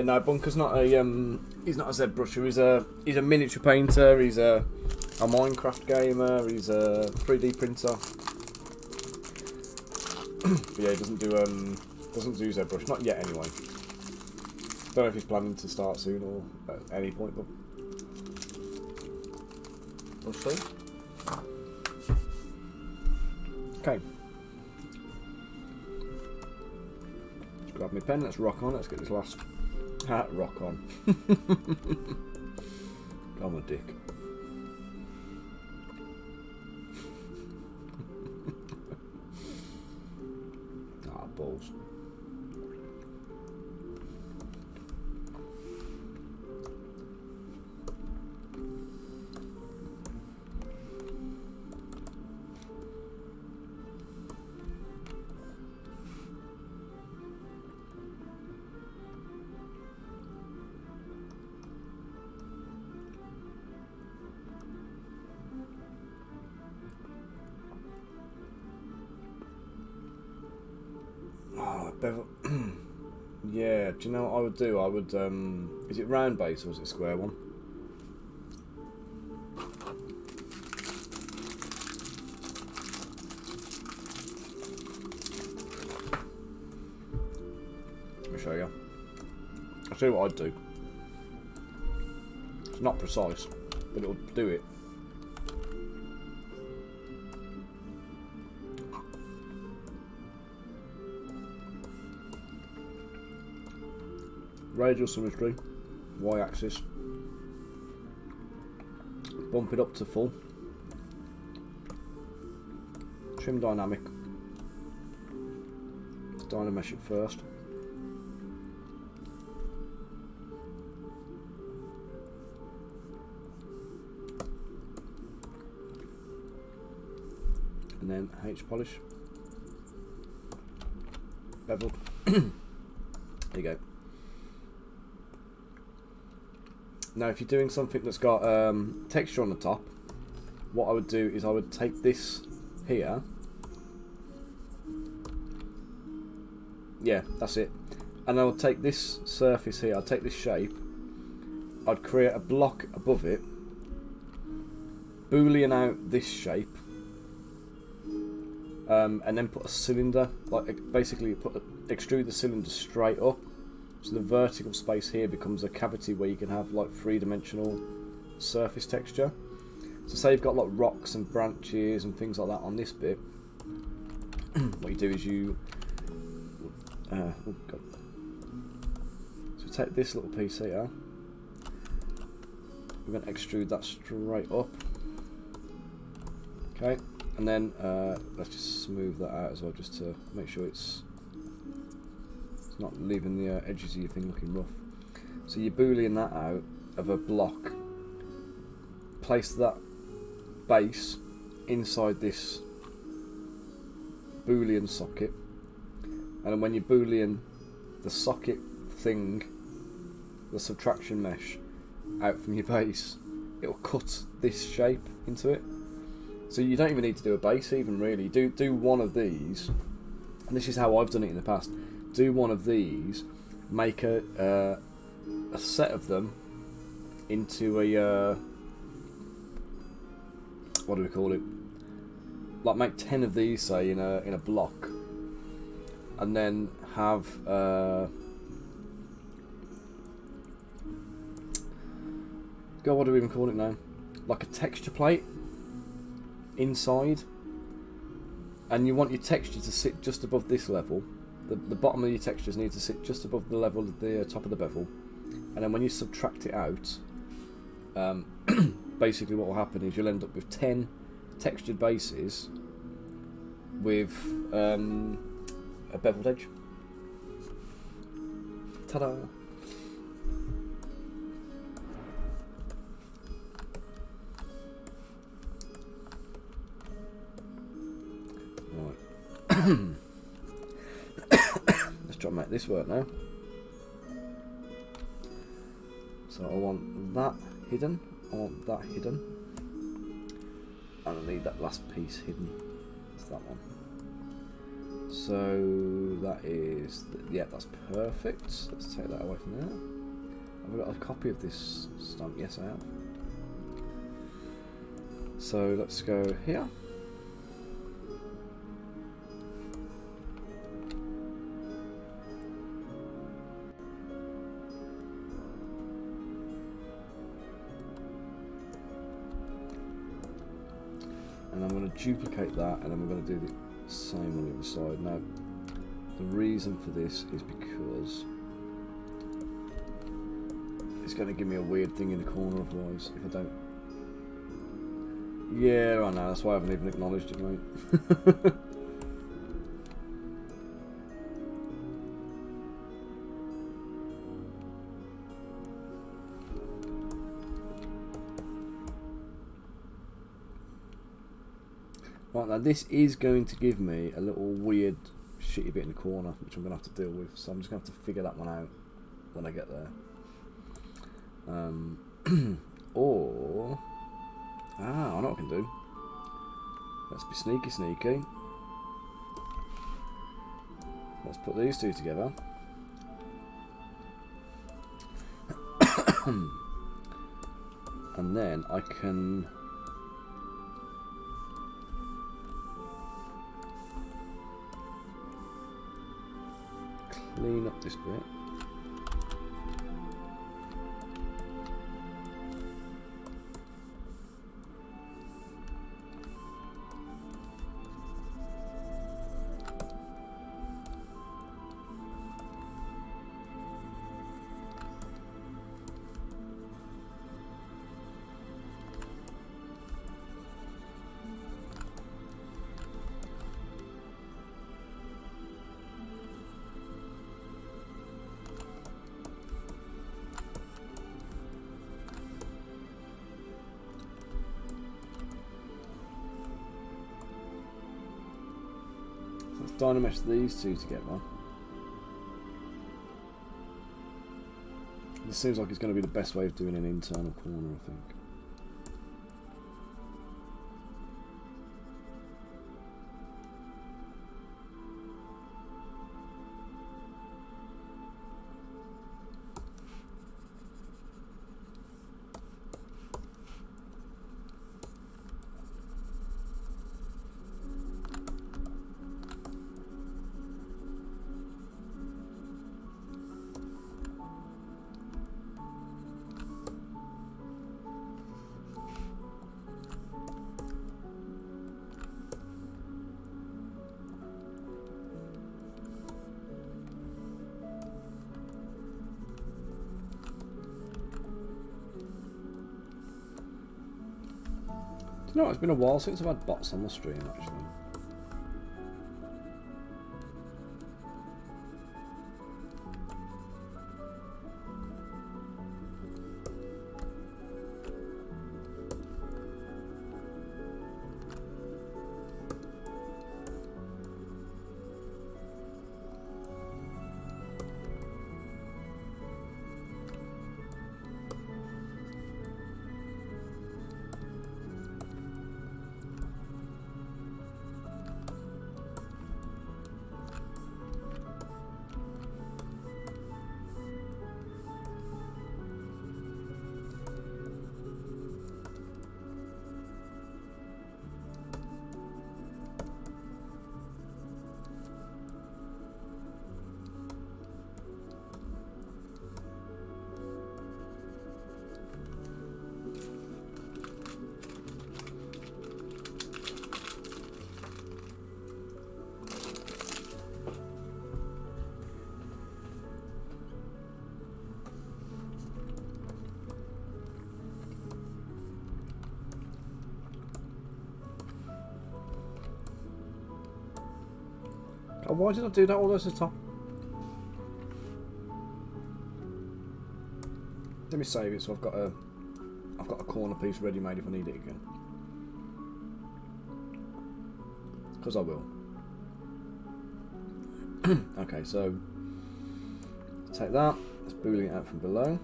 No, Bunker's not a he's not a Zbrusher. He's a miniature painter. He's a Minecraft gamer. He's a 3D printer. But yeah, he doesn't do Zbrush, not yet anyway. Don't know if he's planning to start soon or at any point, but we'll see. Okay. Let's grab my pen, let's rock on, let's get this last rock on. I'm a dick. Balls. Bevel. Yeah, do you know what I would do? I would, is it round base or is it square one? Let me show you. I'll show you what I'd do. It's not precise, but it'll do it. Radial symmetry, y-axis, bump it up to full, trim dynamic, dynamesh it first, and then H polish, bevel. There you go. Now if you're doing something that's got texture on the top, what I would do is I would take this here, yeah, that's it, and I would take this surface here, I'd take this shape, I'd create a block above it, boolean out this shape, and then put a cylinder, like basically extrude the cylinder straight up. So the vertical space here becomes a cavity where you can have like three-dimensional surface texture. So say you've got like rocks and branches and things like that on this bit. What you do is you oh God. So take this little piece here. We're going to extrude that straight up. Okay, and then let's just smooth that out as well, just to make sure it's not leaving the edges of your thing looking rough. So you're boolean that out of a block, place that base inside this boolean socket, and then when you boolean the socket thing, the subtraction mesh, out from your base, it'll cut this shape into it. So you don't even need to do a base even really. Do one of these, and this is how I've done it in the past. Do one of these, make a set of them into a what do we call it? Like make 10 of these, say, in a block, and then have what do we even call it now? Like a texture plate inside, and you want your texture to sit just above this level. The bottom of your textures need to sit just above the level of the top of the bevel, and then when you subtract it out, basically what will happen is you'll end up with 10 textured bases with a beveled edge. Ta-da! Right. Let's try and make this work now. So I want that hidden I want that hidden. And I need that last piece hidden. It's that one. So that is, yeah, that's perfect. Let's take that away from there. Have I got a copy of this stamp? Yes, I have. So let's go here. And I'm going to duplicate that, and then we're going to do the same on the other side. Now, the reason for this is because it's going to give me a weird thing in the corner otherwise, if I don't. Yeah, I know, that's why I haven't even acknowledged it, mate. Right, now this is going to give me a little weird shitty bit in the corner, which I'm going to have to deal with, so I'm just going to have to figure that one out when I get there. Or... I know what I can do. Let's be sneaky. Let's put these two together. And then I can... clean up this bit. Let's dynamesh these two together. This seems like it's going to be the best way of doing an internal corner, I think. Do you know what? It's been a while since I've had bots on the stream, actually. Oh, why did I do that all those at the top? Let me save it so I've got a corner piece ready made if I need it again. Because I will. Okay, so take that. Let's boolean it out from below.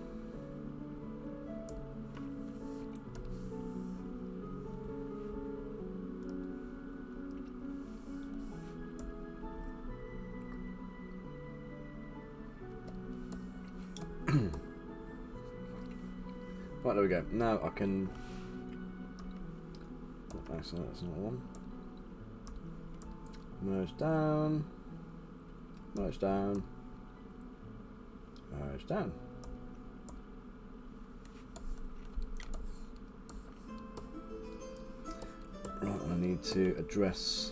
Right, there we go. Now I can... Oh, actually, that's not one. Merge down. Merge down. Merge down. Right, I need to address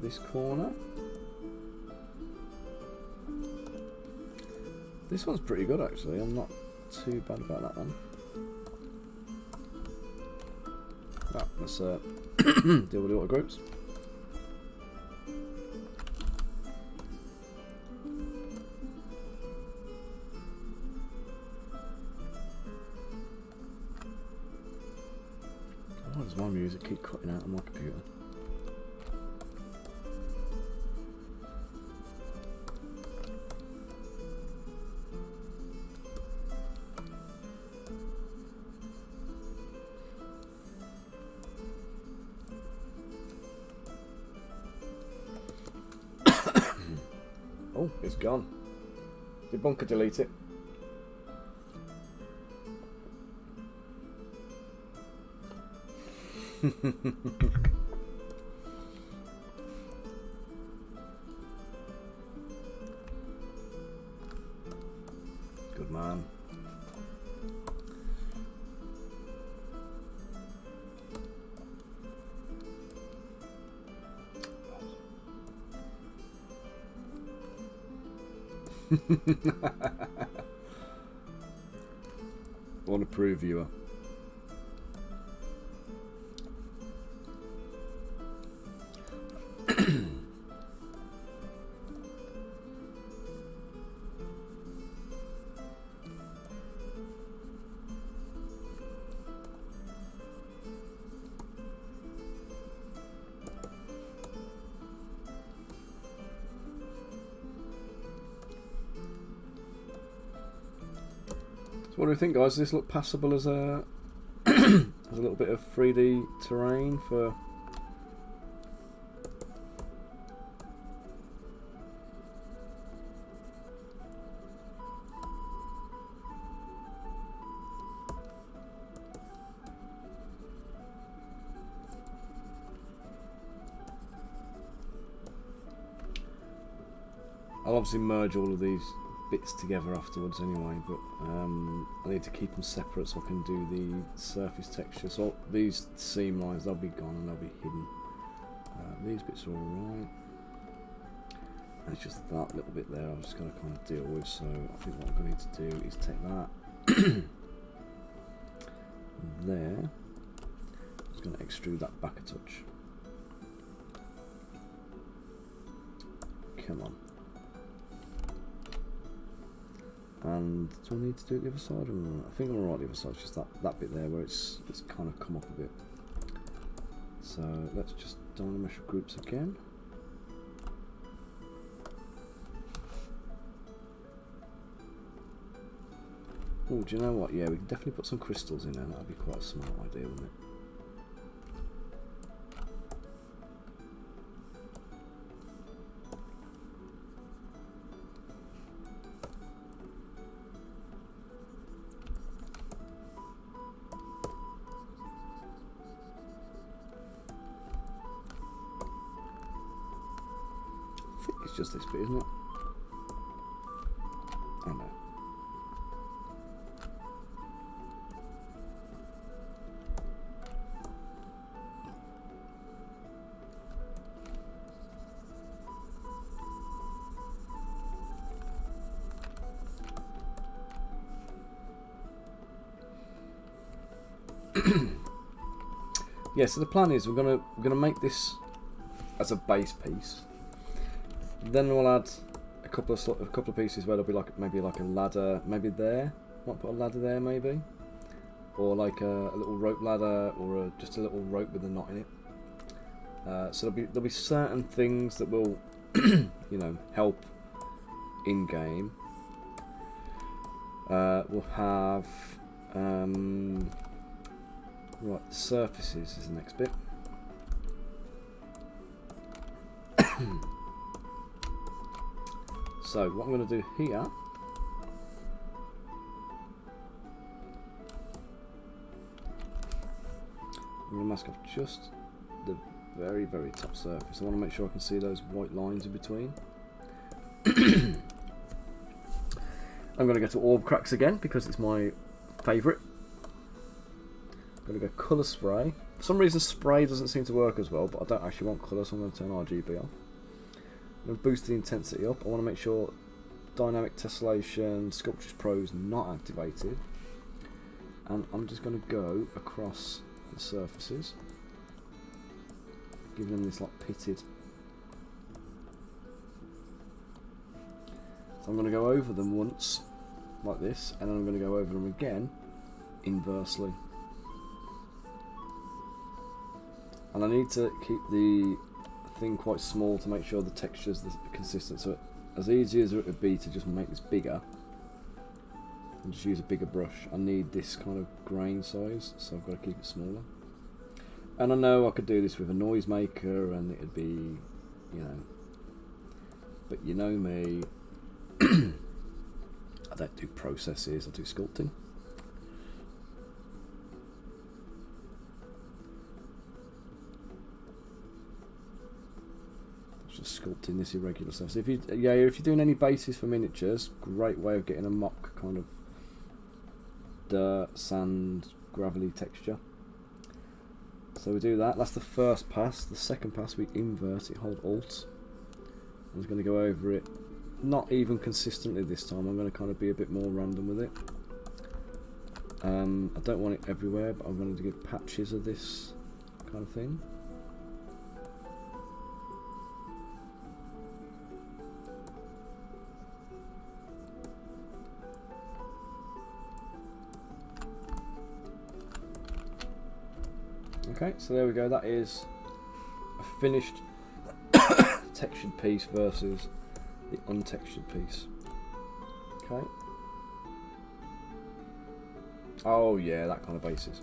this corner. This one's pretty good actually, I'm not too bad about that one. Right, let's deal with the auto groups. Why does my music keep cutting out on my computer? Oh, it's gone. Did Bunker delete it? Good man. Want to prove you are. What do you think, guys? Does this look passable as a as a little bit of 3D terrain for? I'll obviously merge all of these bits together afterwards anyway, but I need to keep them separate so I can do the surface texture. So these seam lines, they'll be gone and they'll be hidden. These bits are alright. And it's just that little bit there I'm just going to kind of deal with. So I think what I'm going to need to do is take that there. I'm just going to extrude that back a touch. Come on. And do I need to do it the other side? I think I'm alright the other side, it's just that bit there where it's kind of come up a bit. So let's just dynamesh groups again. Oh, do you know what? Yeah, we can definitely put some crystals in there, that would be quite a smart idea, wouldn't it? It's just this bit, isn't it? Oh no. Yeah, so the plan is we're gonna make this as a base piece. Then we'll add a couple of pieces where there'll be like maybe like a ladder, maybe there. Might put a ladder there maybe, or like a little rope ladder, or just a little rope with a knot in it. So there'll be certain things that will, you know, help in game. We'll have right, surfaces is the next bit. So what I'm going to do here I'm going to mask off just the very, very top surface. I want to make sure I can see those white lines in between. I'm going to go to orb cracks again because it's my favourite. I'm going to go colour spray. For some reason spray doesn't seem to work as well, but I don't actually want colour, so I'm going to turn RGB off. I'm going to boost the intensity up. I want to make sure dynamic tessellation, Sculptris Pro is not activated. And I'm just going to go across the surfaces, giving them this like pitted. So I'm going to go over them once, like this, and then I'm going to go over them again, inversely. And I need to keep the thing quite small to make sure the texture's consistent. So as easy as it would be to just make this bigger, and just use a bigger brush, I need this kind of grain size, so I've got to keep it smaller. And I know I could do this with a noisemaker and it'd be, you know, but you know me, I don't do processes, I do sculpting. Just sculpting this irregular stuff. So if you're doing any bases for miniatures, great way of getting a mock kind of dirt, sand, gravelly texture. So we do that. That's the first pass. The second pass we invert it, hold Alt. I'm just going to go over it, not even consistently this time. I'm going to kind of be a bit more random with it. I don't want it everywhere, but I'm going to give patches of this kind of thing. Okay, so there we go, that is a finished textured piece versus the untextured piece. Okay. Oh yeah, that kind of basis.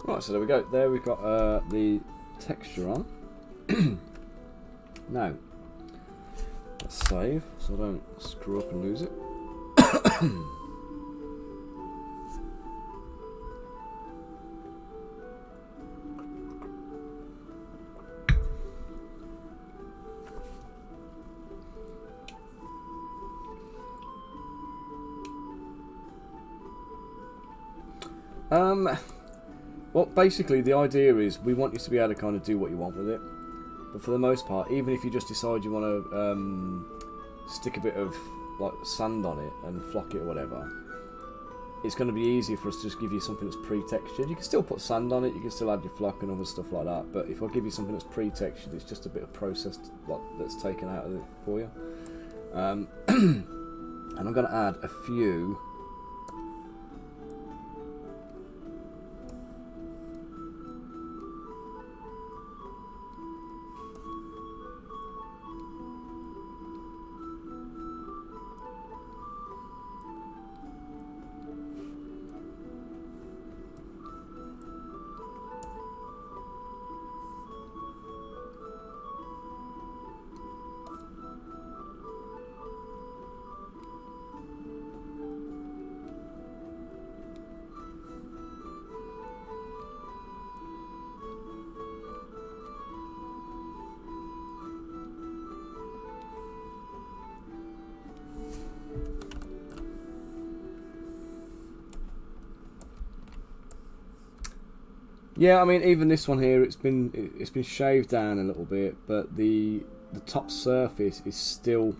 Right, so there we go. There we've got the texture on. Now, let's save so I don't screw up and lose it. Well, basically the idea is we want you to be able to kind of do what you want with it, but for the most part, even if you just decide you want to stick a bit of like sand on it and flock it or whatever, it's going to be easier for us to just give you something that's pre-textured. You can still put sand on it, you can still add your flock and other stuff like that, but if I give you something that's pre-textured, it's just a bit of process that's taken out of it for you. And I'm going to add a few Yeah, I mean, even this one here, it's been shaved down a little bit, but the top surface is still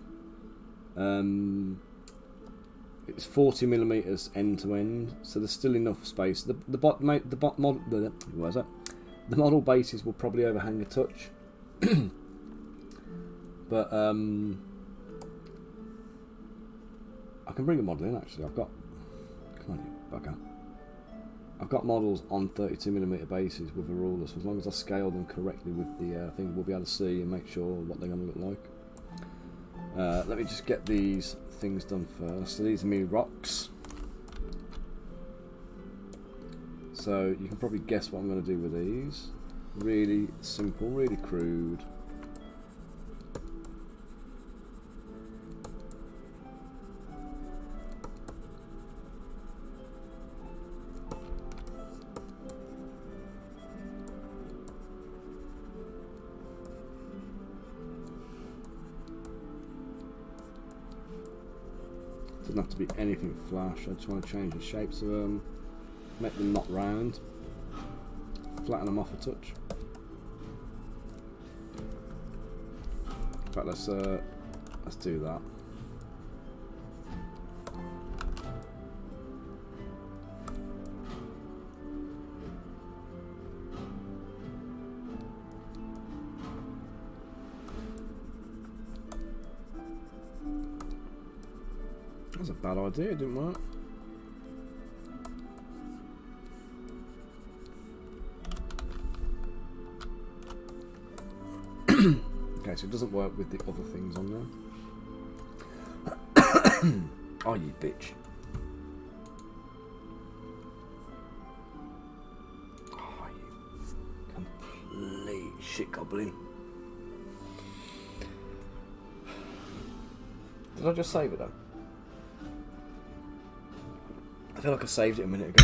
it's 40 millimeters end to end, so there's still enough space. The model bases will probably overhang a touch, but I can bring a model in. Actually, I've got. Come on, you bugger. I've got models on 32mm bases with a ruler, so as long as I scale them correctly with the thing, we'll be able to see and make sure what they're going to look like. Let me just get these things done first. So these are me rocks. So you can probably guess what I'm going to do with these. Really simple, really crude. Doesn't have to be anything flash. I just want to change the shapes of them, make them not round, flatten them off a touch. In fact, let's do that. That was a bad idea, it didn't work. Okay, so it doesn't work with the other things on there. Oh, you bitch. Oh, you complete shit goblin. Did I just save it though? I feel like I saved it a minute ago.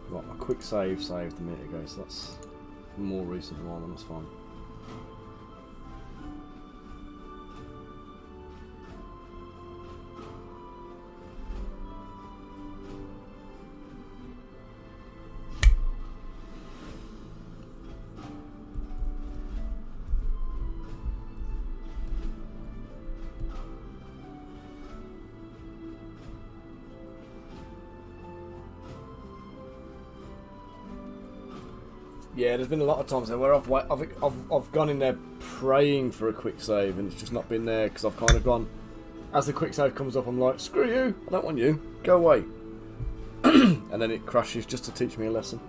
Right, my quick save saved a minute ago, so that's a more recent one, and that's fine. Yeah, there's been a lot of times there where I've gone in there praying for a quick save and it's just not been there because I've kind of gone, as the quick save comes up, I'm like, screw you, I don't want you, go away. And then it crashes just to teach me a lesson.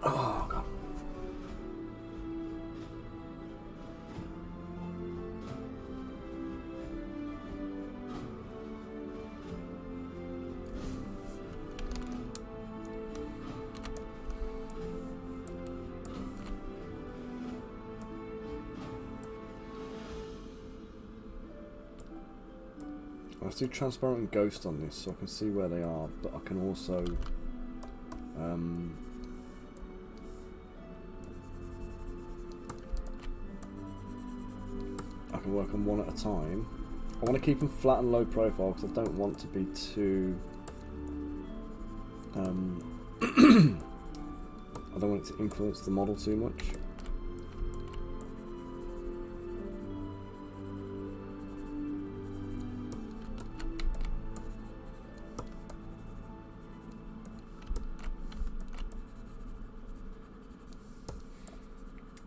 Oh, God. Let's do transparent and ghost on this so I can see where they are, but I can also I can work on one at a time. I want to keep them flat and low profile because I don't want to be too I don't want it to influence the model too much.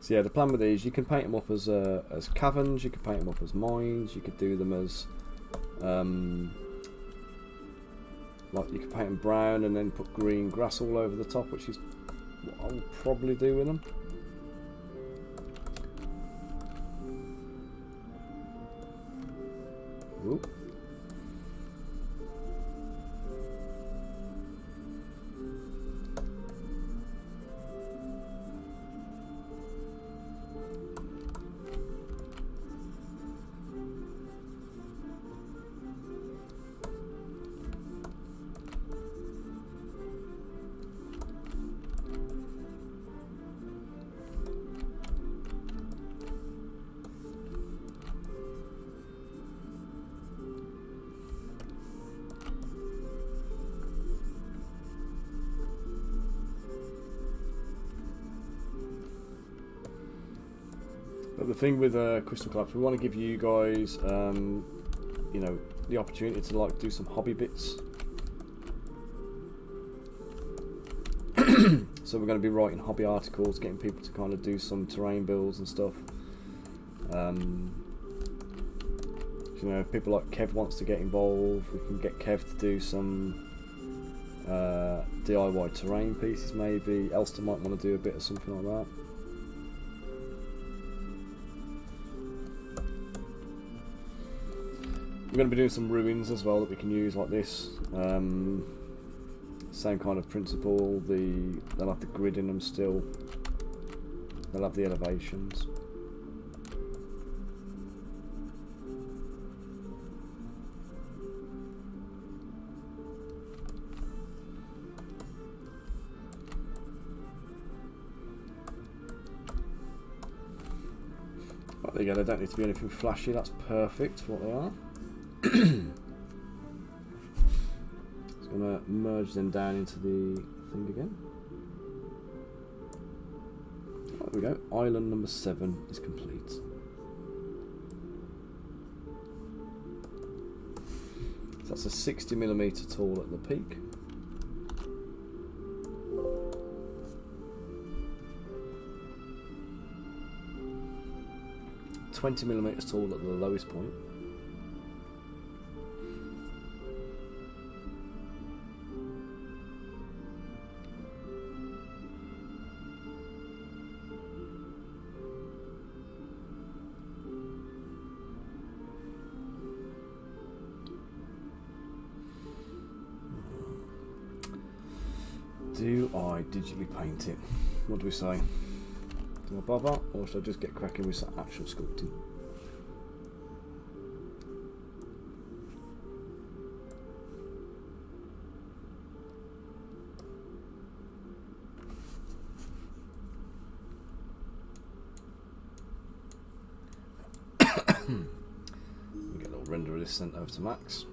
So yeah, the plan with these, you can paint them up as caverns, you can paint them up as mines, you could do them as like you could paint them brown and then put green grass all over the top, which is what I will probably do with them. Ooh. But the thing with Crystal Collapse, we want to give you guys, you know, the opportunity to like do some hobby bits. So we're going to be writing hobby articles, getting people to kind of do some terrain builds and stuff. You know, if people like Kev wants to get involved, we can get Kev to do some DIY terrain pieces maybe. Elster might want to do a bit of something like that. We're going to be doing some ruins as well that we can use like this. Same kind of principle. They'll have the grid in them still. They'll have the elevations. Right, there you go. They don't need to be anything flashy. That's perfect for what they are. Just going to merge them down into the thing again. There we go. Island number 7 is complete. So that's a 60mm tall at the peak. $20mm tall at the lowest point. Do I digitally paint it? What do we say? Do I bother, or should I just get cracking with some actual sculpting? Get a little render of this sent over to Max.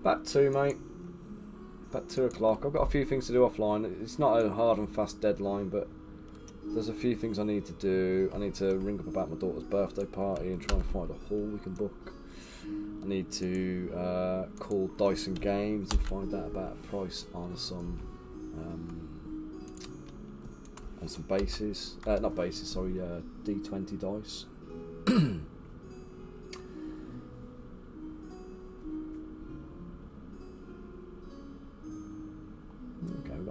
Back 2, mate. Back 2 o'clock. I've got a few things to do offline. It's not a hard and fast deadline, but there's a few things I need to do. I need to ring up about my daughter's birthday party and try and find a hall we can book. I need to call Dyson Games and find out about a price on some bases. Not bases, sorry, D20 dice.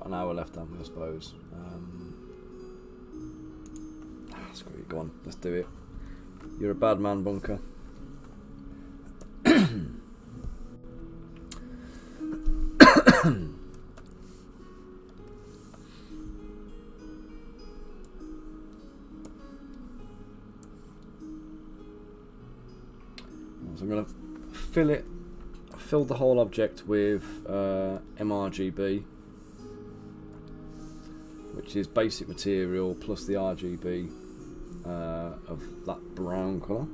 An hour left, haven't we, I suppose. Screw it, go on, let's do it. You're a bad man, Bunker. So I'm going to fill the whole object with mRGB, which is basic material plus the RGB of that brown colour.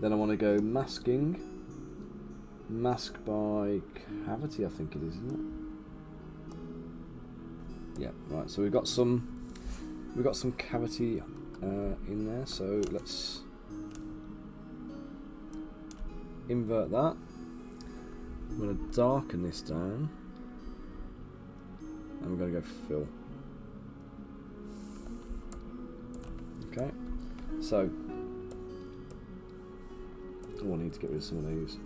Then I want to go masking. Mask by cavity, I think it is, isn't it? Yeah, right. So we've got some cavity in there. So let's invert that. I'm going to darken this down, and we're going to go fill. Okay. So I need to get rid of some of these.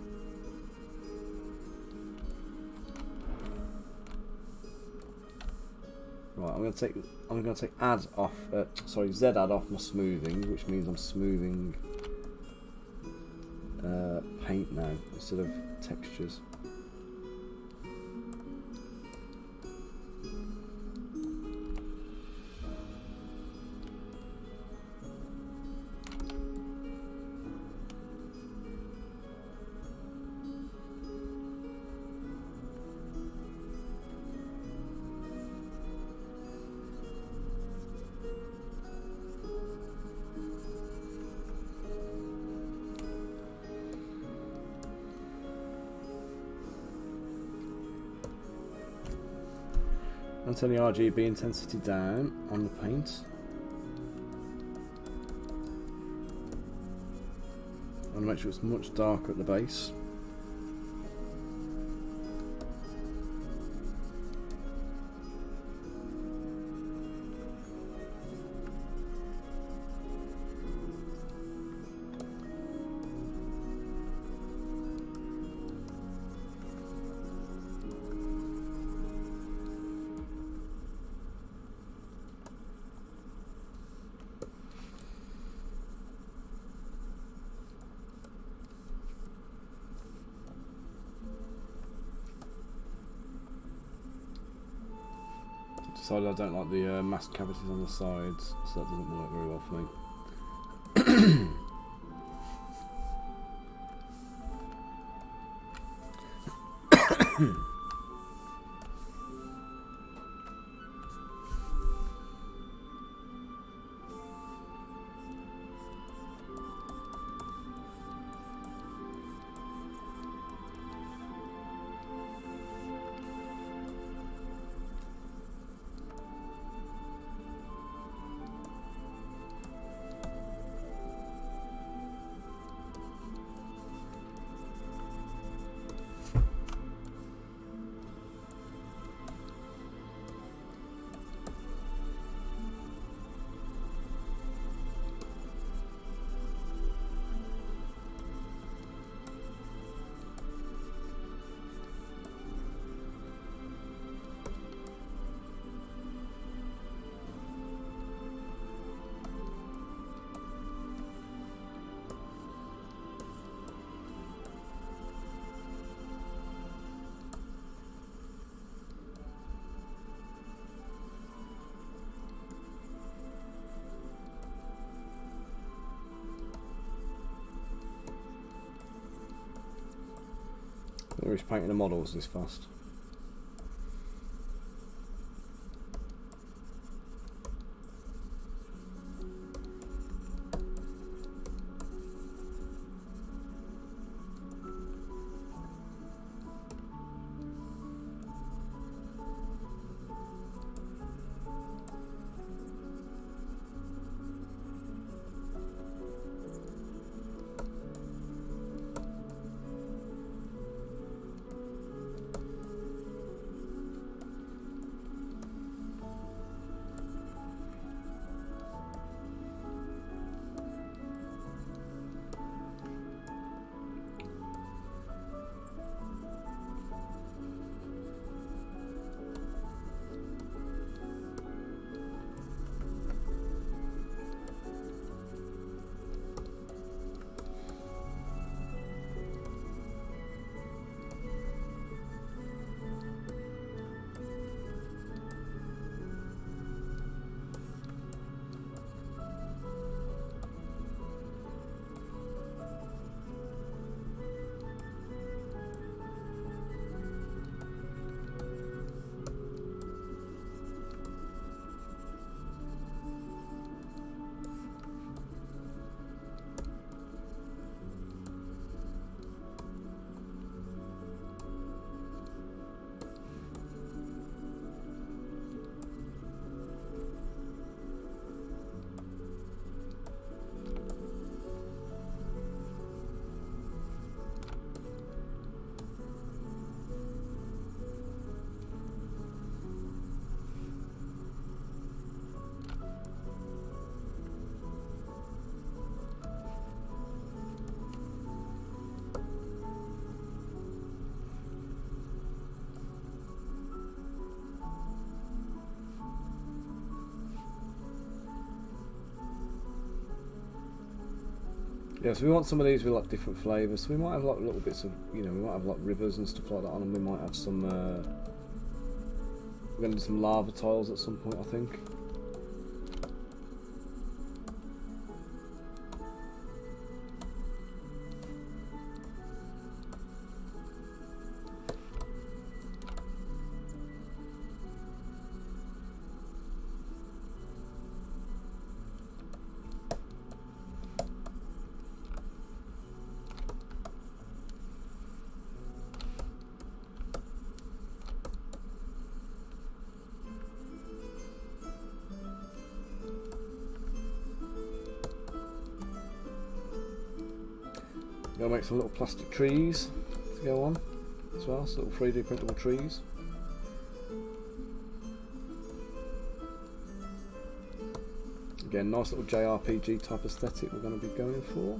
Right, I'm going to take add off. Sorry, Z add off my smoothing, which means I'm smoothing paint now instead of textures. And turn the RGB intensity down on the paint. I want to make sure it's much darker at the base. Decided I don't like the masked cavities on the sides, so that doesn't work very well for me. Where is painting the models this fast? Yeah, so we want some of these with like different flavours. So we might have like little bits of, you know, we might have like rivers and stuff like that on them. We might have some, we're going to do some lava tiles at some point, I think. Gonna make some little plastic trees to go on as well, so little 3D printable trees. Again, nice little JRPG type aesthetic we're going to be going for.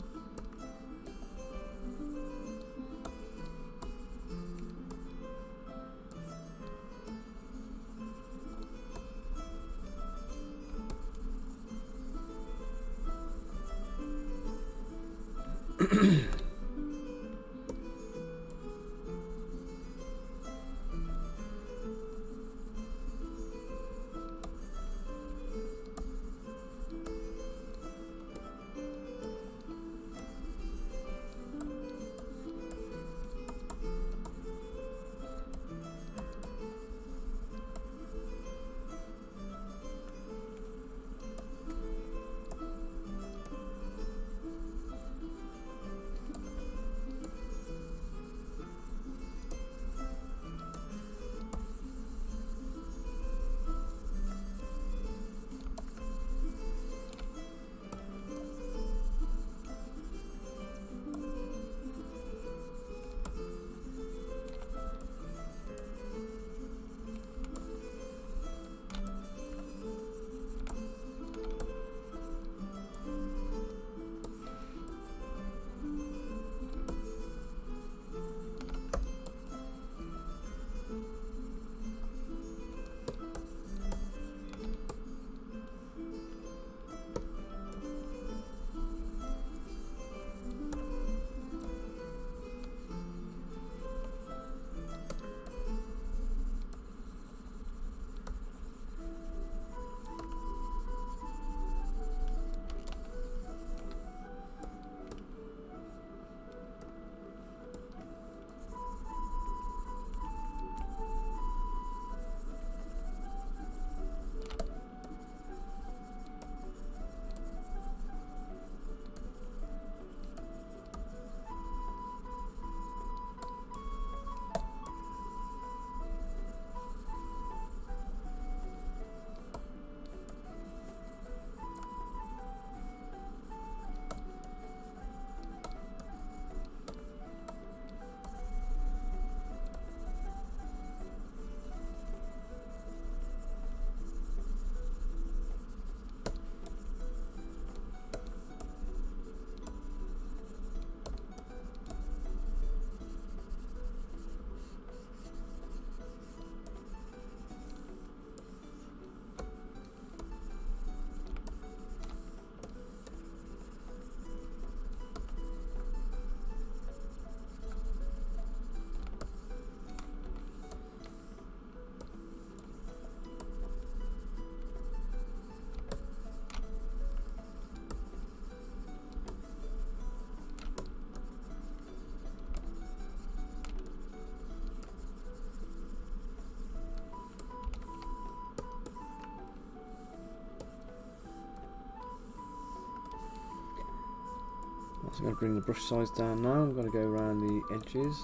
So I'm going to bring the brush size down now. I'm going to go around the edges.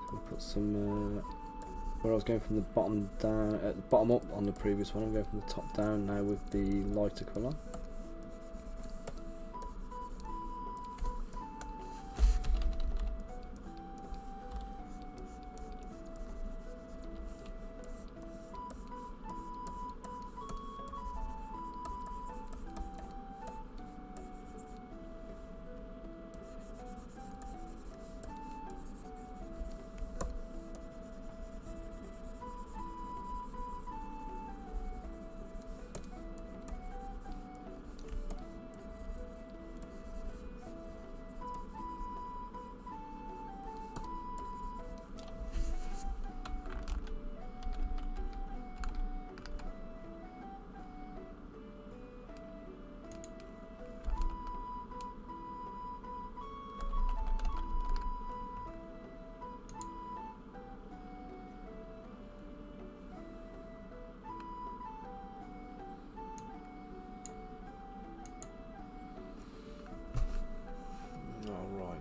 So put some where I was going from the bottom down, at the bottom up on the previous one. I'm going from the top down now with the lighter colour.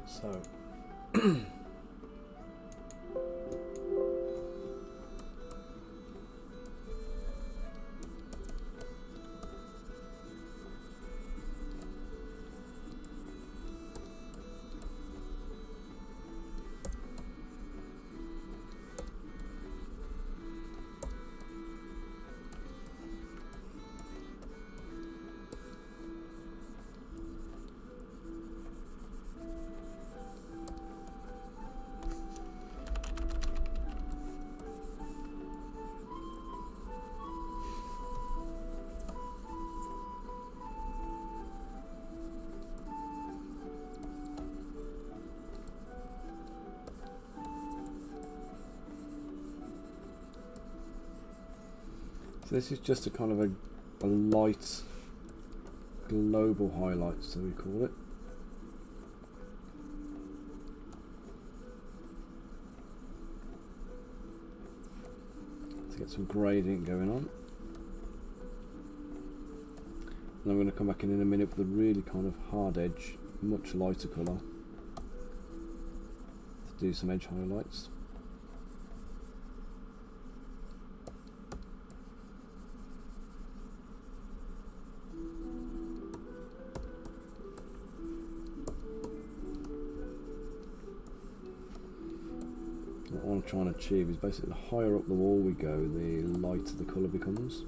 So So this is just a kind of a light global highlight, so we call it. To get some gradient going on. And I'm going to come back in a minute with a really kind of hard edge, much lighter colour, to do some edge highlights. What I want to try and achieve is basically the higher up the wall we go, the lighter the colour becomes.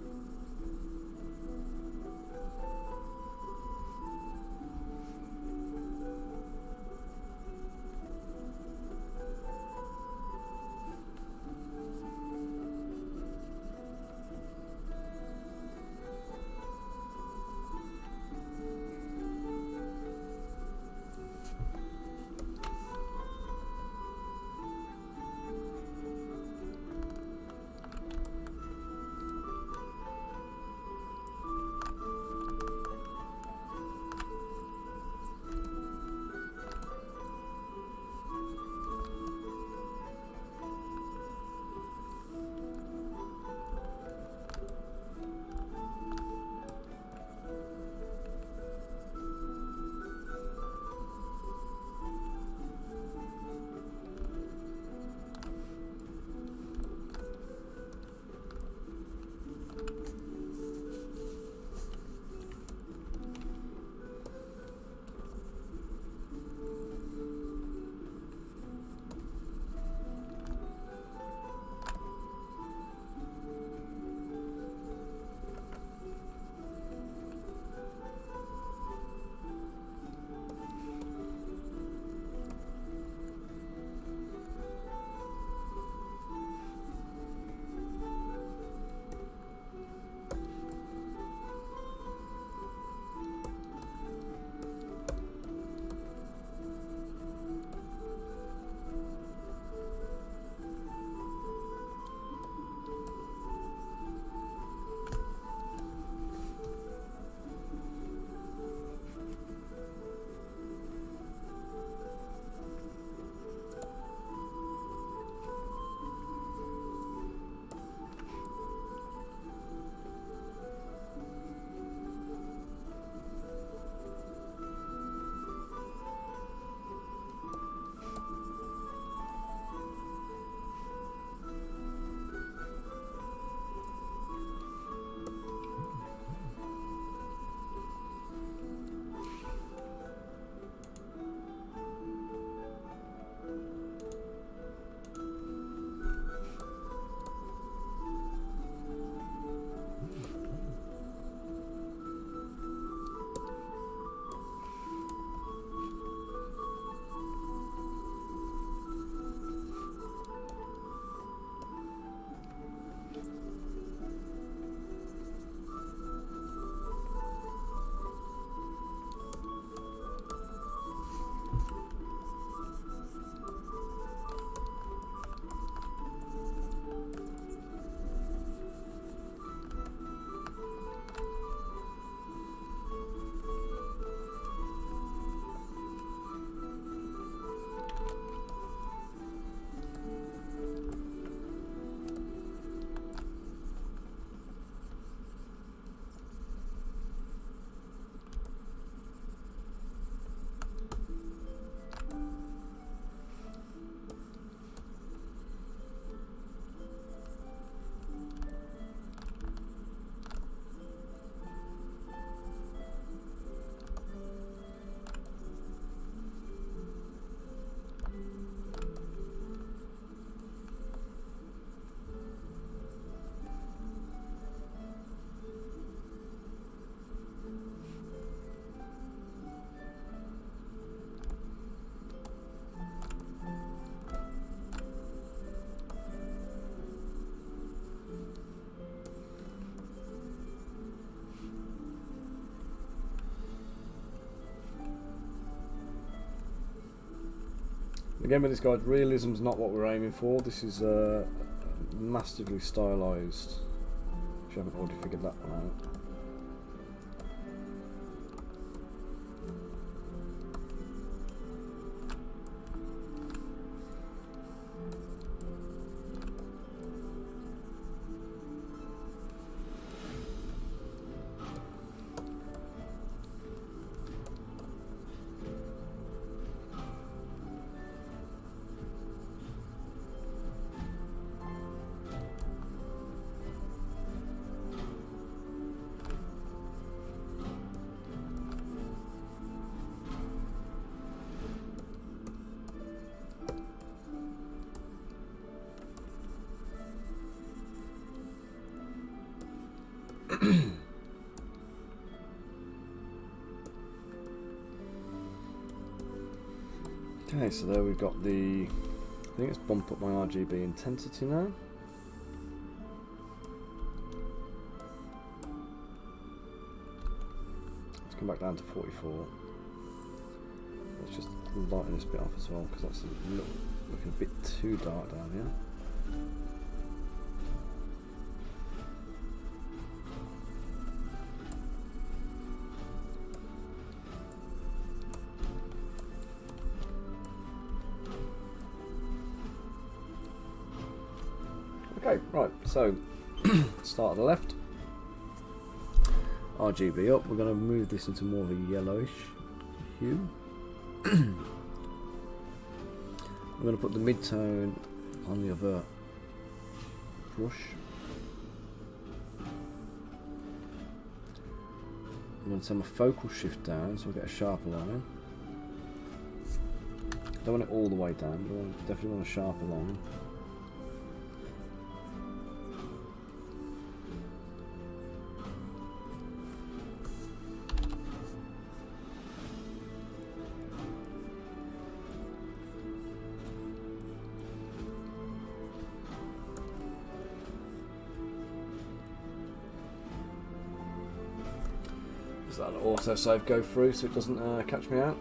Again with this guide, realism's not what we're aiming for. This is massively stylised if you haven't already figured that one out. Okay, so there we've got the, I think it's bump up my RGB intensity now. Let's come back down to 44. Let's just lighten this bit off as well, because that's looking a bit too dark down here. Okay, right, so start at the left, RGB up, we're going to move this into more of a yellowish hue. I'm going to put the mid-tone on the other brush. I'm going to turn my focal shift down so I get a sharper line. Don't want it all the way down, but I definitely want a sharper line. Does that autosave go through so it doesn't catch me out?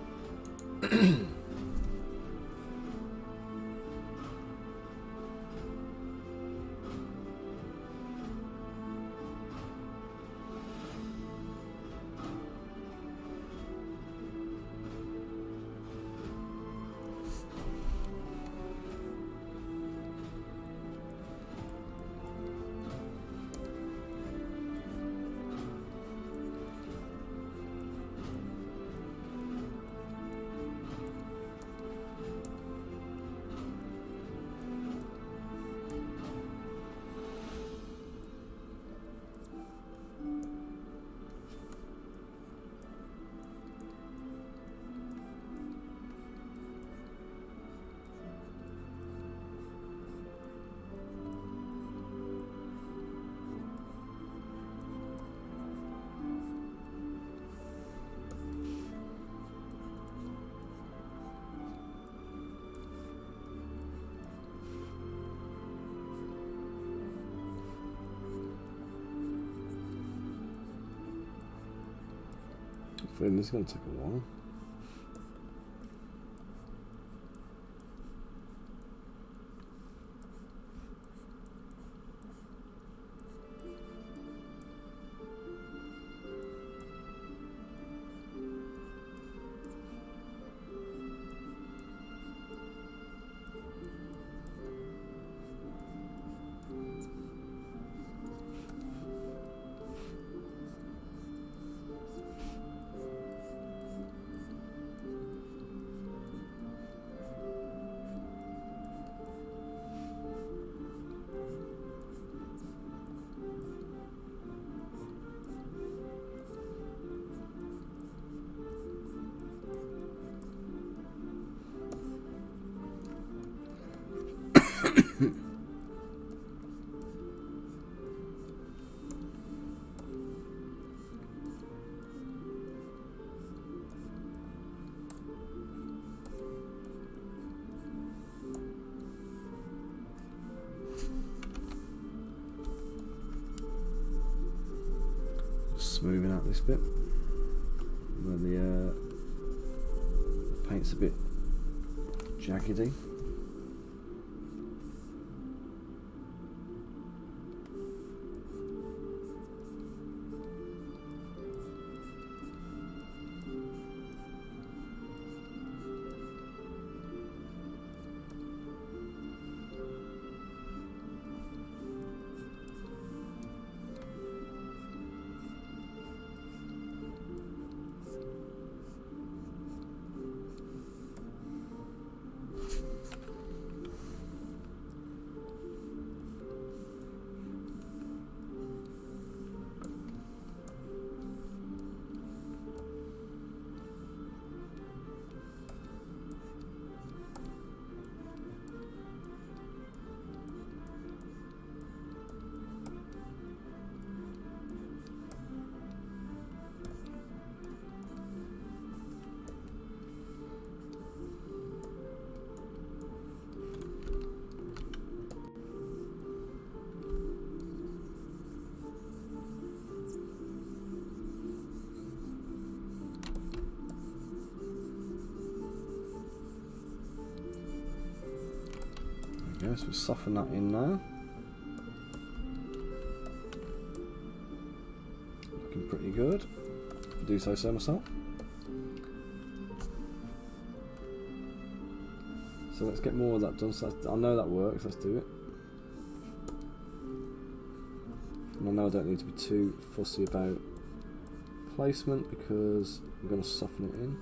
This is going to take a while. Smoothing out this bit where the paint's a bit jaggedy. Okay, so we'll soften that in now. Looking pretty good. I do say so myself. So let's get more of that done. So I know that works. Let's do it. And I know I don't need to be too fussy about placement because I'm going to soften it in.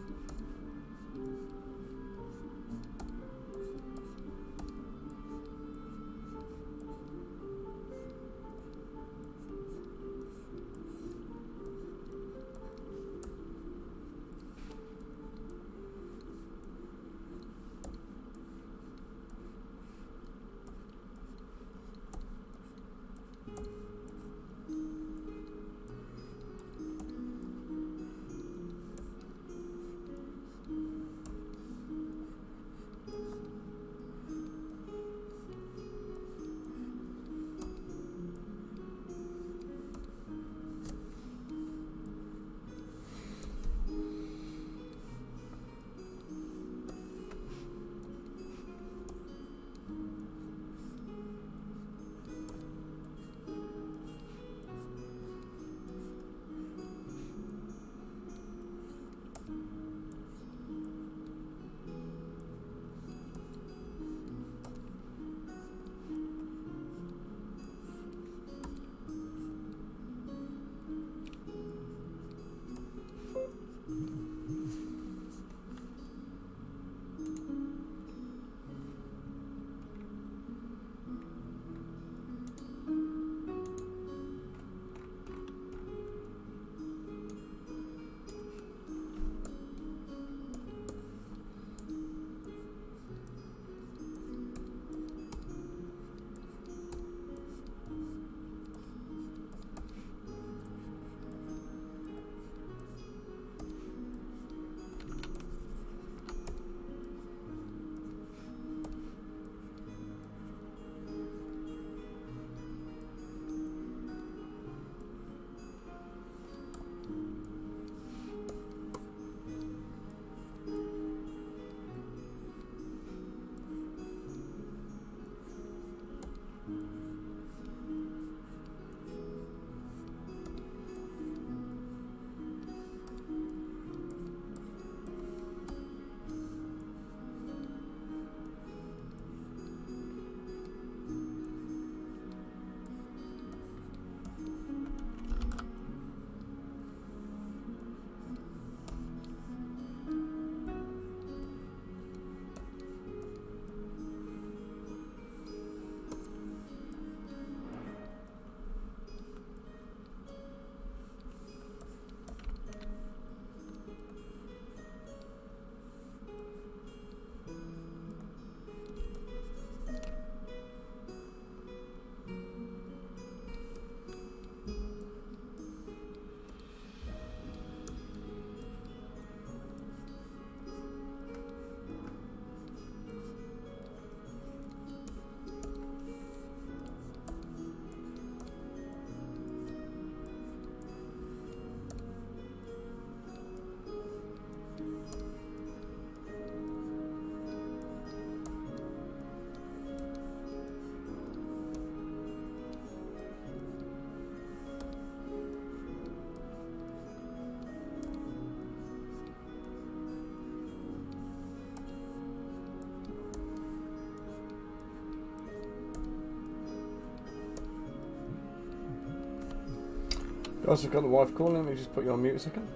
Guys, I've got the wife calling. Let me just put you on mute a second.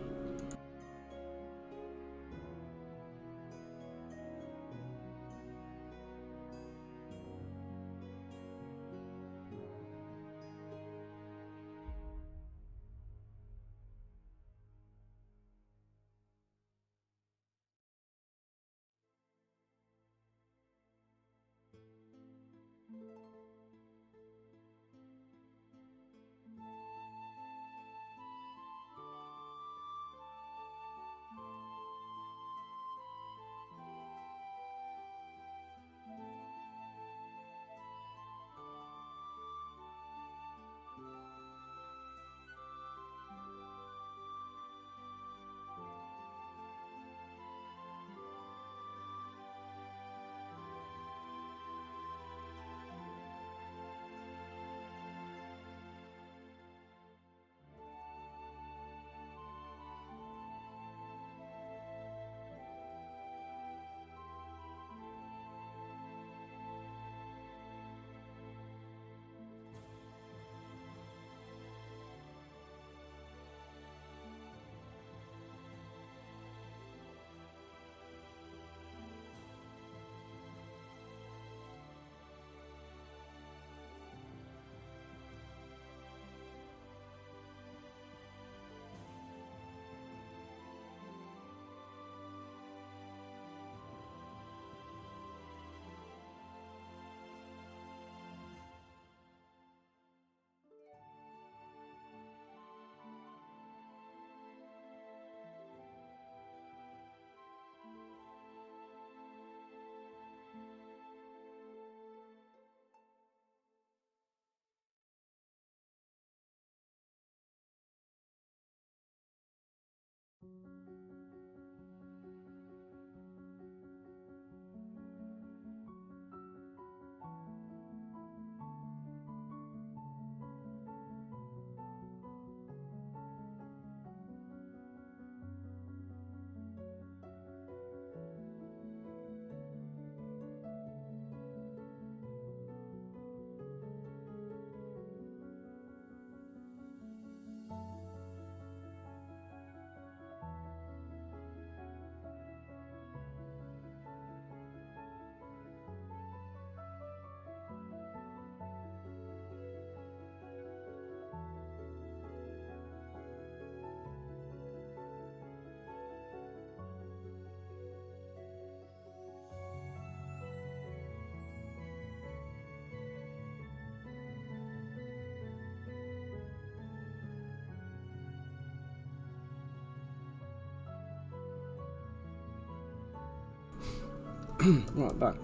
Right, back.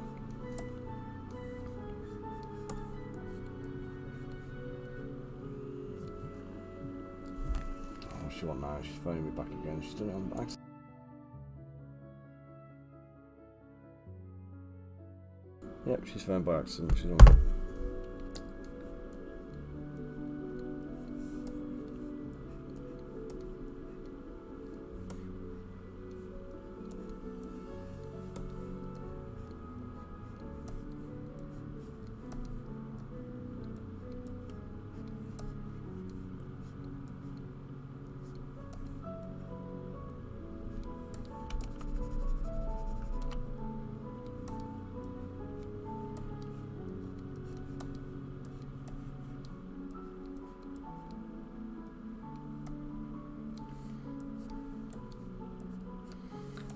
Oh, what's she want now? She's phoning me back again. She's done it on accident. Yep, she's phoned by accident. She's on.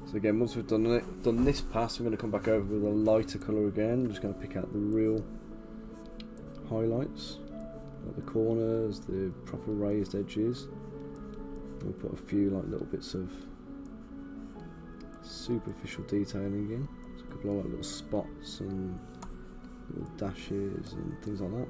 So again, once we've done this pass, we're going to come back over with a lighter colour again. I'm just going to pick out the real highlights, like the corners, the proper raised edges. We'll put a few like little bits of superficial detailing in. There's a couple of like little spots and little dashes and things like that.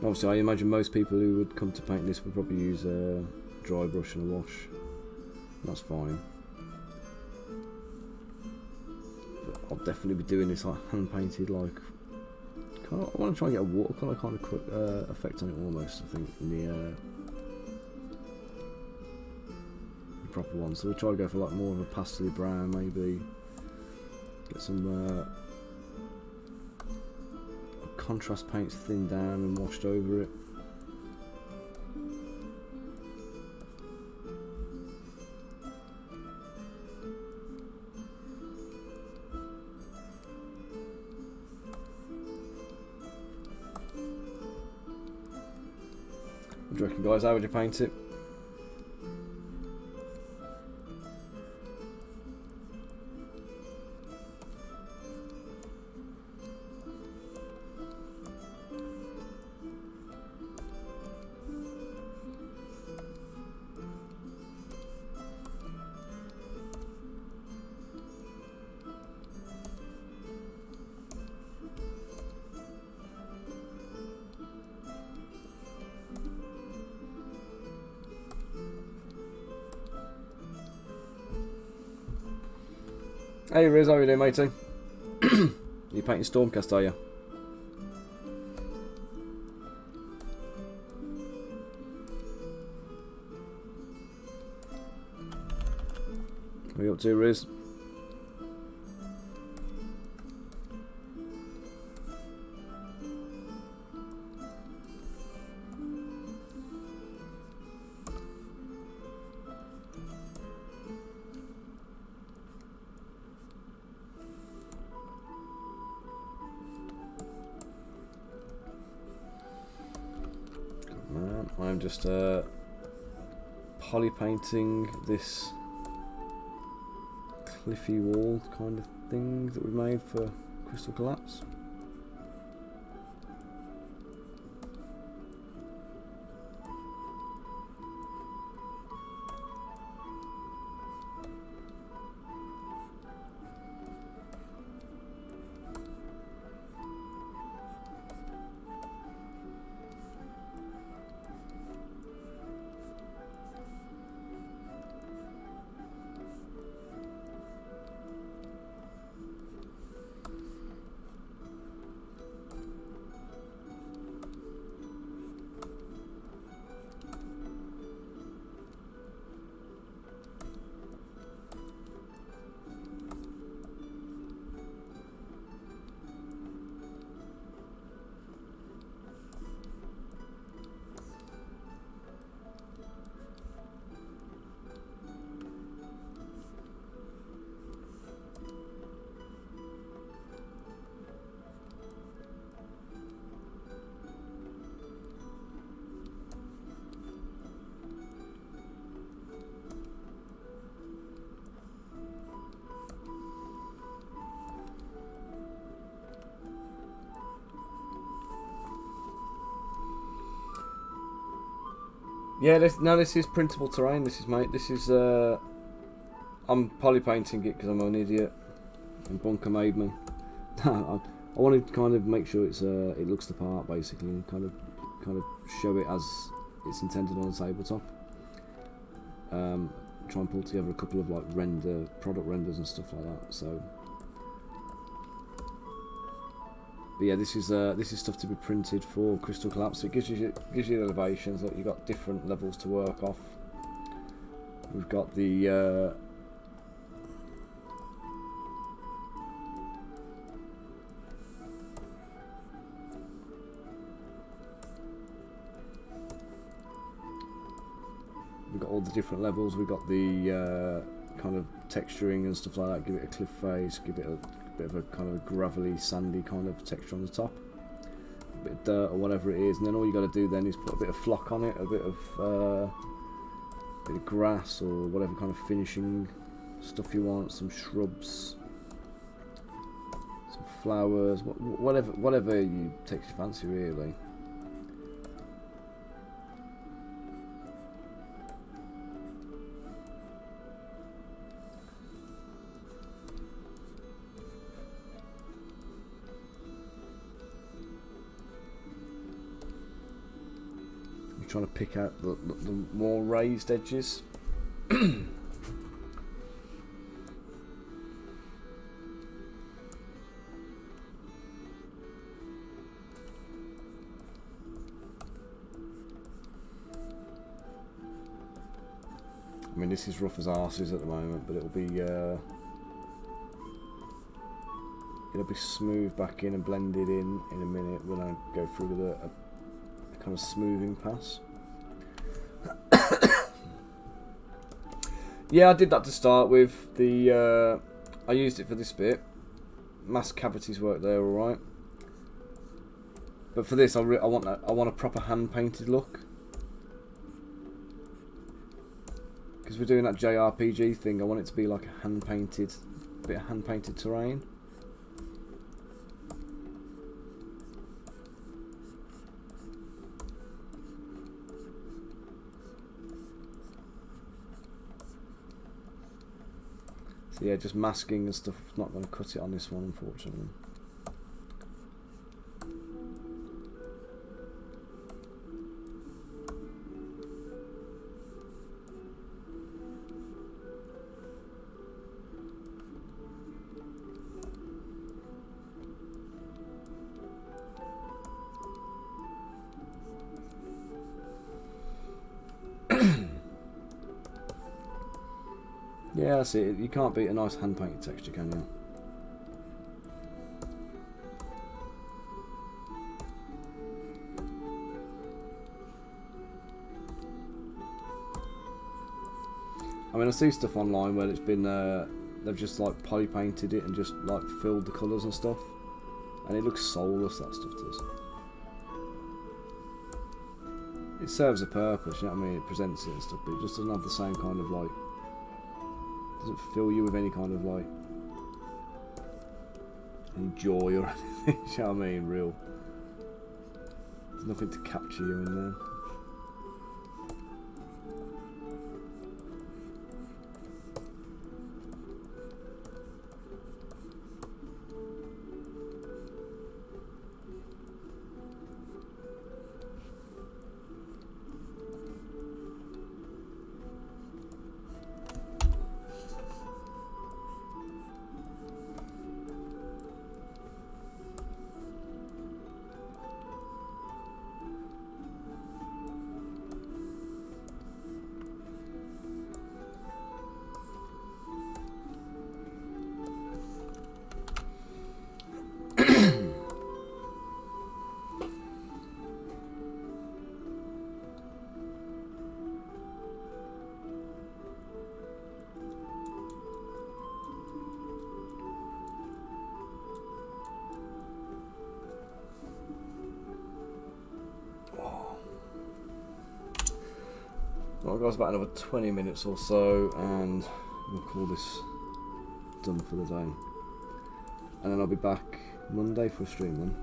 Obviously, I imagine most people who would come to paint this would probably use a dry brush and a wash. That's fine. But I'll definitely be doing this like hand painted, like I want to try and get a watercolour kind of effect on it almost. I think in the proper one. So we'll try to go for like more of a pastel brown, maybe. Get some. Contrast paints thinned down and washed over it. What do you reckon, guys? How would you paint it? Hey Riz, how are you doing, matey? You painting Stormcast, are you? What are you up to, Riz? I'm just poly painting this cliffy wall kind of thing that we made for Crystal Collapse. Yeah, this is printable terrain. This is, mate. This is. I'm poly painting it because I'm an idiot and bunker made me. I want to kind of make sure it looks the part, basically, and kind of show it as it's intended on a tabletop. Try and pull together a couple of like product renders and stuff like that. So, but yeah, this is stuff to be printed for Crystal Collapse. So it gives you elevations. Look, you've got different levels to work off. We've got the we've got all the different levels. We've got the kind of texturing and stuff like that. Give it a cliff face. Give it a bit of a kind of gravelly, sandy kind of texture on the top. A bit of dirt or whatever it is, and then all you got to do then is put a bit of flock on it, a bit of grass or whatever kind of finishing stuff you want. Some shrubs, some flowers, whatever you takes your fancy, really. Trying to pick out the more raised edges. I mean, this is rough as arses at the moment, but it'll be smooth back in and blended in a minute when I go through with a kind of smoothing pass. Yeah, I did that to start with. I used it for this bit. Mask cavities work there all right, but for this I want a proper hand painted look, because we're doing that JRPG thing. I want it to be like a hand painted terrain. So yeah, just masking and stuff. Not going to cut it on this one, unfortunately. Yeah, that's it. You can't beat a nice hand-painted texture, can you? I mean, I see stuff online where it's been they've just like poly painted it and just like filled the colours and stuff, and it looks soulless. That stuff does. It serves a purpose, you know what I mean? It presents it and stuff, but it just doesn't have the same kind of like. Doesn't fill you with any kind of like any joy or anything. You know what I mean? Real. There's nothing to capture you in there. Well, guys, about another 20 minutes or so, and we'll call this done for the day. And then I'll be back Monday for a stream then.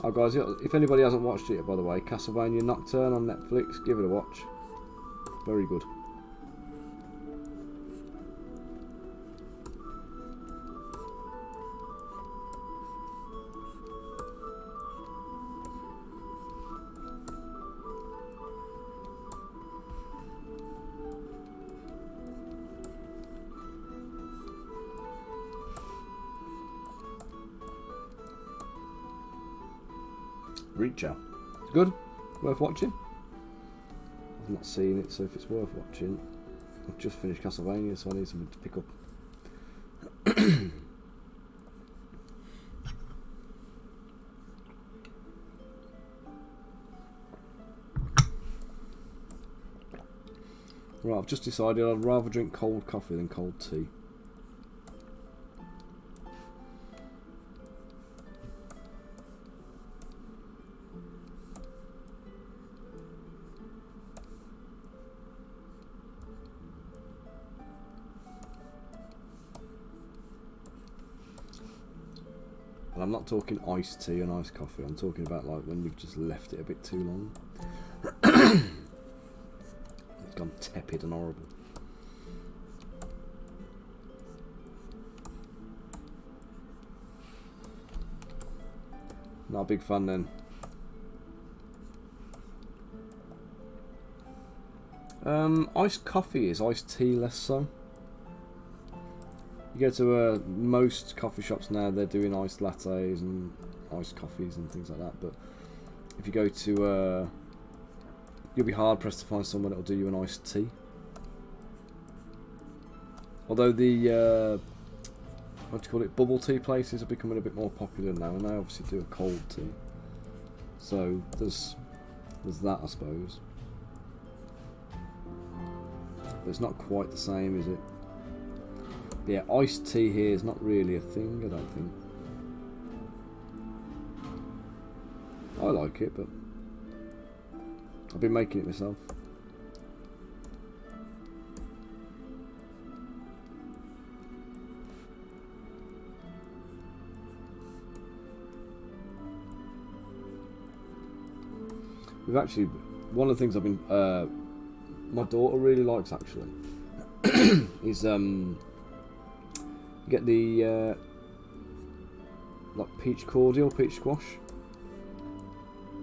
Oh guys, if anybody hasn't watched it yet, by the way, Castlevania Nocturne on Netflix, give it a watch. Very good. Reacher. It's good. Worth watching. I've not seen it, so if it's worth watching, I've just finished Castlevania, so I need something to pick up. Right, I've just decided I'd rather drink cold coffee than cold tea. And I'm not talking iced tea and iced coffee, I'm talking about like when you've just left it a bit too long. It's gone tepid and horrible. Not a big fan then. Iced coffee is, iced tea less so. You go to most coffee shops now, they're doing iced lattes and iced coffees and things like that, but if you go to you'll be hard pressed to find someone that will do you an iced tea. Although the what do you call it, bubble tea places are becoming a bit more popular now, and they obviously do a cold tea, so there's that, I suppose, but it's not quite the same, is it? Yeah, iced tea here is not really a thing, I don't think. I like it, but I've been making it myself. We've actually, one of the things I've been, my daughter really likes actually, is get the like peach cordial, peach squash.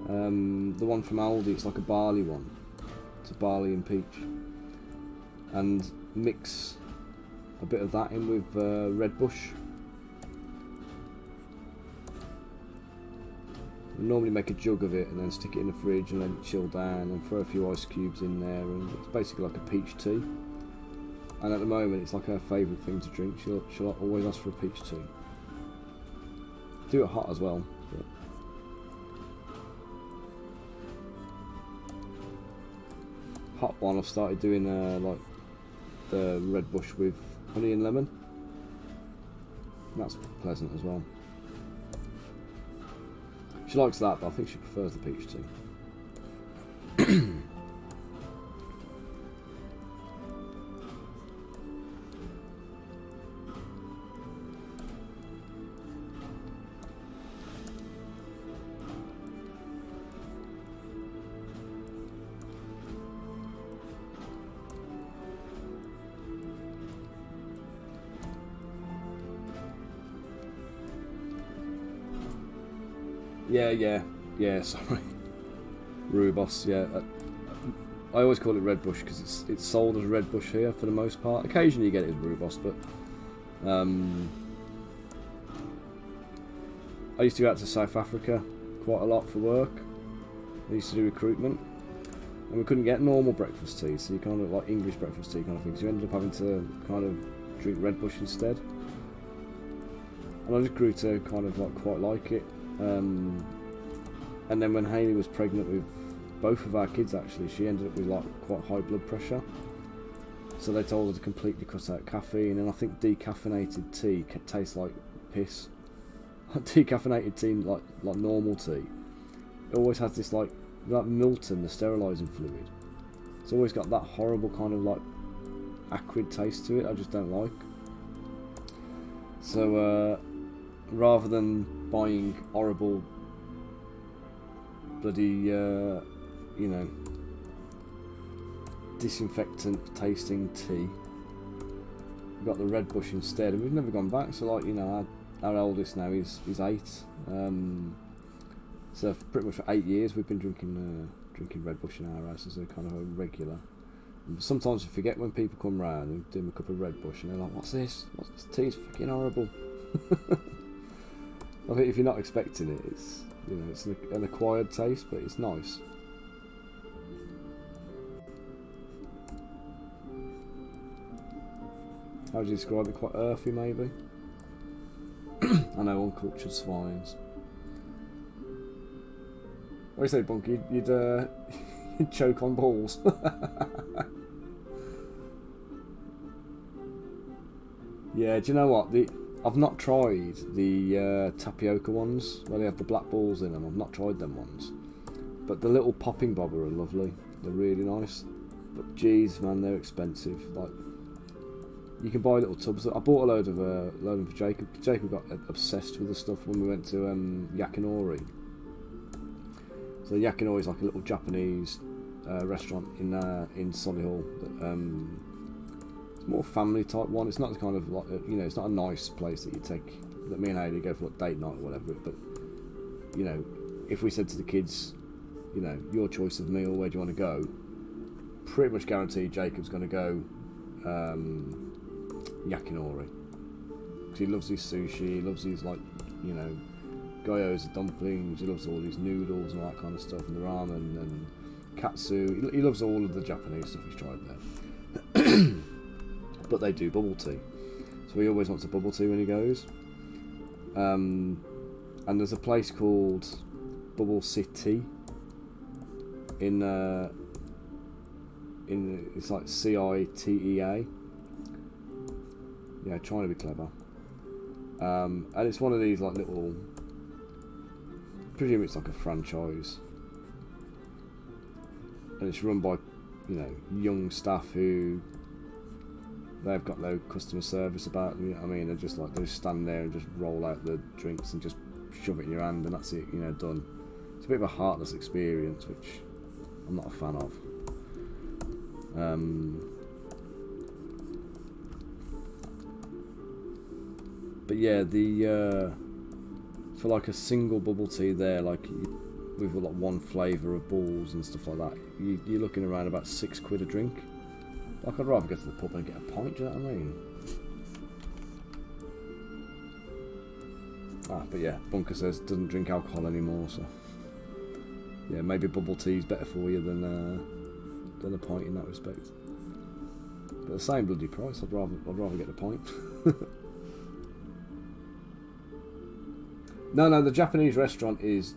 The one from Aldi, it's like a barley one. It's a barley and peach, and mix a bit of that in with red bush. We normally make a jug of it and then stick it in the fridge and let it chill down and throw a few ice cubes in there, and it's basically like a peach tea. And at the moment, it's like her favourite thing to drink. She'll always ask for a peach tea. Do it hot as well. But hot one, I've started doing like the red bush with honey and lemon. And that's pleasant as well. She likes that, but I think she prefers the peach tea. Yeah, sorry. Rubos, yeah. I always call it red bush because it's sold as red bush here for the most part. Occasionally you get it as rubos, but I used to go out to South Africa quite a lot for work. I used to do recruitment, and we couldn't get normal breakfast tea, so you kind of like English breakfast tea kind of thing. So you ended up having to kind of drink red bush instead, and I just grew to kind of like quite like it. And then when Hayley was pregnant with both of our kids, actually, she ended up with like quite high blood pressure. So they told her to completely cut out caffeine, and I think decaffeinated tea tastes like piss. Decaffeinated tea, like normal tea, it always has this like Milton, the sterilising fluid. It's always got that horrible kind of like acrid taste to it. I just don't like. So rather than buying horrible bloody, you know, disinfectant tasting tea. We've got the red bush instead, and we've never gone back. So, like, you know, our oldest now is 8. So pretty much for 8 years we've been drinking red bush in our house as a kind of a regular. And sometimes we forget when people come round and do them a cup of red bush, and they're like, "What's this? What's this tea? It's fucking horrible." I think if you're not expecting it, it's, you know, it's an acquired taste, but it's nice. How would you describe it? Quite earthy, maybe. I know, uncultured swines. What do you say, Bunky? You'd choke on balls. Yeah, do you know what? I've not tried the tapioca ones where they have the black balls in them. I've not tried them ones, but the little popping bobber are lovely. They're really nice. But geez, man, they're expensive. Like, you can buy little tubs. I bought a load of them for Jacob. Jacob got obsessed with the stuff when we went to Yakinori. So Yakinori is like a little Japanese restaurant in Solihull. It's more family type one. It's not the kind of, like, you know, it's not a nice place that you take, that me and Hayley go for like date night or whatever. But, you know, if we said to the kids, you know, your choice of meal, where do you want to go? Pretty much guaranteed Jacob's going to go Yakinori, because he loves his sushi, he loves his, like, you know, gyoza dumplings, he loves all these noodles and all that kind of stuff, and the ramen and katsu. He loves all of the Japanese stuff he's tried there. But they do bubble tea, so he always wants a bubble tea when he goes. And there's a place called Bubble City in it's like CITEA. Yeah, trying to be clever. And it's one of these, like, little, I presume it's like a franchise, and it's run by, you know, young staff who, they've got no customer service about them, you know what I mean? They're just like, they just stand there and just roll out the drinks and just shove it in your hand, and that's it, you know, done. It's a bit of a heartless experience, which I'm not a fan of. But yeah, for like a single bubble tea there, like with like one flavour of balls and stuff like that, you're looking around about £6 a drink. Like, I'd rather go to the pub and get a pint, do you know what I mean? But yeah, Bunker says doesn't drink alcohol anymore, so yeah, maybe bubble tea's better for you than a pint in that respect. But the same bloody price, I'd rather get the pint. No, the Japanese restaurant is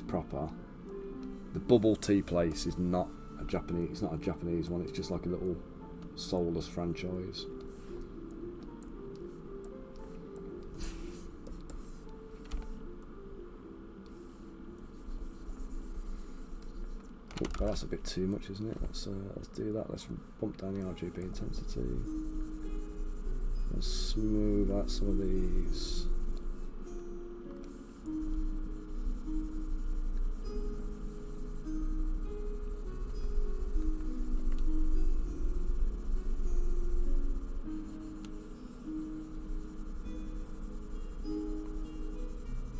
proper. The bubble tea place is not a Japanese. It's not a Japanese one. It's just like a little soulless franchise. Oh, that's a bit too much, isn't it? Let's do that. Let's bump down the RGB intensity. Let's smooth out some of these.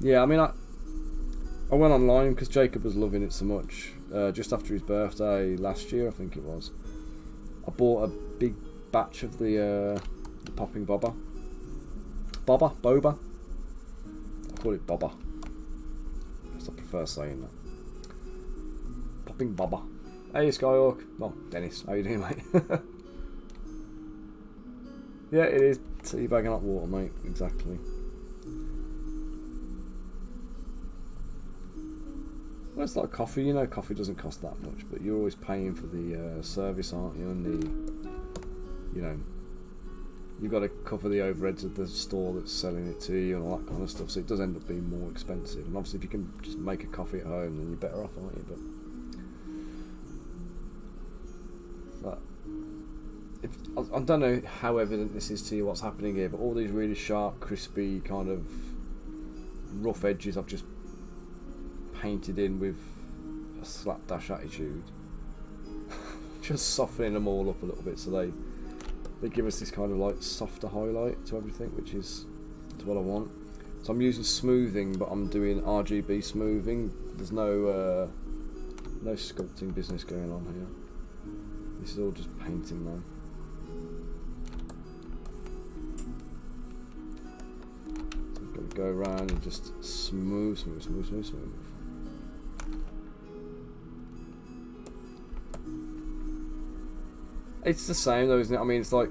Yeah, I mean, I went online because Jacob was loving it so much. Just after his birthday last year, I think it was, I bought a big batch of the popping boba. Boba? I call it boba, because I prefer saying that. Popping boba. Hey, Skyhawk. Well, Dennis, how you doing, mate? Yeah, it is teabagging hot water, mate. Exactly. Well, it's like coffee, you know, coffee doesn't cost that much, but you're always paying for the service, aren't you? And the, you know, you've got to cover the overheads of the store that's selling it to you and all that kind of stuff, so it does end up being more expensive. And obviously if you can just make a coffee at home, then you're better off, aren't you? But I don't know how evident this is to you, what's happening here, but all these really sharp, crispy, kind of rough edges I've just painted in with a slapdash attitude. Just softening them all up a little bit so they give us this kind of like softer highlight to everything, which is what I want. So I'm using smoothing, but I'm doing RGB smoothing. There's no sculpting business going on here. This is all just painting now. So I've got to go around and just smooth. It's the same though, isn't it? I mean, it's like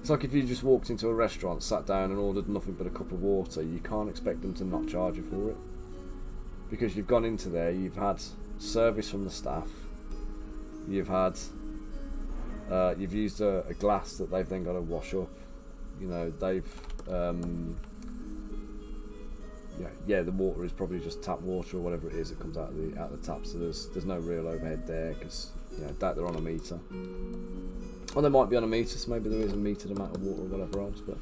if you just walked into a restaurant, sat down and ordered nothing but a cup of water. You can't expect them to not charge you for it, because you've gone into there, you've had service from the staff, you've used a glass that they've then got to wash up. You know, they've the water is probably just tap water or whatever it is that comes out of the tap. So there's no real overhead there, because doubt they're on a meter. Well, they might be on a meter, so maybe there is a metered amount of water or whatever else. But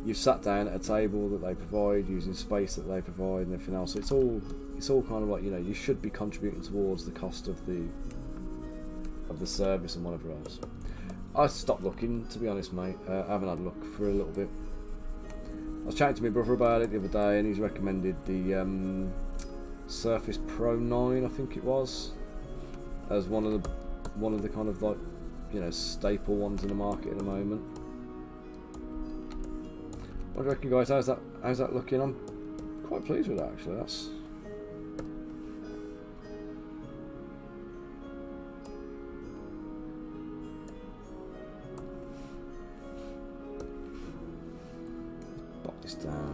you've sat down at a table that they provide, using space that they provide, and everything else. So it's all kind of like, you should be contributing towards the cost of the service and whatever else. I stopped looking, to be honest, mate. I haven't had a look for a little bit. I was chatting to my brother about it the other day, and he's recommended the Surface Pro 9, I think it was, as one of the kind of like, staple ones in the market at the moment. What do you reckon, guys? How's that looking? I'm quite pleased with that, actually. That's pop this down.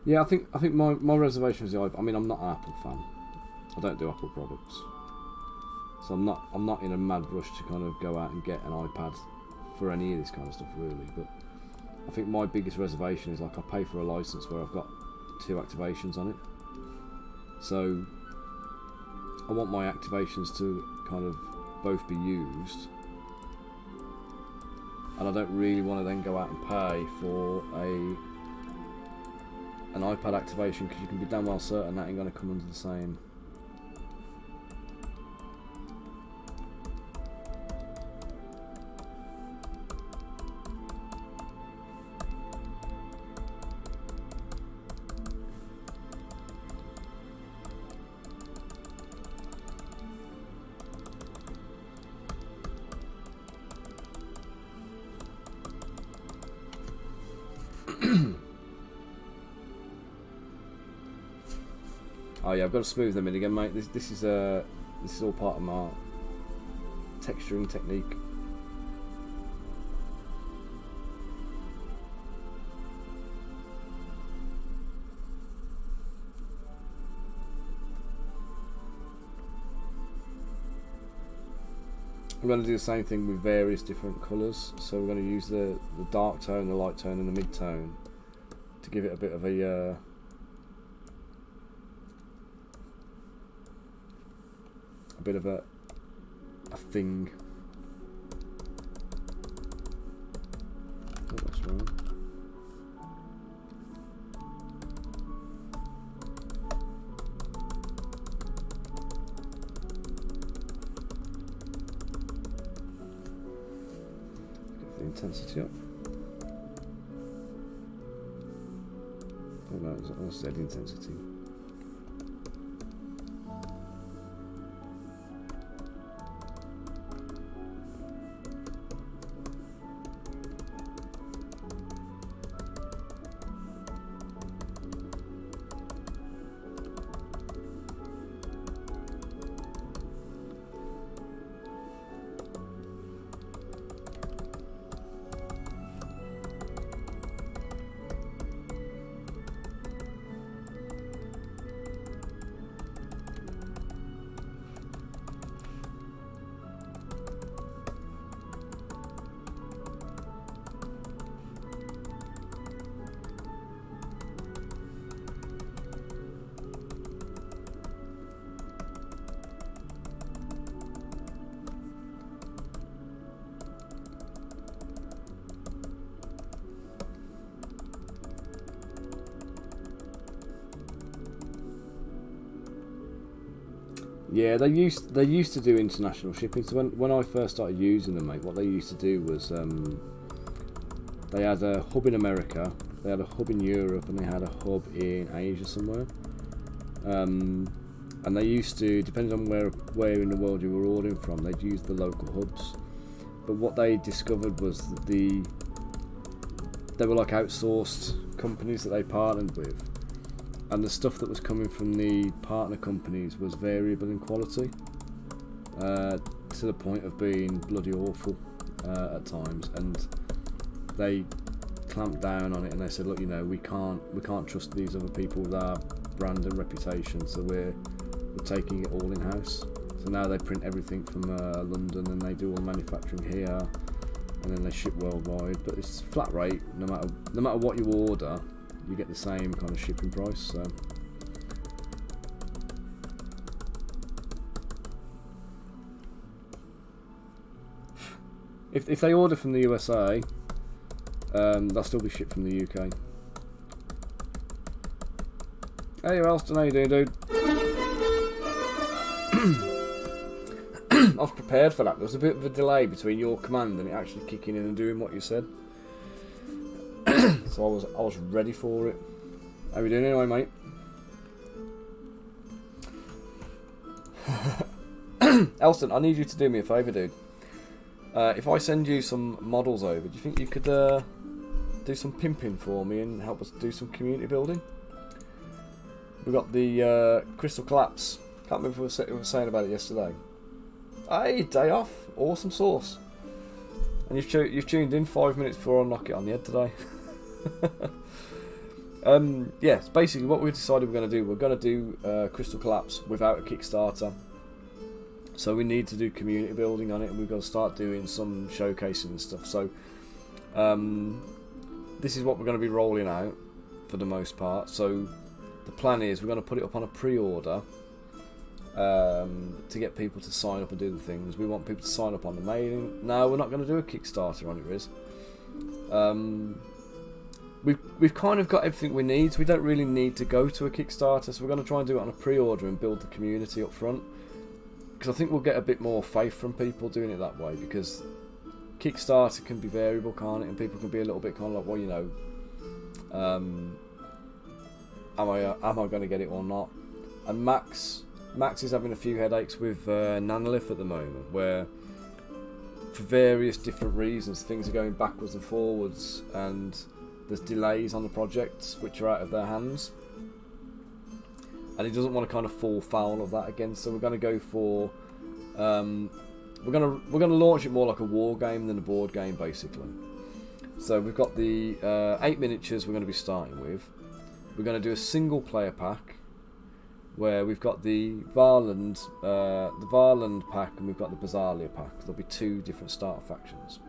Yeah, I think my reservation is the iPad. I mean, I'm not an Apple fan. I don't do Apple products, so I'm not in a mad rush to kind of go out and get an iPad for any of this kind of stuff, really. But I think my biggest reservation is, like, I pay for a license where I've got 2 activations on it, so I want my activations to kind of both be used, and I don't really want to then go out and pay for an iPad activation, because you can be damn well certain that ain't going to come under the same. Oh yeah, I've got to smooth them in again, mate. This is all part of my texturing technique. I'm going to do the same thing with various different colours. So we're going to use the dark tone, the light tone, and the mid tone to give it a bit of a bit of a thing. Oh, that's wrong. Get the intensity up. Oh no, that's the intensity. Yeah, they used to do international shipping. So when I first started using them, mate, what they used to do was they had a hub in America, they had a hub in Europe, and they had a hub in Asia somewhere. And they used to, depending on where in the world you were ordering from, they'd use the local hubs. But what they discovered was that they were like outsourced companies that they partnered with, and the stuff that was coming from the partner companies was variable in quality, to the point of being bloody awful at times. And they clamped down on it, and they said, look, we can't trust these other people with our brand and reputation, so we're taking it all in house. So now they print everything from London, and they do all the manufacturing here, and then they ship worldwide. But it's flat rate. No matter what you order, you get the same kind of shipping price. So if they order from the USA, they'll still be shipped from the UK. Hey, Ralston, how you doing, dude? I was prepared for that. There was a bit of a delay between your command and it actually kicking in and doing what you said. So I was ready for it. How you doing anyway, mate? Elston, I need you to do me a favour, dude. If I send you some models over, do you think you could do some pimping for me and help us do some community building? We've got the Crystal Collapse. Can't remember if we were saying about it yesterday. Hey, day off. Awesome sauce. And you've tuned in 5 minutes before I knock it on the head today. Yes, basically what we've decided we're going to do. We're going to do Crystal Collapse without a Kickstarter. So we need to do community building on it, and we've got to start doing some showcasing and stuff. So this is what we're going to be rolling out for the most part. So the plan is we're going to put it up on a pre-order to get people to sign up and do the things. We want people to sign up on the mailing. No, we're not going to do a Kickstarter on it, Riz. We've kind of got everything we need, so we don't really need to go to a Kickstarter. So we're going to try and do it on a pre-order and build the community up front, because I think we'll get a bit more faith from people doing it that way. Because Kickstarter can be variable, can't it? And people can be a little bit kind of like, well, am I going to get it or not? And Max is having a few headaches with Nanolith at the moment, where for various different reasons things are going backwards and forwards, and there's delays on the projects which are out of their hands, and he doesn't want to kind of fall foul of that again. So we're going to go for we're going to launch it more like a war game than a board game, basically. So we've got the 8 miniatures we're going to be starting with. We're going to do a single player pack where we've got the Varland pack, and we've got the Bazalia pack. There'll be 2 different starter factions.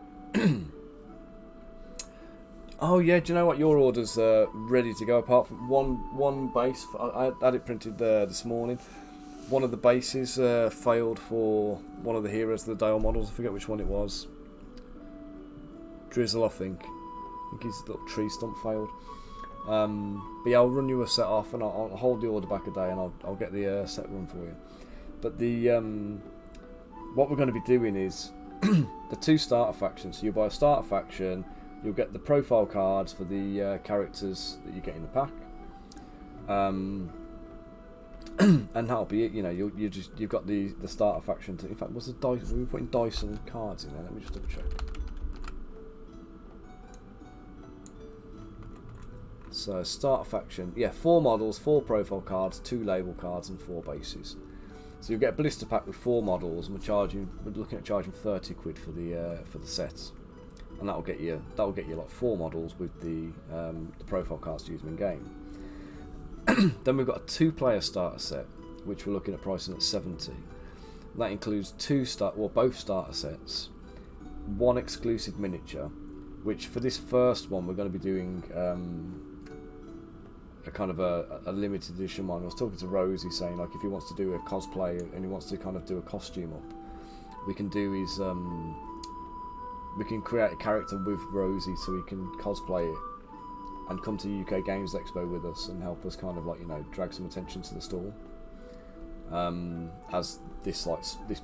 Oh yeah, do you know what? Your order's ready to go. Apart from one base, I had it printed this morning. One of the bases failed for one of the Heroes of the Dale models. I forget which one it was. Drizzle, I think his little tree stump failed. But yeah, I'll run you a set off, and I'll hold the order back a day, and I'll get the set run for you. But the what we're going to be doing is the 2 starter factions. So you buy a starter faction, you'll get the profile cards for the characters that you get in the pack, and that'll be it. You've got the starter faction. In fact, was the dice? We were putting dice and cards in there. Let me just double check. So starter faction, yeah, 4 models, 4 profile cards, 2 label cards, and 4 bases. So you'll get a blister pack with 4 models, and we're looking at charging 30 quid for the sets, and that'll get you like 4 models with the profile cards to use in game. Then we've got a 2-player starter set, which we're looking at pricing at 70. That includes both starter sets, 1 exclusive miniature, which for this first one we're going to be doing a kind of a limited edition one. I was talking to Rosie saying, like, if he wants to do a cosplay and he wants to kind of do a costume up, we can do his we can create a character with Rosie so he can cosplay it and come to UK Games Expo with us and help us kind of like, drag some attention to the stall. as this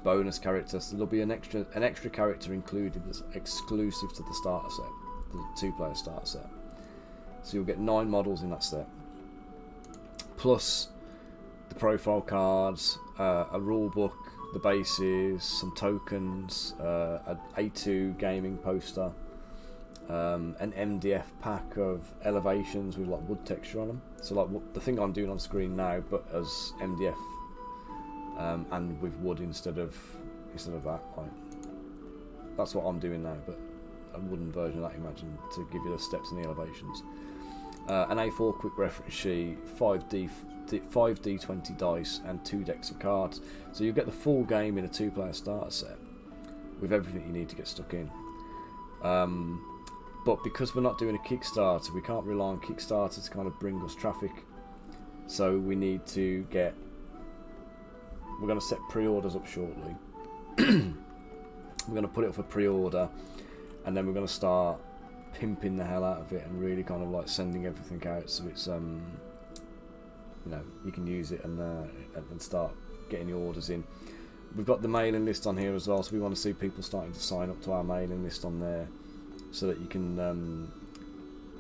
bonus character. So there'll be an extra character included that's exclusive to the starter set, the 2-player starter set. So you'll get 9 models in that set, plus the profile cards, a rule book, the bases, some tokens, an A2 gaming poster, an MDF pack of elevations with like wood texture on them. So like the thing I'm doing on screen now, but as MDF and with wood instead of that. Like, that's what I'm doing now, but a wooden version of that, imagine, to give you the steps and the elevations. An A4 quick reference sheet, 5d20 dice, and 2 decks of cards. So you get the full game in a 2-player starter set with everything you need to get stuck in. But because we're not doing a Kickstarter, we can't rely on Kickstarter to kind of bring us traffic. So we need to get... We're going to set pre-orders up shortly. We're going to put it up for pre-order, and then we're going to start pimping the hell out of it and really kind of like sending everything out so it's you know, you can use it and start getting the orders in. We've got the mailing list on here as well, so we want to see people starting to sign up to our mailing list on there so that you can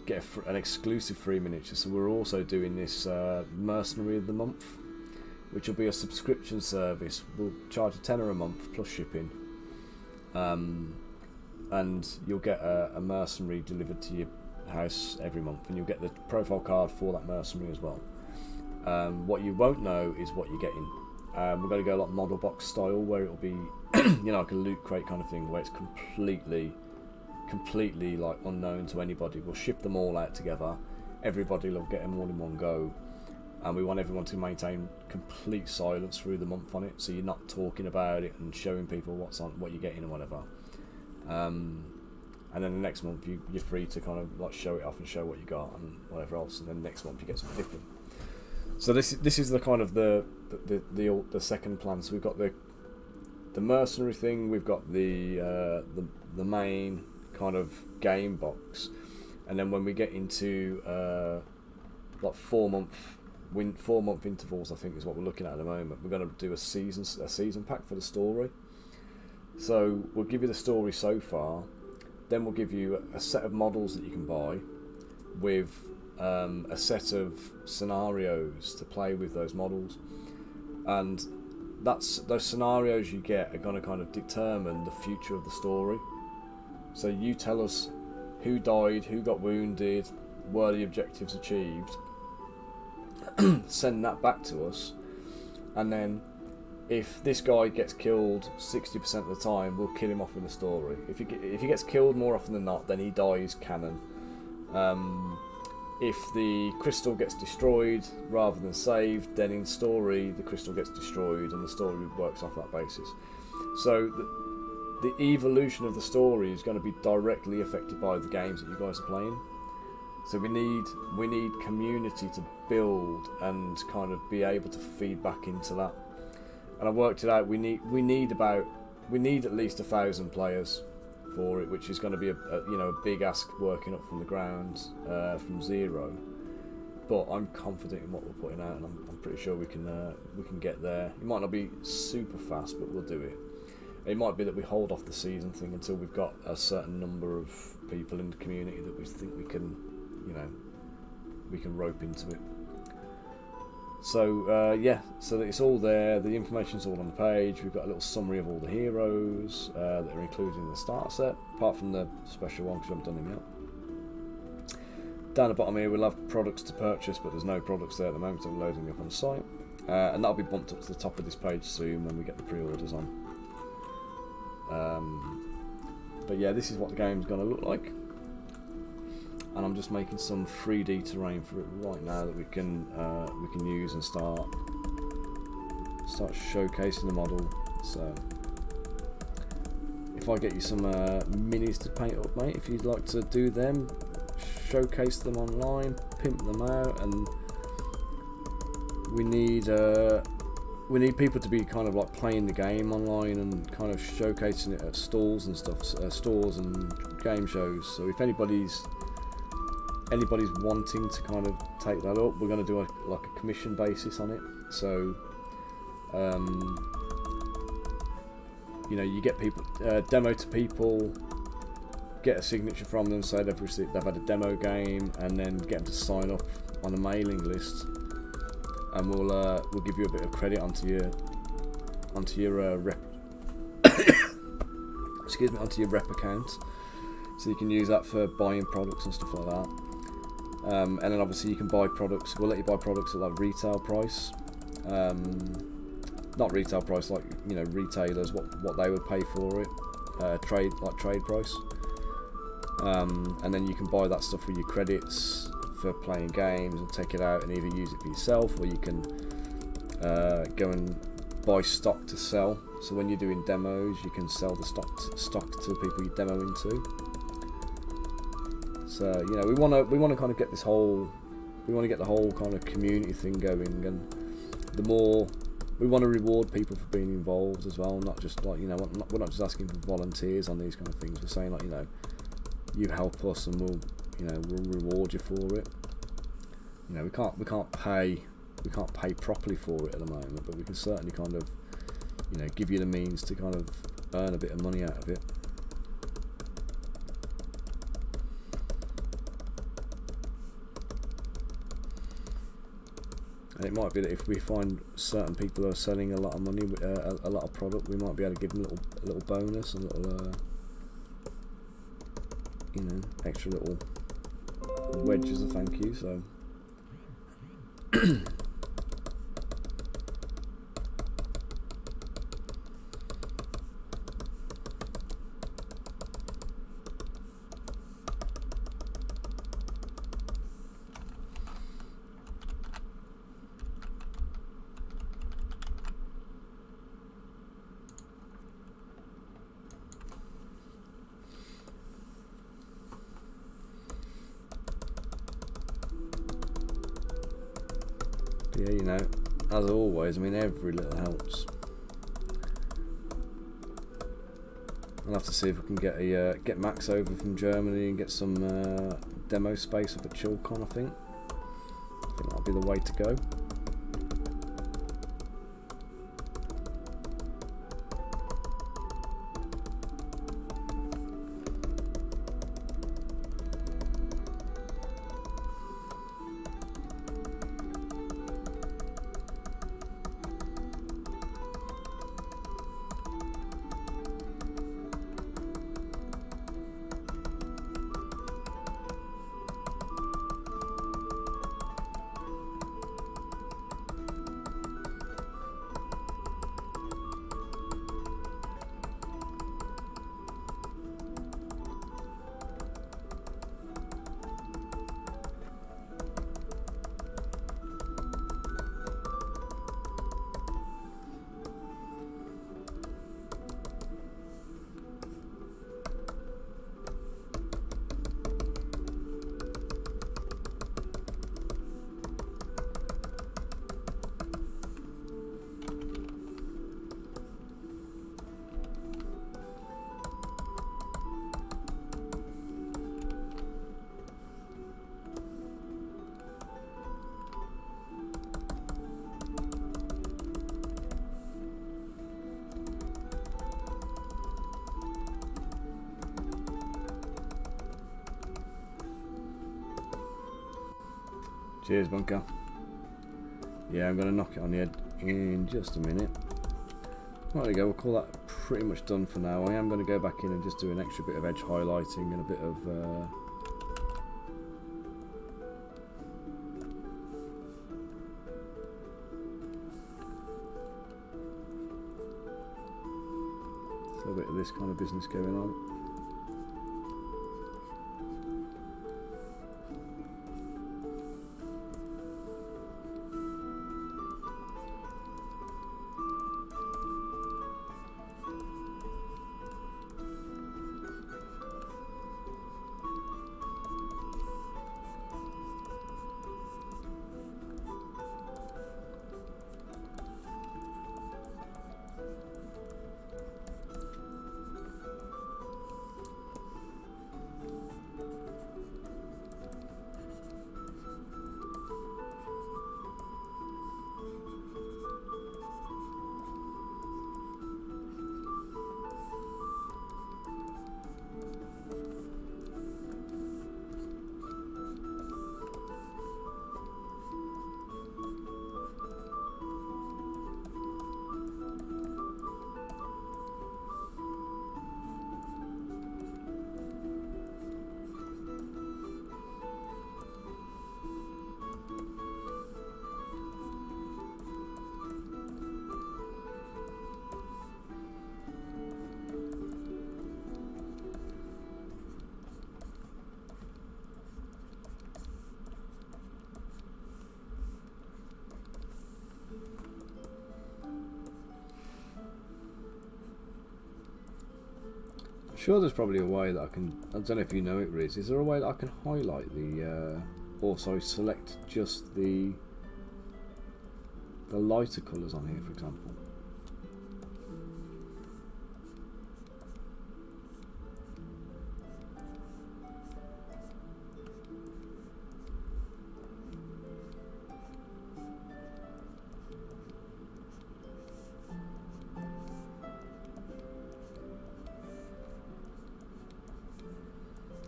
get an exclusive free miniature. So we're also doing this Mercenary of the Month, which will be a subscription service. We'll charge a tenner a month plus shipping, and you'll get a mercenary delivered to your house every month, and you'll get the profile card for that mercenary as well. What you won't know is what you're getting. We're going to go like model box style, where it'll be you know, like a loot crate kind of thing, where it's completely like unknown to anybody. We'll ship them all out together. Everybody will get them all in one go, and we want everyone to maintain complete silence through the month on it, so you're not talking about it and showing people what you're getting and whatever. And then the next month you're free to kind of like show it off and show what you got and whatever else, and then next month you get something different. So this is the kind of the second plan. So we've got the mercenary thing, we've got the main kind of game box, and then when we get into like 4 month intervals, I think is what we're looking at the moment, we're going to do a season pack for the story. So we'll give you the story so far, then we'll give you a set of models that you can buy with a set of scenarios to play with those models, and those scenarios you get are going to kind of determine the future of the story. So you tell us who died, who got wounded, were the objectives achieved, send that back to us, and then if this guy gets killed 60% of the time, we'll kill him off in the story. If he gets killed more often than not, then he dies canon. If the crystal gets destroyed rather than saved, then in story the crystal gets destroyed, and the story works off that basis. So the evolution of the story is going to be directly affected by the games that you guys are playing. So we need community to build and kind of be able to feed back into that. And I worked it out. We need at least 1,000 players for it, which is going to be a big ask, working up from the ground from zero. But I'm confident in what we're putting out, and I'm pretty sure we can get there. It might not be super fast, but we'll do it. It might be that we hold off the season thing until we've got a certain number of people in the community that we think we can rope into it. So so that it's all there. The information's all on the page. We've got a little summary of all the heroes that are included in the starter set, apart from the special one because we haven't done them yet. Down the bottom here we'll have products to purchase, but there's no products there at the moment, so we're loading up on the site. And that'll be bumped up to the top of this page soon when we get the pre-orders on. But yeah, this is what the game's going to look like. And I'm just making some 3D terrain for it right now that we can use and start showcasing the model. So if I get you some minis to paint up, mate, if you'd like to do them, showcase them online, pimp them out, and we need people to be kind of like playing the game online and kind of showcasing it at stalls and stuff, stores and game shows. So if anybody's wanting to kind of take that up, we're going to do like a commission basis on it. So You know, you get people demo to people, get a signature from them, say they've had a demo game, and then get them to sign up on a mailing list, and we'll give you a bit of credit onto your rep excuse me, onto your rep account, so you can use that for buying products and stuff like that. And then obviously you can buy products. We'll let you buy products at like retail price. Not retail price, like, you know, retailers, what they would pay for it, trade price. And then you can buy that stuff with your credits for playing games and take it out and either use it for yourself, or you can go and buy stock to sell. So when you're doing demos, you can sell the stock to the people you demo into. So, you know, we want to kind of get the whole kind of community thing going, and the more we want to reward people for being involved as well, not just like, you know, we're not just asking for volunteers on these kind of things. We're saying, like, you know, you help us and we'll reward you for it. You know, we can't pay properly for it at the moment, but we can certainly kind of, you know, give you the means to kind of earn a bit of money out of it. And it might be that if we find certain people are selling a lot of money, a lot of product, we might be able to give them a little bonus, a little you know, extra little wedge as a thank you. So yeah, you know, as always, I mean, every little helps. I'll have to see if we can get Max over from Germany and get some demo space up at ChillCon. I think that'll be the way to go. Cheers, Bunker. Yeah, I'm going to knock it on the head in just a minute. Right, there we go. We'll call that pretty much done for now. I am going to go back in and just do an extra bit of edge highlighting and a bit of a bit of this kind of business going on. sure there's probably a way that I can, I don't know if you know it, Riz, is there a way that I can highlight the, or sorry, select just the lighter colours on here, for example?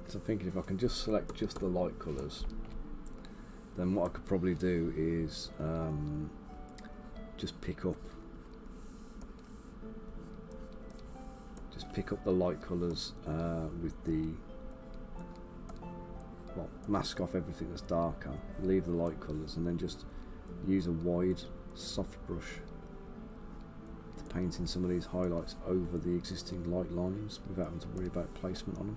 So I'm thinking if I can just select just the light colours, then what I could probably do is just pick up the light colours with the, well, mask off everything that's darker, leave the light colours, and then just use a wide soft brush to paint in some of these highlights over the existing light lines without having to worry about placement on them.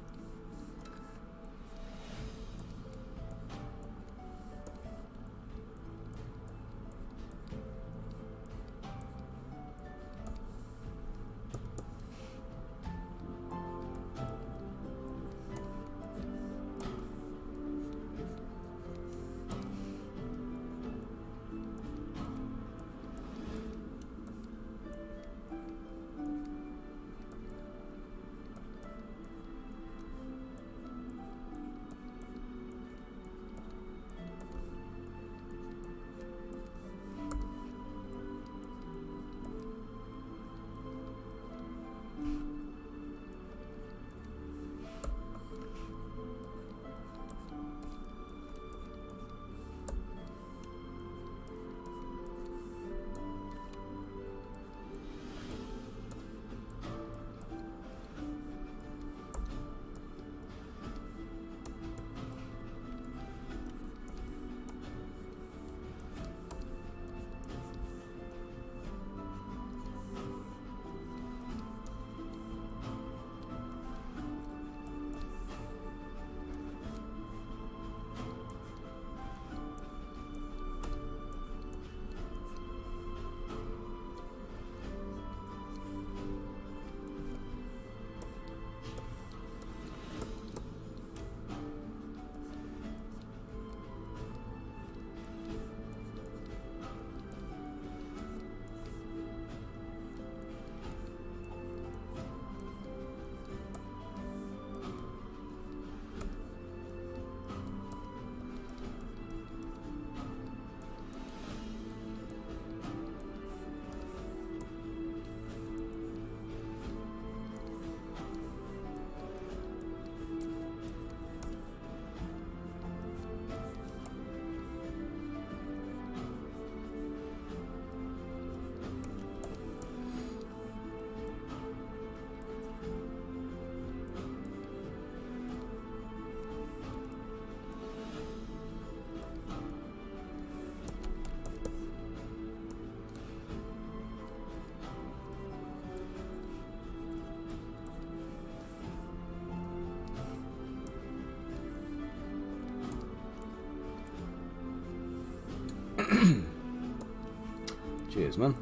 Cheers, man.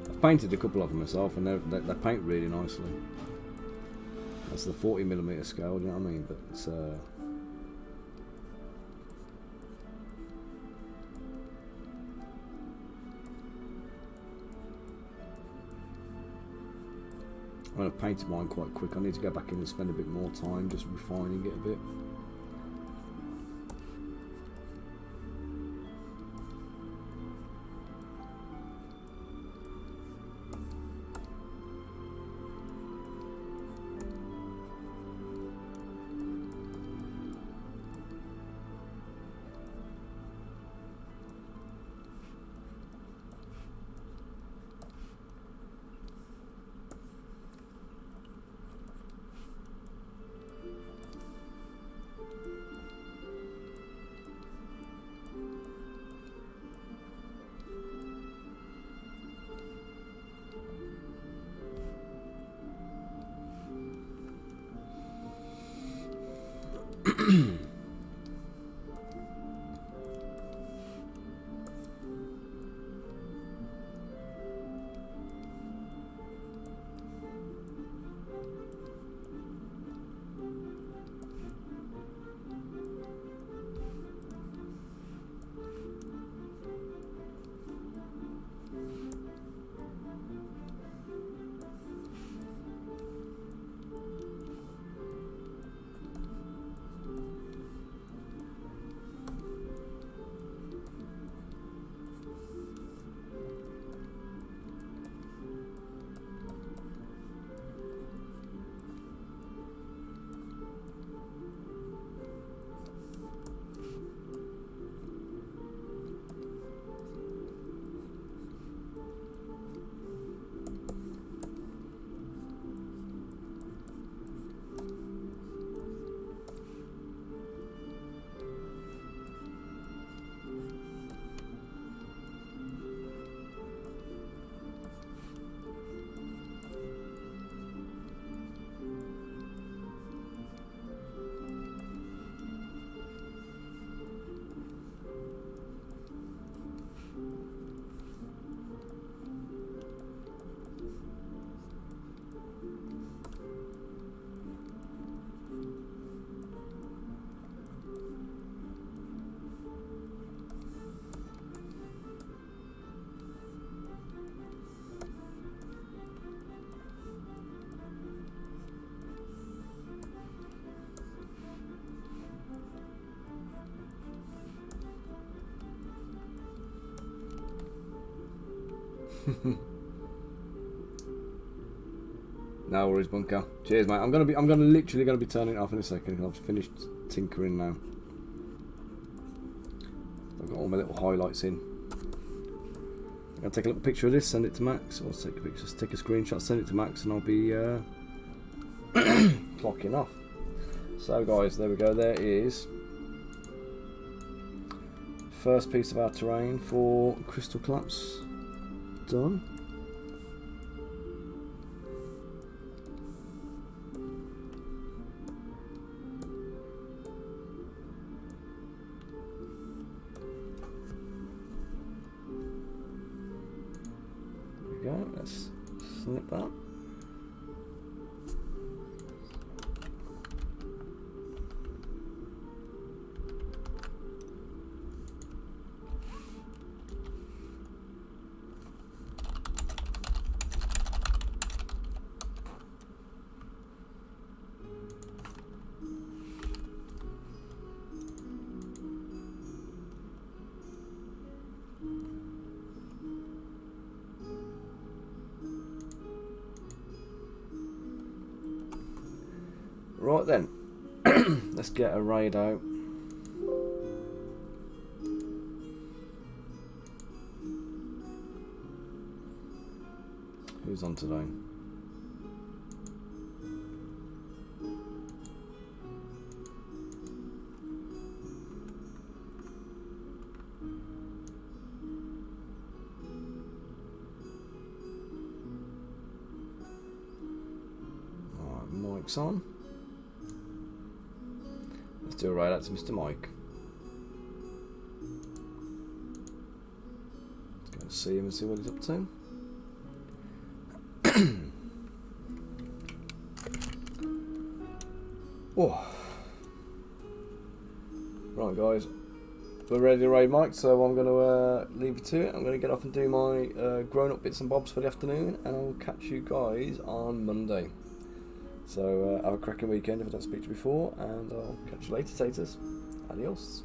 I've painted a couple of them myself, and they paint really nicely. That's the 40mm scale, do you know what I mean? But it's I mean, I've painted mine quite quick. I need to go back in and spend a bit more time just refining it a bit. No worries, Bunker. Cheers, mate. I'm literally gonna be turning it off in a second. I've finished tinkering now. I've got all my little highlights in. I'll take a little picture of this, send it to Max, or take a picture, take a screenshot, send it to Max, and I'll be clocking off. So, guys, there we go. There is first piece of our terrain for Crystal Collapse done. There we go. Let's snip that. Right then, let's get a raid out. Who's on today? Alright, Mike's on. Let's do a raid out to Mr. Mike. Let's go and see him and see what he's up to. Oh. Right, guys, we're ready to raid Mike, so I'm going to leave you to it. I'm going to get off and do my grown-up bits and bobs for the afternoon, and I'll catch you guys on Monday. So have a cracking weekend if I don't speak to you before, and I'll catch you later, taters. Adios.